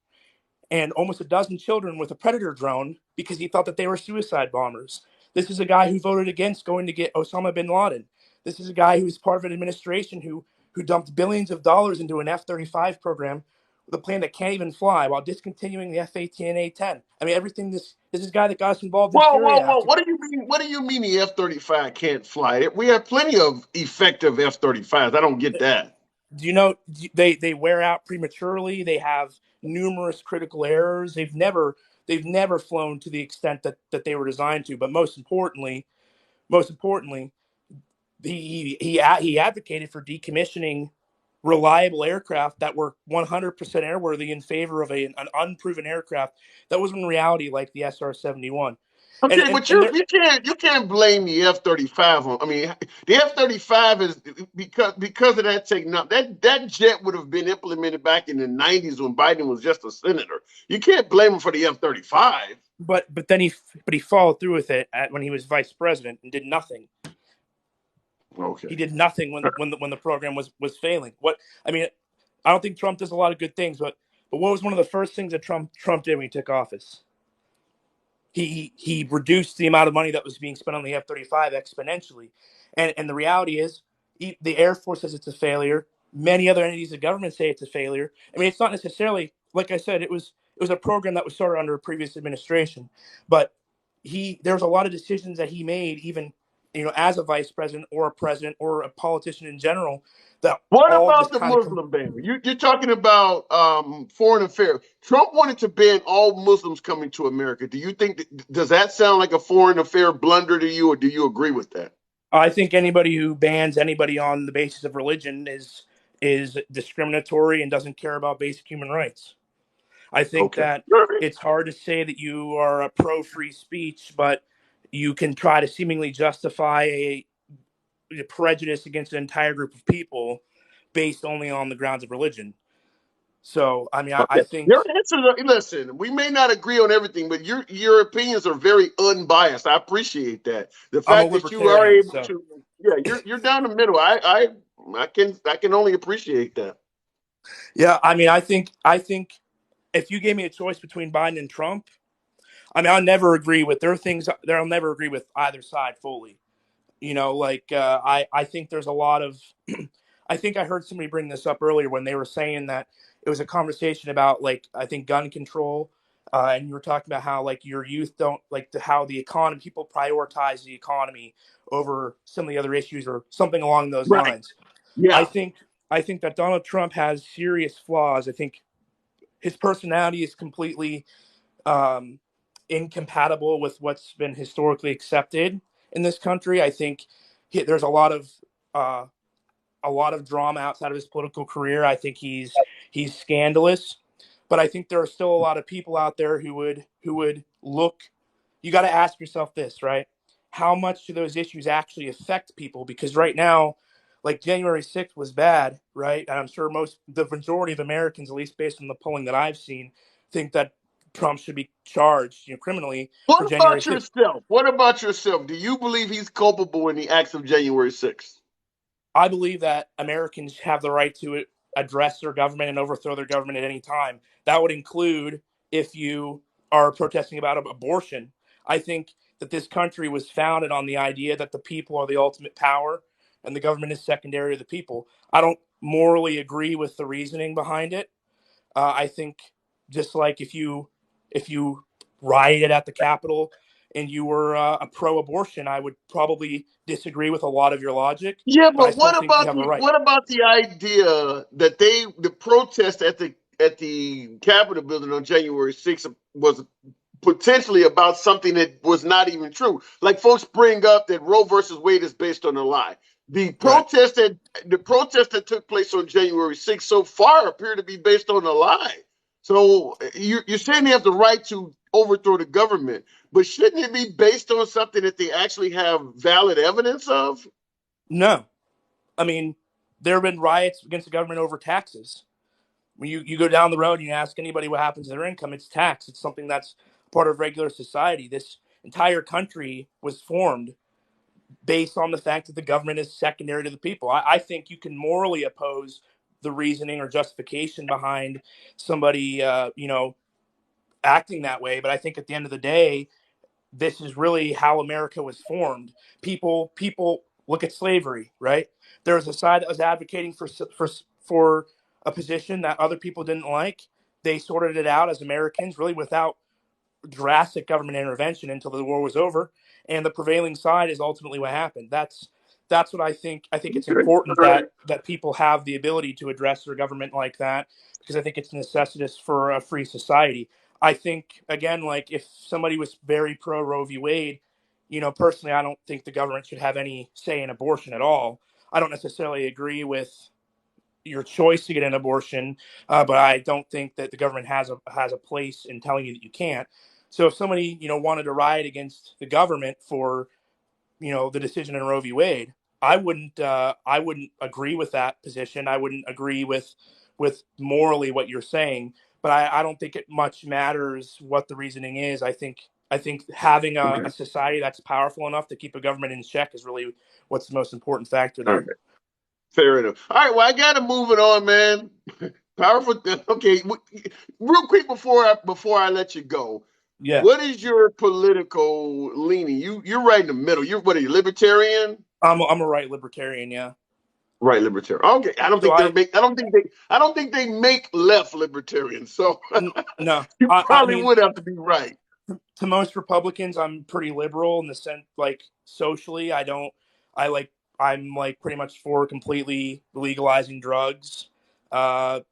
and almost a dozen children with a Predator drone because he thought that they were suicide bombers. This is a guy who voted against going to get Osama bin Laden. This is a guy who was part of an administration who dumped billions of dollars into an F-35 program with a plane that can't even fly while discontinuing the F-18 and A-10. I mean, everything this is a guy that got us involved in Whoa, whoa, Syria whoa! after. What do you mean? What do you mean the F-35 can't fly? We have plenty of effective F-35s. I don't get that. Do you know they wear out prematurely? They have numerous critical errors. They've never flown to the extent that they were designed to. But most importantly, he advocated for decommissioning reliable aircraft that were 100% airworthy in favor of an unproven aircraft that was in reality like the SR-71. And Okay, and but and you there, you can't blame the F-35 on. I mean, the F-35 is because of that technology. That jet would have been implemented back in the '90s when Biden was just a senator. You can't blame him for the F-35. but then he followed through with it when he was vice president and did nothing. He Okay. did nothing when the program was failing. What I mean, I don't think Trump does a lot of good things, but what was one of the first things that Trump did when he took office? He reduced the amount of money that was being spent on the F-35 exponentially, and the reality is, the Air Force says it's a failure. Many other entities of government say it's a failure. I mean, it's not necessarily, like I said, it was a program that was started under a previous administration, but there was a lot of decisions that he made, even as a vice president or a president or a politician in general, that What all about just the kind of Muslim ban? You're talking about foreign affairs. Trump wanted to ban all Muslims coming to America. Do you think does that sound like a foreign affair blunder to you, or do you agree with that? I think anybody who bans anybody on the basis of religion is discriminatory and doesn't care about basic human rights. I think Okay. that All right. it's hard to say that you are a pro free speech, but you can try to seemingly justify a prejudice against an entire group of people based only on the grounds of religion. So, I mean, I Okay. think Your answers are, listen, we may not agree on everything, but your opinions are very unbiased. I appreciate that. The I'm a fact that you are libertarian. able So, to, yeah, you're down the middle. I can only appreciate that. yeah, I mean, I think if you gave me a choice between Biden and Trump, I mean, I'll never agree with there are things that I'll never agree with either side fully. I think there's a lot of I think I heard somebody bring this up earlier when they were saying that it was a conversation about, like, I think gun control, and you were talking about how, like, your youth don't like how the economy, people prioritize the economy over some of the other issues or something along those Right. lines. I Yeah. think I think that Donald Trump has serious flaws. I think his personality is completely um, incompatible with what's been historically accepted in this country. I think there's uh, a lot of drama outside of his political career. I think he's scandalous, but I think there are still a lot of people out there who would look. You got to ask yourself this, right? How much do those issues actually affect people? Because right now, like, January 6th was bad, right? And I'm sure the majority of Americans, at least based on the polling that I've seen, think that Trump should be charged, criminally for What January about 6th. yourself? What about yourself? Do you believe he's culpable in the acts of January 6th? I believe that Americans have the right to address their government and overthrow their government at any time. That would include if you are protesting about abortion. I think that this country was founded on the idea that the people are the ultimate power and the government is secondary to the people. I don't morally agree with the reasoning behind it. I think, just like if you rioted at the Capitol and you were a pro-abortion, I would probably disagree with a lot of your logic, Yeah, but I but still think you have a right. what about the idea that the protest at the Capitol building on January 6th was potentially about something that was not even true? Like, folks bring up that Roe versus Wade is based on a lie. The Right. protest that took place on January 6th so far appear to be based on a lie. So you're saying they have the right to overthrow the government, but shouldn't it be based on something that they actually have valid evidence of? No, I mean, there have been riots against the government over taxes. When you go down the road and you ask anybody what happens to their income, it's tax. It's something that's part of regular society. This entire country was formed based on the fact that the government is secondary to the people. I think you can morally oppose the reasoning or justification behind somebody, acting that way. But I think at the end of the day, this is really how America was formed. People look at slavery, right? There was a side that was advocating for a position that other people didn't like. They sorted it out as Americans, really without drastic government intervention until the war was over, and the prevailing side is ultimately what happened. That's what I think. I think it's Okay. important All right. that people have the ability to address their government like that, because I think it's necessitous for a free society. I think, again, like, if somebody was very pro Roe v. Wade, personally, I don't think the government should have any say in abortion at all. I don't necessarily agree with your choice to get an abortion, but I don't think that the government has a place in telling you that you can't. So if somebody wanted to riot against the government for the decision in Roe v. Wade, I wouldn't agree with that position. I wouldn't agree with morally what you're saying, but I don't think it much matters what the reasoning is. I think having a society that's powerful enough to keep a government in check is really what's the most important factor there. Okay. Fair enough. All right, well, I got to move it on, man. Powerful. Okay, real quick before I let you go. Yeah. What is your political leaning? You're right in the middle. Are you libertarian? I'm a right libertarian. Yeah. Right libertarian. Okay, I don't think they make left libertarians. So no, you probably would have to be right. To most Republicans, I'm pretty liberal in the sense, like socially, I'm pretty much for completely legalizing drugs. But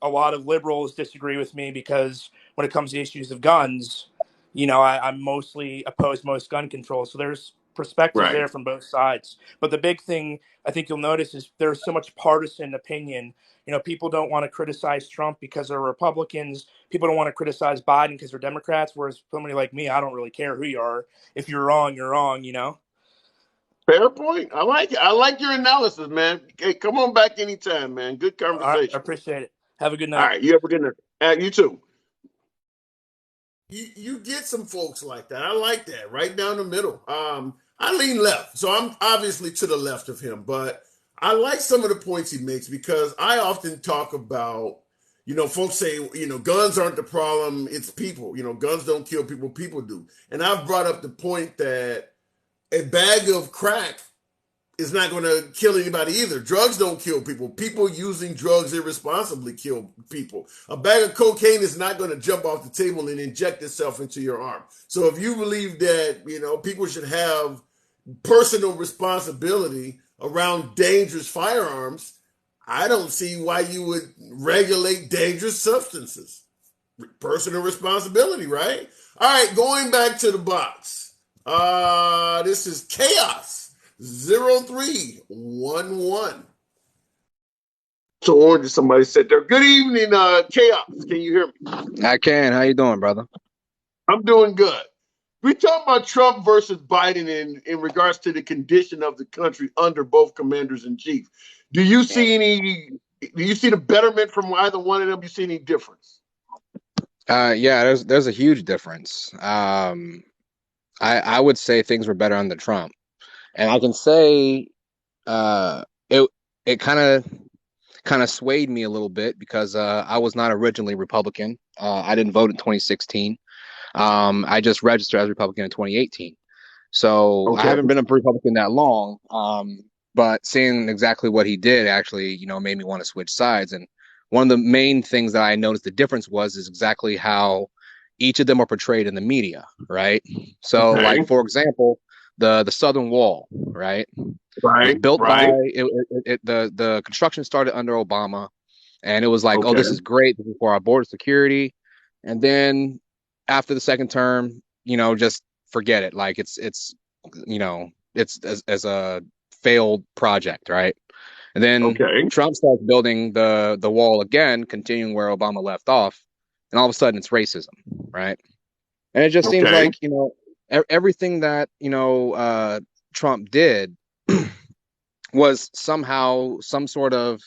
a lot of liberals disagree with me because when it comes to issues of guns, I'm mostly opposed to most gun control. So there's perspectives there from both sides. But the big thing I think you'll notice is there's so much partisan opinion. People don't want to criticize Trump because they're Republicans. People don't want to criticize Biden because they're Democrats. Whereas somebody like me, I don't really care who you are. If you're wrong, you're wrong, Fair point. I like it. I like your analysis, man. Hey, come on back anytime, man. Good conversation. I appreciate it. Have a good night. All right. You have a good night. You too. You get some folks like that. I like that. Right down the middle. I lean left, so I'm obviously to the left of him, but I like some of the points he makes because I often talk about, folks say, guns aren't the problem, it's people. Guns don't kill people, people do. And I've brought up the point that a bag of crack is not going to kill anybody either. Drugs don't kill people. People using drugs irresponsibly kill people. A bag of cocaine is not going to jump off the table and inject itself into your arm. So if you believe that, people should have personal responsibility around dangerous firearms, I don't see why you would regulate dangerous substances. Personal responsibility, right? All right, going back to the box. This is Chaos 0311. So orange, somebody said there. Good evening, Chaos. Can you hear me? I can. How you doing, brother? I'm doing good. We talk about Trump versus Biden in regards to the condition of the country under both commanders in chief. Do you see the betterment from either one of them? Do you see any difference? Yeah, there's a huge difference. I would say things were better under Trump. And I can say it kind of swayed me a little bit because I was not originally Republican. I didn't vote in 2016. I just registered as a Republican in 2018. So I haven't been a Republican that long. But seeing exactly what he did actually, made me want to switch sides. And one of the main things that I noticed the difference is exactly how each of them are portrayed in the media, right? So, like, for example, the Southern Wall, right? Right. Built by the construction started under Obama, and it was like, oh, this is great. This is for our border security. And then after the second term, just forget it. Like it's as a failed project, right? And then Trump starts building the wall again, continuing where Obama left off, and all of a sudden it's racism, right? And it just seems like everything that Trump did was somehow some sort of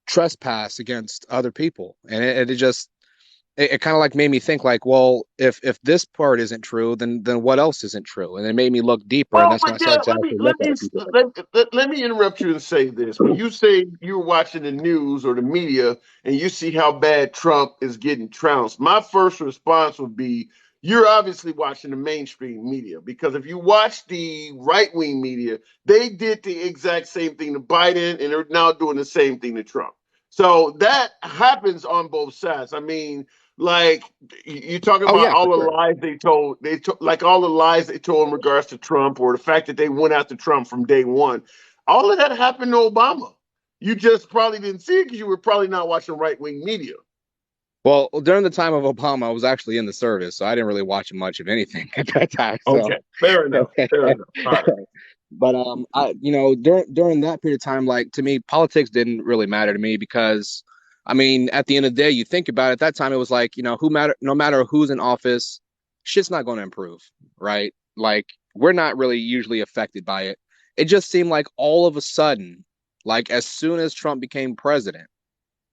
trespass against other people, and it kind of like made me think like, well, if this part isn't true, then what else isn't true? And it made me look deeper, and that's when I started to actually look at people. Let me interrupt you and say this. When you say you're watching the news or the media and you see how bad Trump is getting trounced, my first response would be, you're obviously watching the mainstream media, because if you watch the right-wing media, they did the exact same thing to Biden, and they're now doing the same thing to Trump. So that happens on both sides. I mean, like, you talking about all the lies they told, like all the lies they told in regards to Trump, or the fact that they went after Trump from day one. All of that happened to Obama. You just probably didn't see it because you were probably not watching right-wing media. Well, during the time of Obama, I was actually in the service, so I didn't really watch much of anything at that time. So. Okay, fair enough. Fair enough. All right. But during that period of time, like to me, politics didn't really matter to me because, I mean, at the end of the day, you think about it. At that time, it was like no matter who's in office, shit's not going to improve, right? Like we're not really usually affected by it. It just seemed like all of a sudden, like as soon as Trump became president,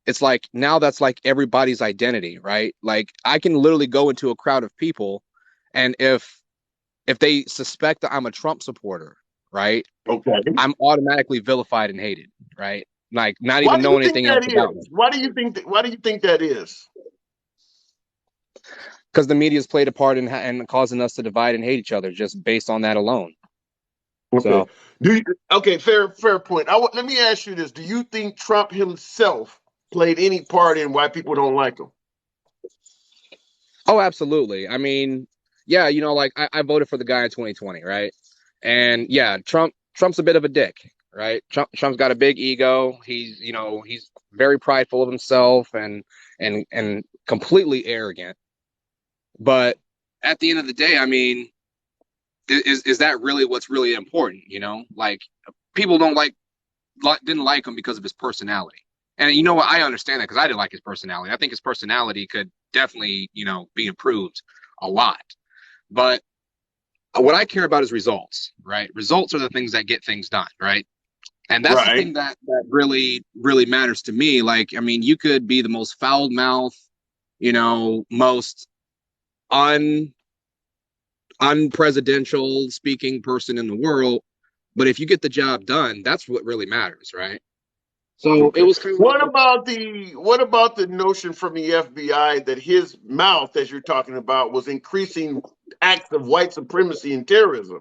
it's like now that's like everybody's identity, right? Like I can literally go into a crowd of people, and if they suspect that I'm a Trump supporter, right? Okay. I'm automatically vilified and hated, right? Like not Why even do you knowing think anything else that about me. is? Why do you think that? Why do you think that is? Because the media's played a part in causing us to divide and hate each other just based on that alone. Okay. So, Okay, fair point. Let me ask you this: do you think Trump himself played any part in why people don't like him? oh, absolutely. I mean, yeah, like I voted for the guy in 2020, right? And yeah, Trump's a bit of a dick, right? Trump's got a big ego. He's very prideful of himself and completely arrogant. But at the end of the day, I mean, is that really what's really important? Like people didn't like him because of his personality. And you know what? I understand that because I didn't like his personality. I think his personality could definitely, be improved a lot. But what I care about is results, right? Results are the things that get things done, right? And that's the Right. thing that really, really matters to me. Like, I mean, you could be the most foul mouth, most unpresidential speaking person in the world, but if you get the job done, that's what really matters, right? So it Okay. was kind of What like, about the notion from the FBI that his mouth, as you're talking about, was increasing acts of white supremacy and terrorism?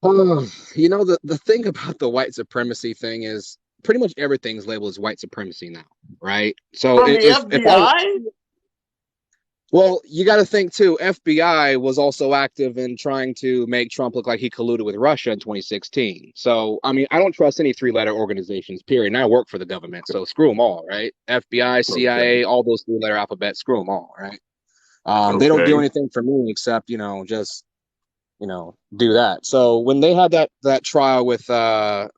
the thing about the white supremacy thing is pretty much everything's labeled as white supremacy now, right? So From the if I FBI? well, you got to think too. FBI was also active in trying to make Trump look like he colluded with Russia in 2016. So, I mean, I don't trust any three-letter organizations. Period. And I work for the government, so screw them all, right? FBI, Okay. CIA, all those three-letter alphabets, screw them all, right? They don't do Okay. anything for me except, just do that. So when they had that trial with that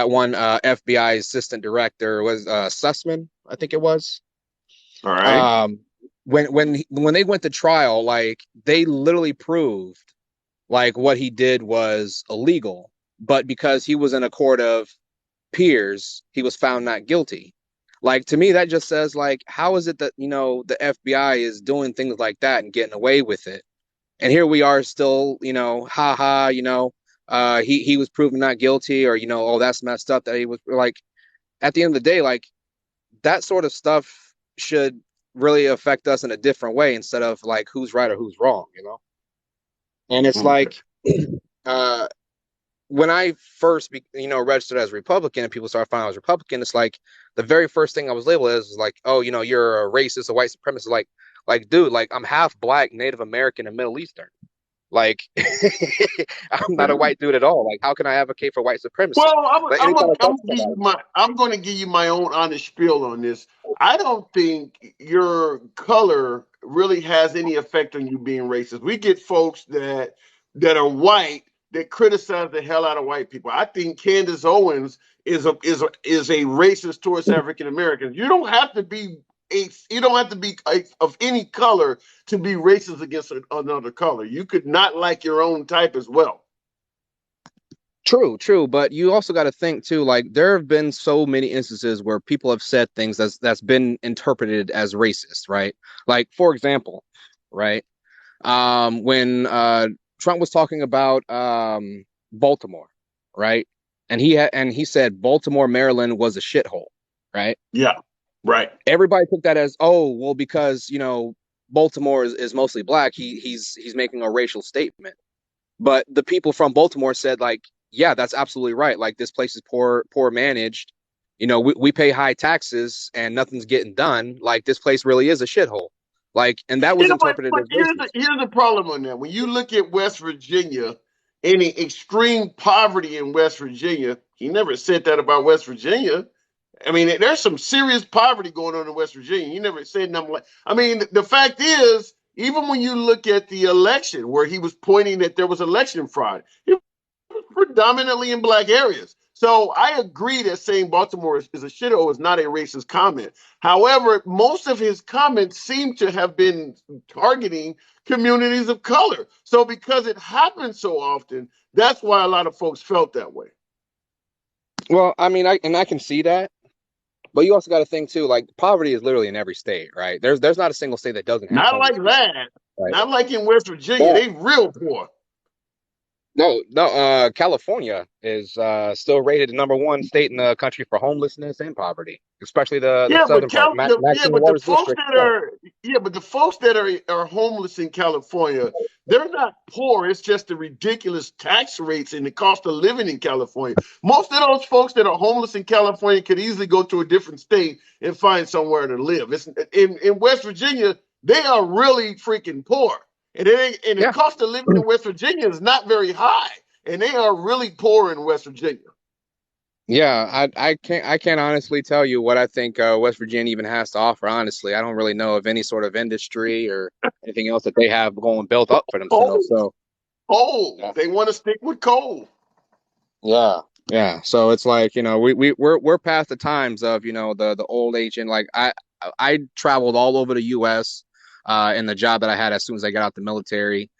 one FBI assistant director was Sussman, I think it was. All right. Um, when they went to trial, like they literally proved like what he did was illegal, but because he was in a court of peers, he was found not guilty. Like to me, that just says like, how is it that the FBI is doing things like that and getting away with it, and here we are still, ha ha, he was proven not guilty, or oh that's messed up that he was like. At the end of the day, like that sort of stuff should really affect us in a different way instead of like who's right or who's wrong. And it's Okay. like uh when I first registered as a Republican and people started finding I was Republican, it's like the very first thing I was labeled as was like, oh, you're a racist, a white supremacist. Like dude, like I'm half black, Native American, and Middle Eastern. Like I'm not a white dude at all. Like how can I advocate for white supremacy? Well, Like anytime I talk to I'm going to give you my own honest spiel on this. I don't think your color really has any effect on you being racist. We get folks that are white that criticize the hell out of white people. I think Candace Owens is a racist towards African Americans. You don't have to be of any color to be racist against another color. You could not like your own type as well. True, but you also got to think too. Like there have been so many instances where people have said things that's been interpreted as racist, right? Like for example, right? When Trump was talking about Baltimore, right? And he said Baltimore, Maryland was a shithole, right? Yeah, right. Everybody took that as, oh, well, because Baltimore is mostly black. He's making a racial statement. But the people from Baltimore said, like, yeah, that's absolutely right. Like this place is poor managed. We pay high taxes and nothing's getting done. Like this place really is a shithole. Like, and that was interpreted But as racist. here's the problem on that. When you look at West Virginia, any extreme poverty in West Virginia, he never said that about West Virginia. I mean, there's some serious poverty going on in West Virginia. He never said nothing like. I mean, the fact is, Even when you look at the election, where he was pointing that there was election fraud, it was predominantly in black areas. So I agree that saying Baltimore is a shithole is not a racist comment. However, most of his comments seem to have been targeting communities of color. So because it happens so often, that's why a lot of folks felt that way. Well, I mean, I can see that, but you also got to think too. Like, poverty is literally in every state, right? There's not a single state that doesn't have Not homeless like people, that. right? Not like in West Virginia. But They real poor. no, California is still rated the #1 state in the country for homelessness and poverty, especially the Yeah, but southern part, Maxine but the Waters folks district. that are homeless in California, they're not poor. It's just the ridiculous tax rates and the cost of living in California. Most of those folks that are homeless in California could easily go to a different state and find somewhere to live. It's in West Virginia, they are really freaking poor. And the Yeah. cost of living in West Virginia is not very high. And they are really poor in West Virginia. Yeah, I can't honestly tell you what I think West Virginia even has to offer. Honestly, I don't really know of any sort of industry or anything else that they have going built up for Coal. themselves. So Coal. They want to stick with coal. yeah. So it's like, we're past the times of, the old age, and like I traveled all over the US in the job that I had as soon as I got out the military.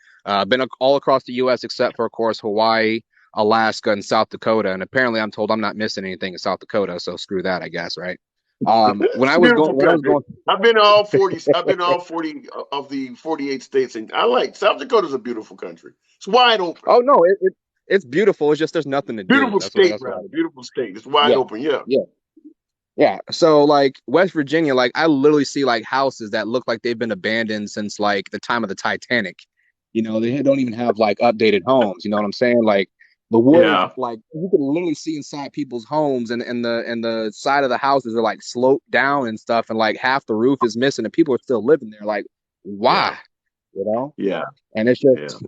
Been all across the US except for, of course, Hawaii, Alaska, and South Dakota. And apparently I'm told I'm not missing anything in South Dakota, so screw that, I guess, right? When I was Beautiful going when I was country. going I've been all 40. I've been all 40 of the 48 states, and I like South Dakota's a beautiful country. It's wide open. Oh no, it's beautiful. It's just there's nothing to do. Beautiful That's what state, that's what rather. Beautiful state. It's wide yeah. open. Yeah. Yeah. Yeah. So like West Virginia, like I literally see like houses that look like they've been abandoned since like the time of the Titanic. They don't even have like updated homes. You know what I'm saying? Like the wood, Yeah. like you can literally see inside people's homes, and the side of the houses are like sloped down and stuff, and like half the roof is missing, and people are still living there. Like, why? Yeah. And it's just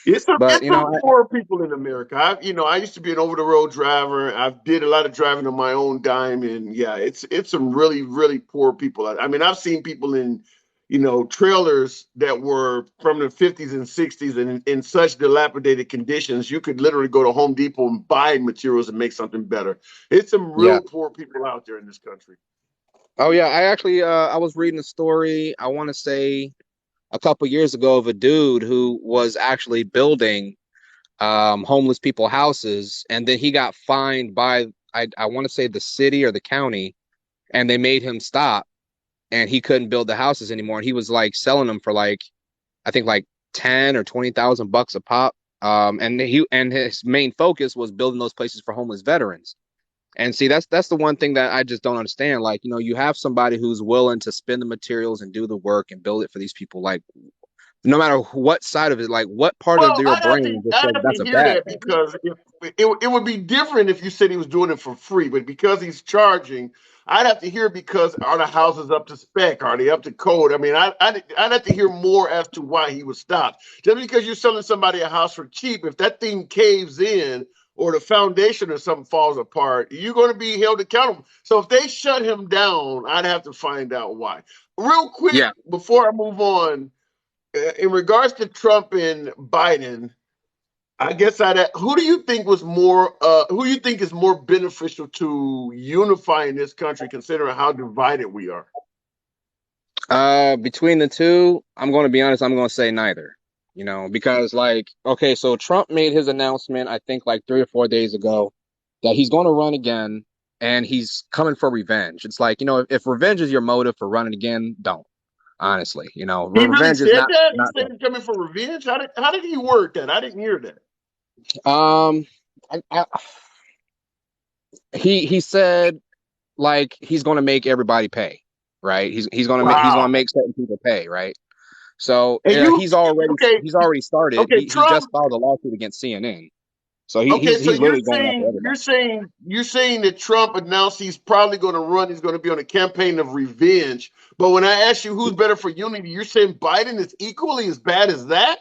It's but some poor people in America. I used to be an over the road driver. I did a lot of driving on my own dime, and yeah, it's some really really poor people. I mean, I've seen people in trailers that were from the 50s and 60s and in such dilapidated conditions, you could literally go to Home Depot and buy materials and make something better. It's some real poor people out there in this country. Oh yeah, I actually I was reading a story, I want to say a couple years ago, of a dude who was actually building homeless people houses, and then he got fined by I want to say the city or the county, and they made him stop, and he couldn't build the houses anymore, and he was like selling them for like I think like 10 or 20,000 bucks a pop. And his main focus was building those places for homeless veterans. And see, that's the one thing that I just don't understand. Like, you have somebody who's willing to spend the materials and do the work and build it for these people. Like, no matter what side of it, like what part of Well, your brain just says that's I'd have to a hear bad that thing. because it would be different if you said he was doing it for free, but because he's charging, I'd have to hear because are the houses up to spec? Are they up to code? I mean, I'd have to hear more as to why he was stopped. Just because you're selling somebody a house for cheap, if that thing caves in or the foundation or something falls apart, you're going to be held accountable. So if they shut him down, I'd have to find out why. Real quick, before I move on, in regards to Trump and Biden, I guess who do you think was more? Who do you think is more beneficial to unifying this country, considering how divided we are? Between the two, I'm going to be honest. I'm going to say neither. Because okay, so Trump made his announcement, I think like 3 or 4 days ago, that he's going to run again, and he's coming for revenge. It's like, if revenge is your motive for running again, don't. Honestly, he really revenge said is not. That he said he's coming for revenge. How did he word that? I didn't hear that. He said like he's going to make everybody pay, right? He's going to make certain people pay, right? So he's already started. Okay, he just filed a lawsuit against CNN. So he's really going after everybody. You're saying that Trump announced he's probably going to run. He's going to be on a campaign of revenge. But when I ask you who's better for unity, you're saying Biden is equally as bad as that?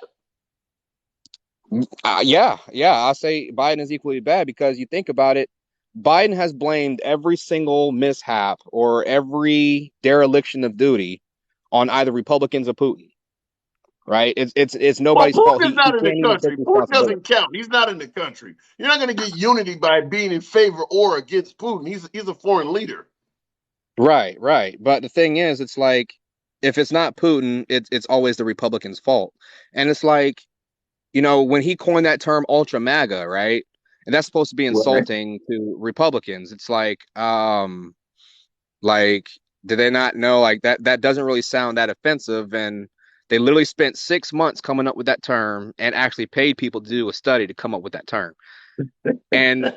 Yeah. I'll say Biden is equally bad because you think about it, Biden has blamed every single mishap or every dereliction of duty on either Republicans or Putin. Right? It's Well, nobody's fault. Putin's He not in the can't even take country. Putin responsibility. doesn't count. He's not in the country. You're not going to get unity by being in favor or against Putin. He's a foreign leader. Right. But the thing is, it's like, if it's not Putin, it's always the Republicans' fault. And it's like, when he coined that term ultra MAGA, right? And that's supposed to be insulting to Republicans. It's like, do they not know, like, that doesn't really sound that offensive? And they literally spent 6 months coming up with that term and actually paid people to do a study to come up with that term. And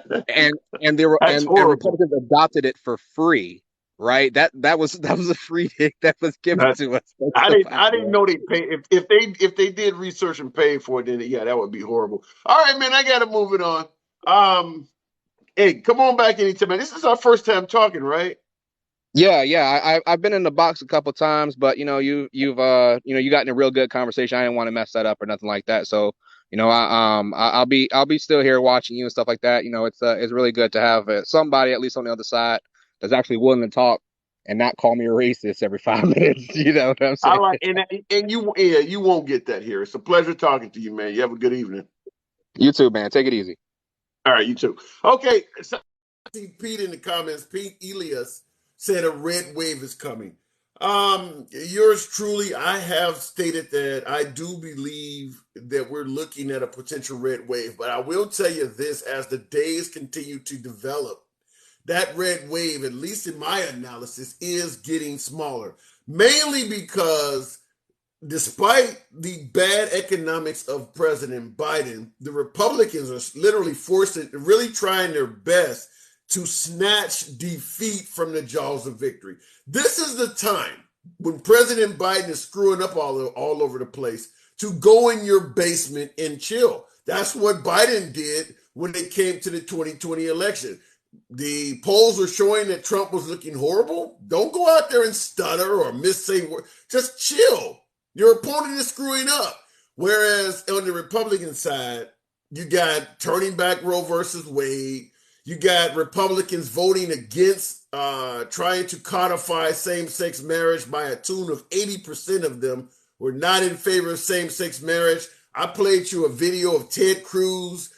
Republicans adopted it for free, right? That was a free thing that was given to us. I didn't know they pay. If they did research and pay for it, then yeah, that would be horrible. All right, man, I got to move it on. Hey, come on back anytime, man. This is our first time talking, right? Yeah. I've been in the box a couple times, but you've got in a real good conversation. I didn't want to mess that up or nothing like that. So I'll be still here watching you and stuff like that. It's really good to have somebody at least on the other side that's actually willing to talk and not call me a racist every 5 minutes. You know what I'm saying? I like and you won't get that here. It's a pleasure talking to you, man. You have a good evening. You too, man. Take it easy. All right, you too. Okay. So, see Pete in the comments. Pete Elias said a red wave is coming. Yours truly, I have stated that I do believe that we're looking at a potential red wave, but I will tell you this: as the days continue to develop, that red wave, at least in my analysis, is getting smaller, mainly because despite the bad economics of President Biden, the Republicans are literally really trying their best to snatch defeat from the jaws of victory. This is the time when President Biden is screwing up all over the place to go in your basement and chill. That's what Biden did when it came to the 2020 election. The polls are showing that Trump was looking horrible. Don't go out there and stutter or missay words. Just chill. Your opponent is screwing up. Whereas on the Republican side, you got turning back Roe versus Wade. You got Republicans voting against trying to codify same-sex marriage by a tune of 80% of them were not in favor of same-sex marriage. I played you a video of Ted Cruz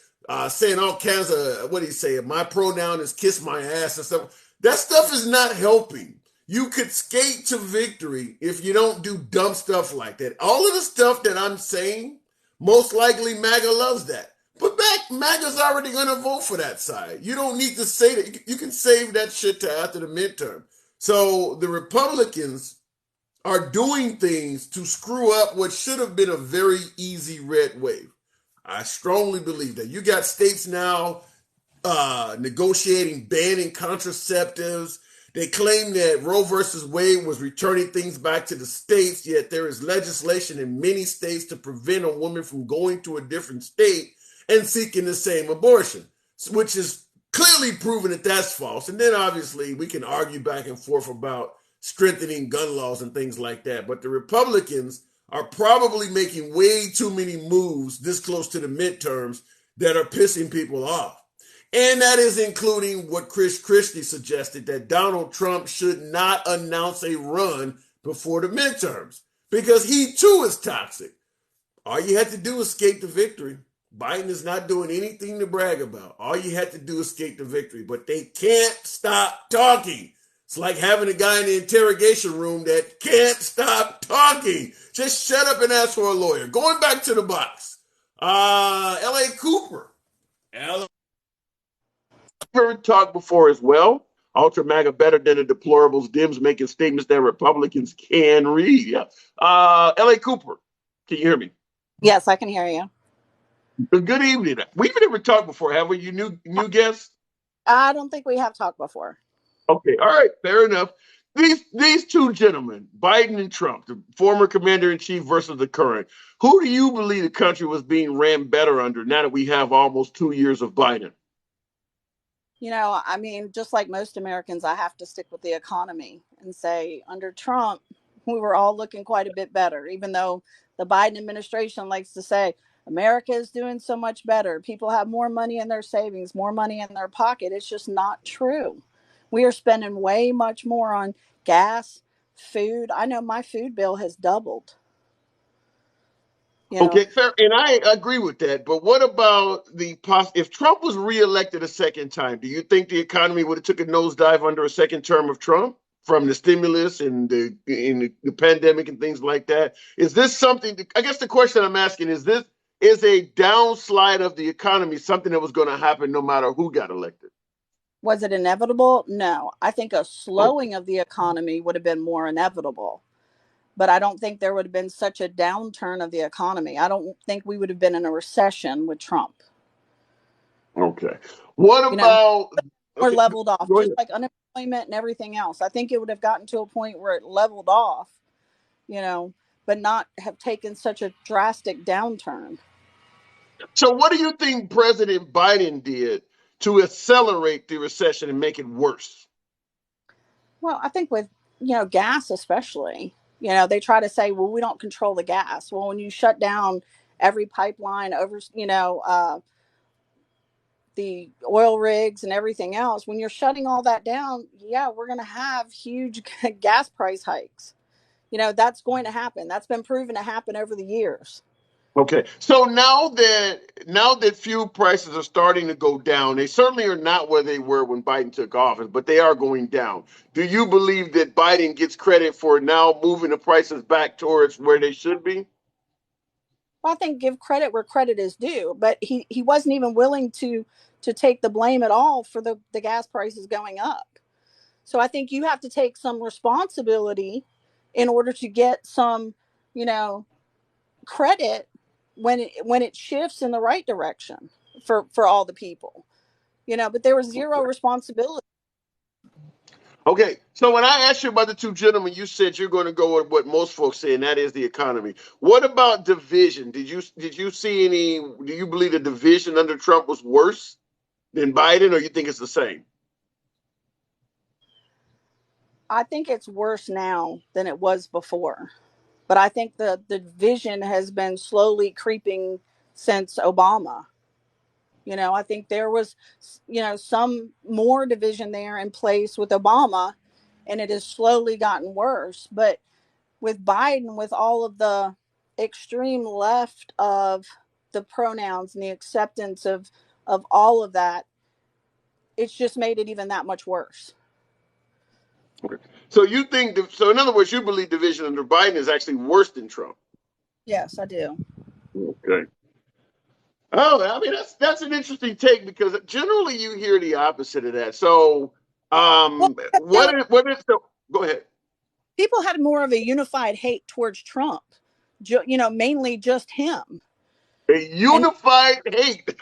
saying all kinds of, what did he say? My pronoun is kiss my ass and stuff. That stuff is not helping. You could skate to victory if you don't do dumb stuff like that. All of the stuff that I'm saying, most likely MAGA loves that. But MAGA's already going to vote for that side. You don't need to say that. You can save that shit to after the midterm. So the Republicans are doing things to screw up what should have been a very easy red wave. I strongly believe that. You got states now negotiating banning contraceptives. They claim that Roe versus Wade was returning things back to the states, yet there is legislation in many states to prevent a woman from going to a different state and seeking the same abortion, which is clearly proven that that's false. And then obviously we can argue back and forth about strengthening gun laws and things like that. But the Republicans are probably making way too many moves this close to the midterms that are pissing people off. And that is including what Chris Christie suggested, that Donald Trump should not announce a run before the midterms because he too is toxic. All you had to do is skate to victory. Biden is not doing anything to brag about. All you had to do is skate to victory, but they can't stop talking. It's like having a guy in the interrogation room that can't stop talking. Just shut up and ask for a lawyer. Going back to the box. L.A. Cooper. Heard talk before as well. Ultra MAGA better than the deplorables. Dims making statements that Republicans can read. Yeah. L.A. Cooper, can you hear me? Yes, I can hear you. Good evening. We've never talked before, have we? You new guests? I don't think we have talked before. Okay, all right, fair enough. These two gentlemen, Biden and Trump, the former commander-in-chief versus the current, who do you believe the country was being ran better under now that we have almost 2 years of Biden? I mean, just like most Americans, I have to stick with the economy and say under Trump, we were all looking quite a bit better, even though the Biden administration likes to say, America is doing so much better. People have more money in their savings, more money in their pocket. It's just not true. We are spending way much more on gas, food. I know my food bill has doubled. You know, Okay, fair, and I agree with that. But what about if Trump was reelected a second time? Do you think the economy would have took a nosedive under a second term of Trump from the stimulus and the pandemic and things like that? Is this something? I guess the question I'm asking is a downslide of the economy something that was going to happen no matter who got elected? was it inevitable? No. I think a slowing of the economy would have been more inevitable. But I don't think there would have been such a downturn of the economy. I don't think we would have been in a recession with Trump. Okay. What You know, about? or Okay, leveled off, go just ahead. like unemployment and everything else. I think it would have gotten to a point where it leveled off, you know, but not have taken such a drastic downturn. So, what do you think President Biden did to accelerate the recession and make it worse? Well, I think with, gas especially, they try to say, well, we don't control the gas. Well, when you shut down every pipeline over, the oil rigs and everything else, when you're shutting all that down, yeah, we're going to have huge gas price hikes. That's going to happen. That's been proven to happen over the years. Okay, so now that fuel prices are starting to go down, they certainly are not where they were when Biden took office, but they are going down. Do you believe that Biden gets credit for now moving the prices back towards where they should be? Well, I think give credit where credit is due, but he wasn't even willing to take the blame at all for the gas prices going up. So I think you have to take some responsibility in order to get some, credit when it shifts in the right direction for all the people. But there was zero responsibility. Okay, so when I asked you about the two gentlemen, you said you're going to go with what most folks say, and that is the economy. What about division? Did you see any? Do you believe the division under Trump was worse than Biden, or you think it's the same? I think it's worse now than it was before. But I think the division has been slowly creeping since Obama. I think there was, some more division there in place with Obama, and it has slowly gotten worse. But with Biden, with all of the extreme left of the pronouns and the acceptance of all of that, it's just made it even that much worse. Okay. So you think so? In other words, you believe division under Biden is actually worse than Trump? Yes, I do. Okay. Oh, I mean that's an interesting take because generally you hear the opposite of that. So, Well, what is the? Go ahead. people had more of a unified hate towards Trump, mainly just him. A And unified hate.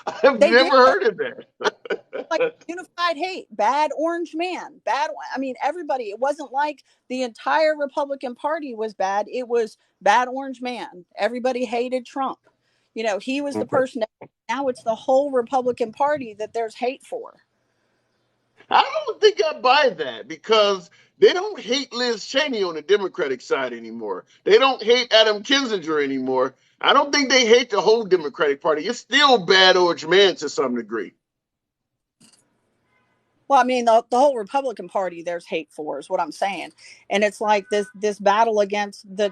I've they did. never heard of Like that. unified hate, bad orange man, bad. I mean, everybody. It wasn't like the entire Republican Party was bad. It was bad orange man. Everybody hated Trump. He was the Okay. person. Now it's the whole Republican Party that there's hate for. I don't think I buy that because they don't hate Liz Cheney on the Democratic side anymore. They don't hate Adam Kinzinger anymore. I don't think they hate the whole Democratic Party. It's still bad orange man to some degree. Well, I mean, the whole Republican Party there's hate for is what I'm saying, and it's like this battle against the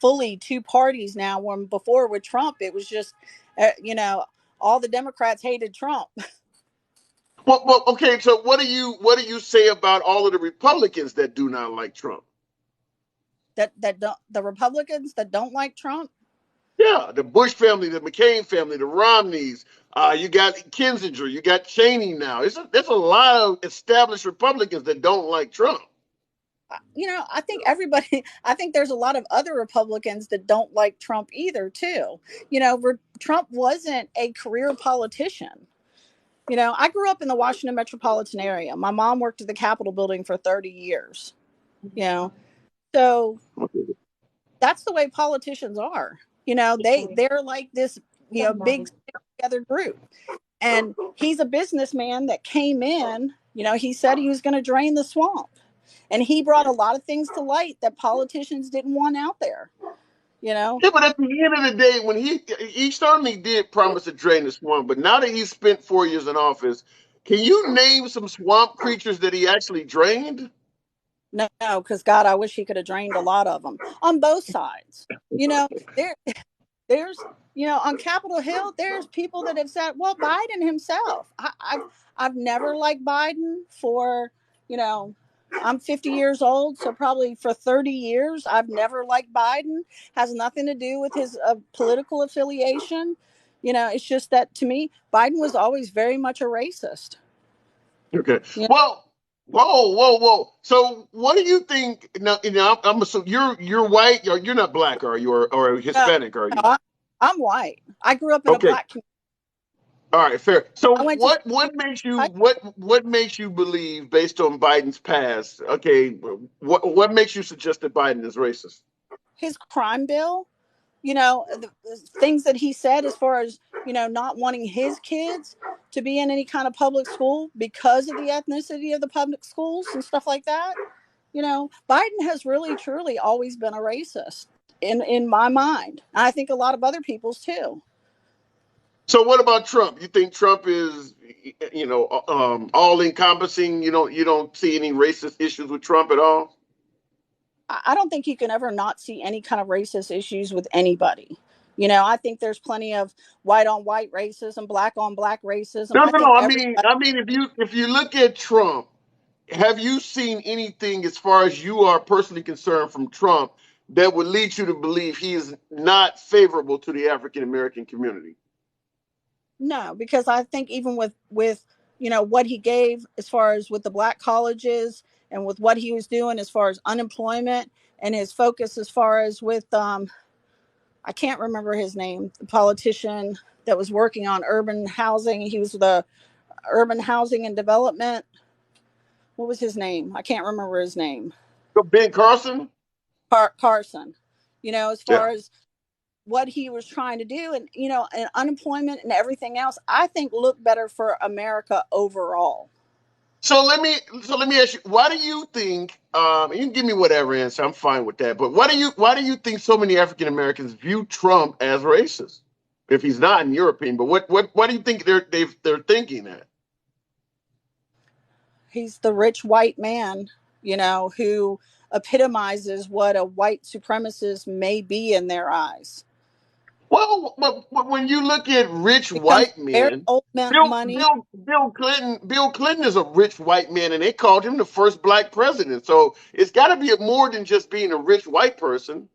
fully two parties now. When before with Trump, it was just, all the Democrats hated Trump. Well, okay. So what do you say about all of the Republicans that do not like Trump? that don't, the Republicans that don't like Trump. Yeah, the Bush family, the McCain family, the Romneys. You got Kinzinger, you got Cheney now. There's a lot of established Republicans that don't like Trump. I think everybody. I think there's a lot of other Republicans that don't like Trump either, too. Trump wasn't a career politician. I grew up in the Washington metropolitan area. My mom worked at the Capitol building for 30 years. So that's the way politicians are. They're like this, big together group. And he's a businessman that came in, he said he was going to drain the swamp. And he brought a lot of things to light that politicians didn't want out there. Yeah, but at the end of the day, when he certainly did promise to drain the swamp, but now that he's spent 4 years in office, can you name some swamp creatures that he actually drained? No, because God, I wish he could have drained a lot of them on both sides. You know, there's on Capitol Hill, there's people that have said, well, Biden himself. I've never liked Biden for, I'm 50 years old, so probably for 30 years, I've never liked Biden. Has nothing to do with his political affiliation. It's just that to me, Biden was always very much a racist. Okay. You know? Well, whoa. So, what do you think? Now, I'm assuming you're white, or you're not black, are you, or No, Hispanic, are you? I'm white. I grew up in a Okay. black community. All right, fair. So, I went to what makes you I, what makes you believe, based on Biden's past? Okay, what makes you suggest that Biden is racist? his crime bill. The things that he said as far as, not wanting his kids to be in any kind of public school because of the ethnicity of the public schools and stuff like that. Biden has really, truly always been a racist in my mind. I think a lot of other people's too. So, what about Trump? You think Trump is, all encompassing? You don't see any racist issues with Trump at all? I don't think you can ever not see any kind of racist issues with anybody. I think there's plenty of white on white racism, black on black racism. No, I no, think no. everybody. I mean, if you look at Trump, have you seen anything as far as you are personally concerned from Trump that would lead you to believe he is not favorable to the African American community? No, because I think even with what he gave as far as with the black colleges and with what he was doing as far as unemployment and his focus as far as with I can't remember his name, the politician that was working on urban housing. He was the urban housing and development. What was his name? I can't remember his name. So Ben Carson? Carson. As Yeah. far as what he was trying to do and unemployment and everything else, I think look better for America overall. So let me ask you, why do you think, you can give me whatever answer, I'm fine with that, but why do you think so many African Americans view Trump as racist? If he's not, in your opinion, but why do you think they're thinking that? He's the rich white man, who epitomizes what a white supremacist may be in their eyes. Well, but when you look at rich Becomes white very men, old man Bill money. Bill Bill Clinton is a rich white man, and they called him the first black president. So it's got to be more than just being a rich white person.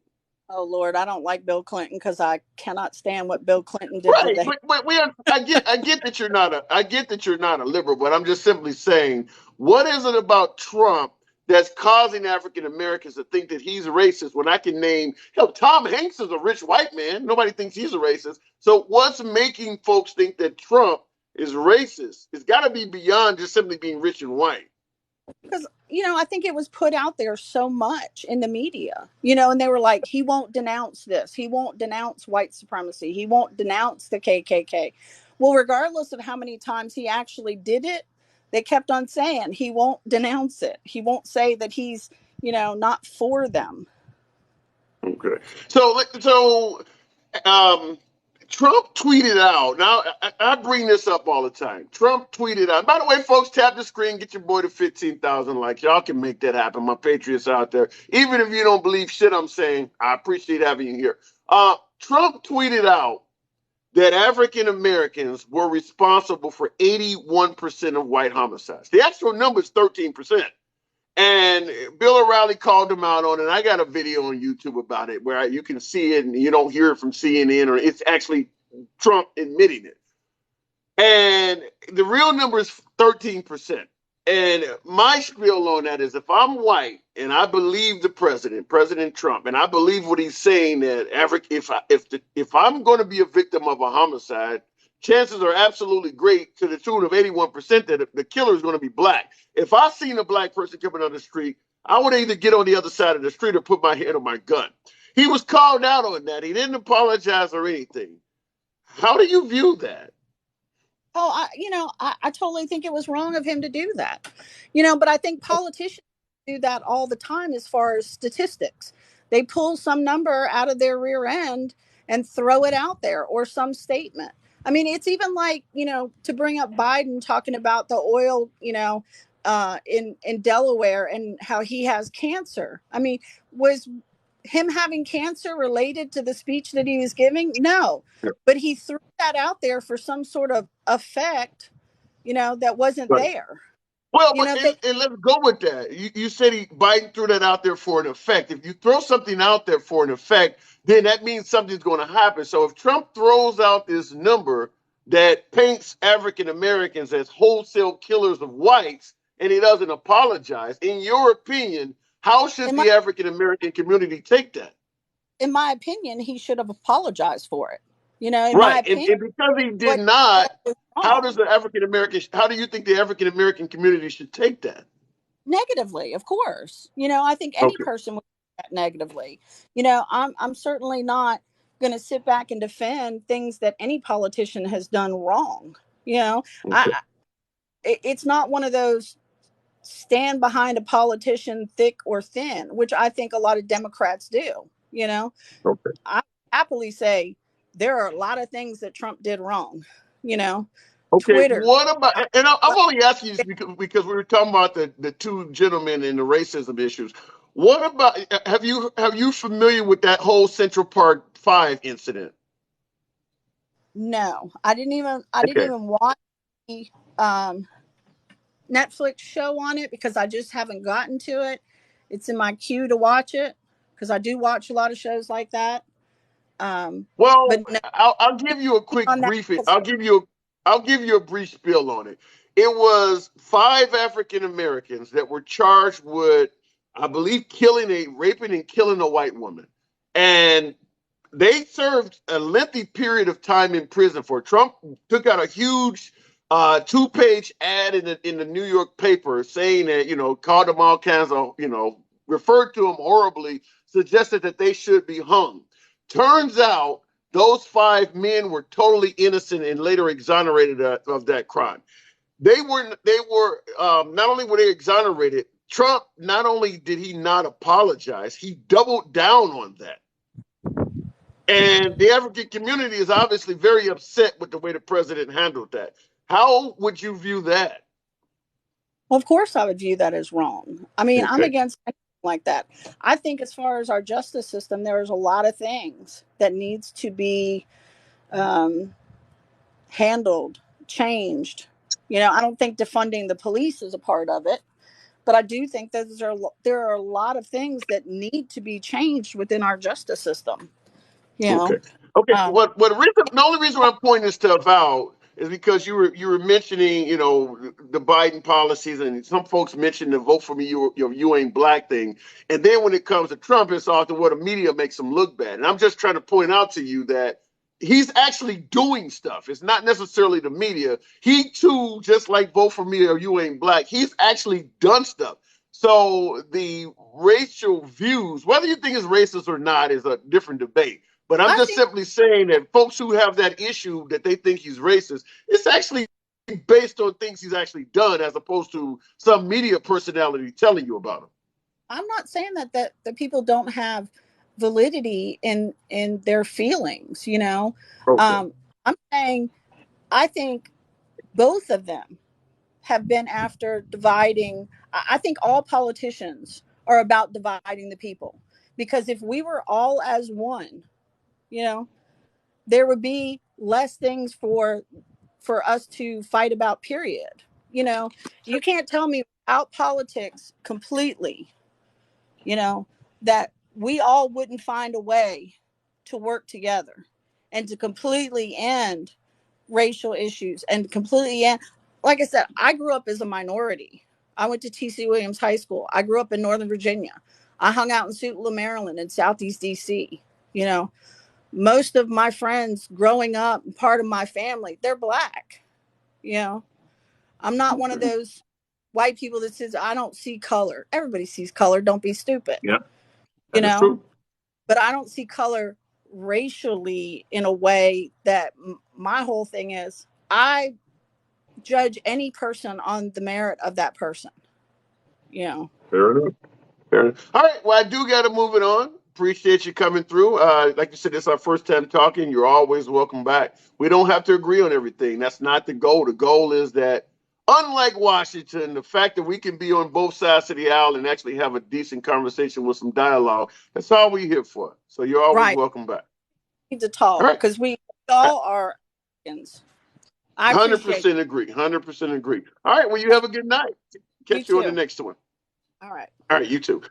Oh Lord, I don't like Bill Clinton because I cannot stand what Bill Clinton did to Right, the. but I get that you're not a liberal, but I'm just simply saying, what is it about Trump that's causing African Americans to think that he's racist when I can name, hell, Tom Hanks is a rich white man. Nobody thinks he's a racist. So what's making folks think that Trump is racist? It's got to be beyond just simply being rich and white. Because I think it was put out there so much in the media, and they were like, he won't denounce this, he won't denounce white supremacy, he won't denounce the KKK. Well, regardless of how many times he actually did it, they kept on saying he won't denounce it, he won't say that he's not for them. Okay, so um, Trump tweeted out. Now, I bring this up all the time. Trump tweeted out. By the way, folks, tap the screen, get your boy to 15,000 likes. Y'all can make that happen. My patriots out there. Even if you don't believe shit I'm saying, I appreciate having you here. Trump tweeted out that African Americans were responsible for 81% of white homicides. The actual number is 13%. And Bill O'Reilly called him out on it. I got a video on YouTube about it where you can see it and you don't hear it from CNN, or it's actually Trump admitting it. And the real number is 13%. And my spiel on that is, if I'm white and I believe the President Trump, and I believe what he's saying, that if I'm going to be a victim of a homicide, chances are absolutely great to the tune of 81% that the killer is going to be black. If I seen a black person coming on the street, I would either get on the other side of the street or put my hand on my gun. He was called out on that. He didn't apologize or anything. How do you view that? Oh, I totally think it was wrong of him to do that. But I think politicians do that all the time as far as statistics. They pull some number out of their rear end and throw it out there, or some statement. I mean, it's even like, to bring up Biden talking about the oil, in Delaware and how he has cancer. I mean, was him having cancer related to the speech that he was giving? No, but he threw that out there for some sort of effect, that wasn't Right. there. Well, but and let's go with that. You said Biden threw that out there for an effect. If you throw something out there for an effect, then that means something's going to happen. So if Trump throws out this number that paints African Americans as wholesale killers of whites and he doesn't apologize, in your opinion, how should the African American community take that? In my opinion, he should have apologized for it. In Right. my opinion, and because he did not, how do you think the African American community should take that? Negatively, of course. I think any person would take that negatively. I'm certainly not going to sit back and defend things that any politician has done wrong. It's not one of those stand behind a politician thick or thin, which I think a lot of Democrats do. I happily say there are a lot of things that Trump did wrong. Okay, Twitter. what about, and I'm only asking you because we were talking about the two gentlemen and the racism issues. What about, have you familiar with that whole Central Park 5 incident? No, I didn't even watch the Netflix show on it because I just haven't gotten to it. It's in my queue to watch it because I do watch a lot of shows like that. Well, but no, I'll give you a quick brief. I'll give you a brief spiel on it. It was 5 African Americans that were charged with, I believe, raping and killing a white woman, and they served a lengthy period of time in prison for it. Trump took out a huge 2-page ad in the New York paper saying that, called them all kinds of, referred to them horribly, suggested that they should be hung. Turns out those 5 men were totally innocent and later exonerated of that crime. They were not only were they exonerated, Trump, not only did he not apologize, he doubled down on that. And the African community is obviously very upset with the way the president handled that. How would you view that? Well, of course I would view that as wrong. I mean, I'm against anything like that. I think as far as our justice system, there's a lot of things that needs to be handled, changed. I don't think defunding the police is a part of it, but I do think that there are a lot of things that need to be changed within our justice system. Okay. The only reason I'm pointing this to about is because you were mentioning, the Biden policies, and some folks mentioned the vote for me, you ain't black thing. And then when it comes to Trump, it's often what the media makes him look bad. And I'm just trying to point out to you that he's actually doing stuff. It's not necessarily the media. He too, just like vote for me or you ain't black, he's actually done stuff. So the racial views, whether you think it's racist or not, is a different debate. But I'm just simply saying that folks who have that issue that they think he's racist, it's actually based on things he's actually done as opposed to some media personality telling you about him. I'm not saying that people don't have validity in their feelings, I'm saying I think both of them have been after dividing. I think all politicians are about dividing the people, because if we were all as one, there would be less things for us to fight about, period. You can't tell me without politics completely, that we all wouldn't find a way to work together and to completely end racial issues and completely end. Like I said, I grew up as a minority. I went to T.C. Williams High School. I grew up in Northern Virginia. I hung out in Suitland, Maryland, and Southeast D.C. Most of my friends growing up, part of my family, they're black. I'm not one of those white people that says, I don't see color. Everybody sees color. Don't be stupid. Yeah, that's true. But I don't see color racially in a way that my whole thing is I judge any person on the merit of that person. Fair enough. All right. Well, I do got to move it on. Appreciate you coming through. Like you said, it's our first time talking. You're always welcome back. We don't have to agree on everything. That's not the goal. The goal is that unlike Washington, the fact that we can be on both sides of the aisle and actually have a decent conversation with some dialogue, that's all we're here for. So you're always Right. welcome back. We need to All talk right. because we all are Americans. I appreciate 100% agree. 100% agree. All right. Well, you have a good night. Catch you on the next one. All right. All right. You too.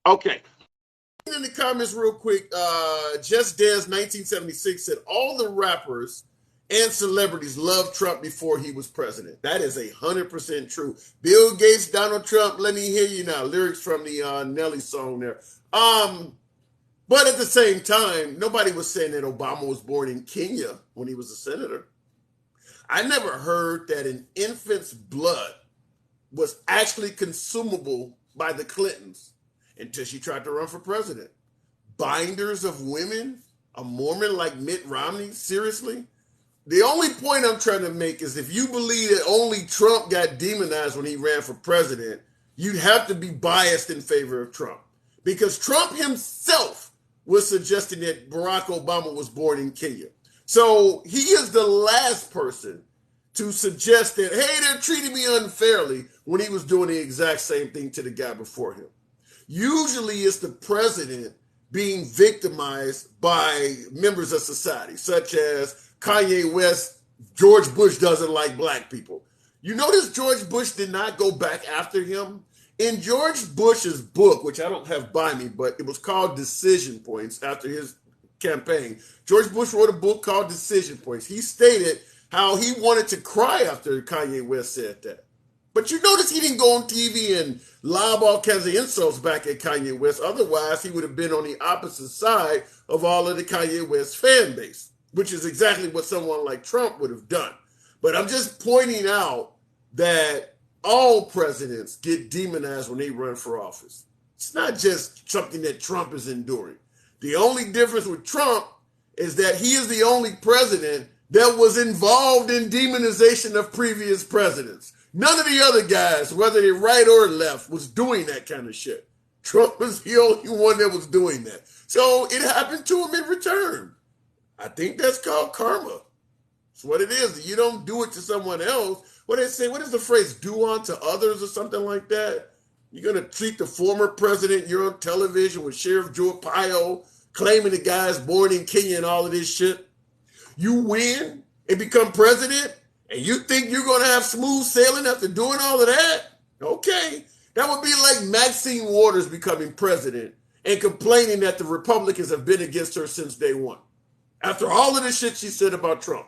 Okay. In the comments real quick, Just Dez 1976 said all the rappers and celebrities loved Trump before he was president. That is 100% true. Bill Gates, Donald Trump, let me hear you now. Lyrics from the Nelly song there. But at the same time, nobody was saying that Obama was born in Kenya when he was a senator. I never heard that an infant's blood was actually consumable by the Clintons until she tried to run for president. Binders of women? A Mormon like Mitt Romney? Seriously? The only point I'm trying to make is if you believe that only Trump got demonized when he ran for president, you'd have to be biased in favor of Trump. Because Trump himself was suggesting that Barack Obama was born in Kenya. So he is the last person to suggest that, hey, they're treating me unfairly when he was doing the exact same thing to the guy before him. Usually it's the president being victimized by members of society, such as Kanye West. George Bush doesn't like black people. You notice George Bush did not go back after him? In George Bush's book, which I don't have by me, but it was called Decision Points after his campaign, George Bush wrote a book called Decision Points. He stated how he wanted to cry after Kanye West said that. But you notice he didn't go on TV and lob all kinds of insults back at Kanye West. Otherwise, he would have been on the opposite side of all of the Kanye West fan base, which is exactly what someone like Trump would have done. But I'm just pointing out that all presidents get demonized when they run for office. It's not just something that Trump is enduring. The only difference with Trump is that he is the only president that was involved in demonization of previous presidents. None of the other guys, whether they're right or left, was doing that kind of shit. Trump was the only one that was doing that. So it happened to him in return. I think that's called karma. It's what it is. You don't do it to someone else. What they say, what is the phrase, do unto others or something like that? You're going to treat the former president, you're on television with Sheriff Joe Pio claiming the guy's born in Kenya and all of this shit. You win and become president, and you think you're going to have smooth sailing after doing all of that? Okay. That would be like Maxine Waters becoming president and complaining that the Republicans have been against her since day one. After all of the shit she said about Trump.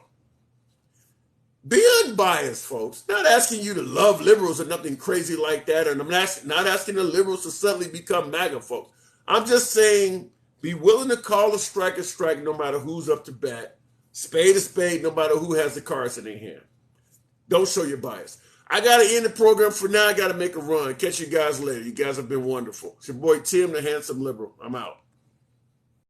Be unbiased, folks. Not asking you to love liberals or nothing crazy like that, and I'm not asking the liberals to suddenly become MAGA folks. I'm just saying be willing to call a strike no matter who's up to bat. Spade a spade, no matter who has the cards in their hand. Don't show your bias. I got to end the program for now. I got to make a run. Catch you guys later. You guys have been wonderful. It's your boy Tim, the handsome liberal. I'm out.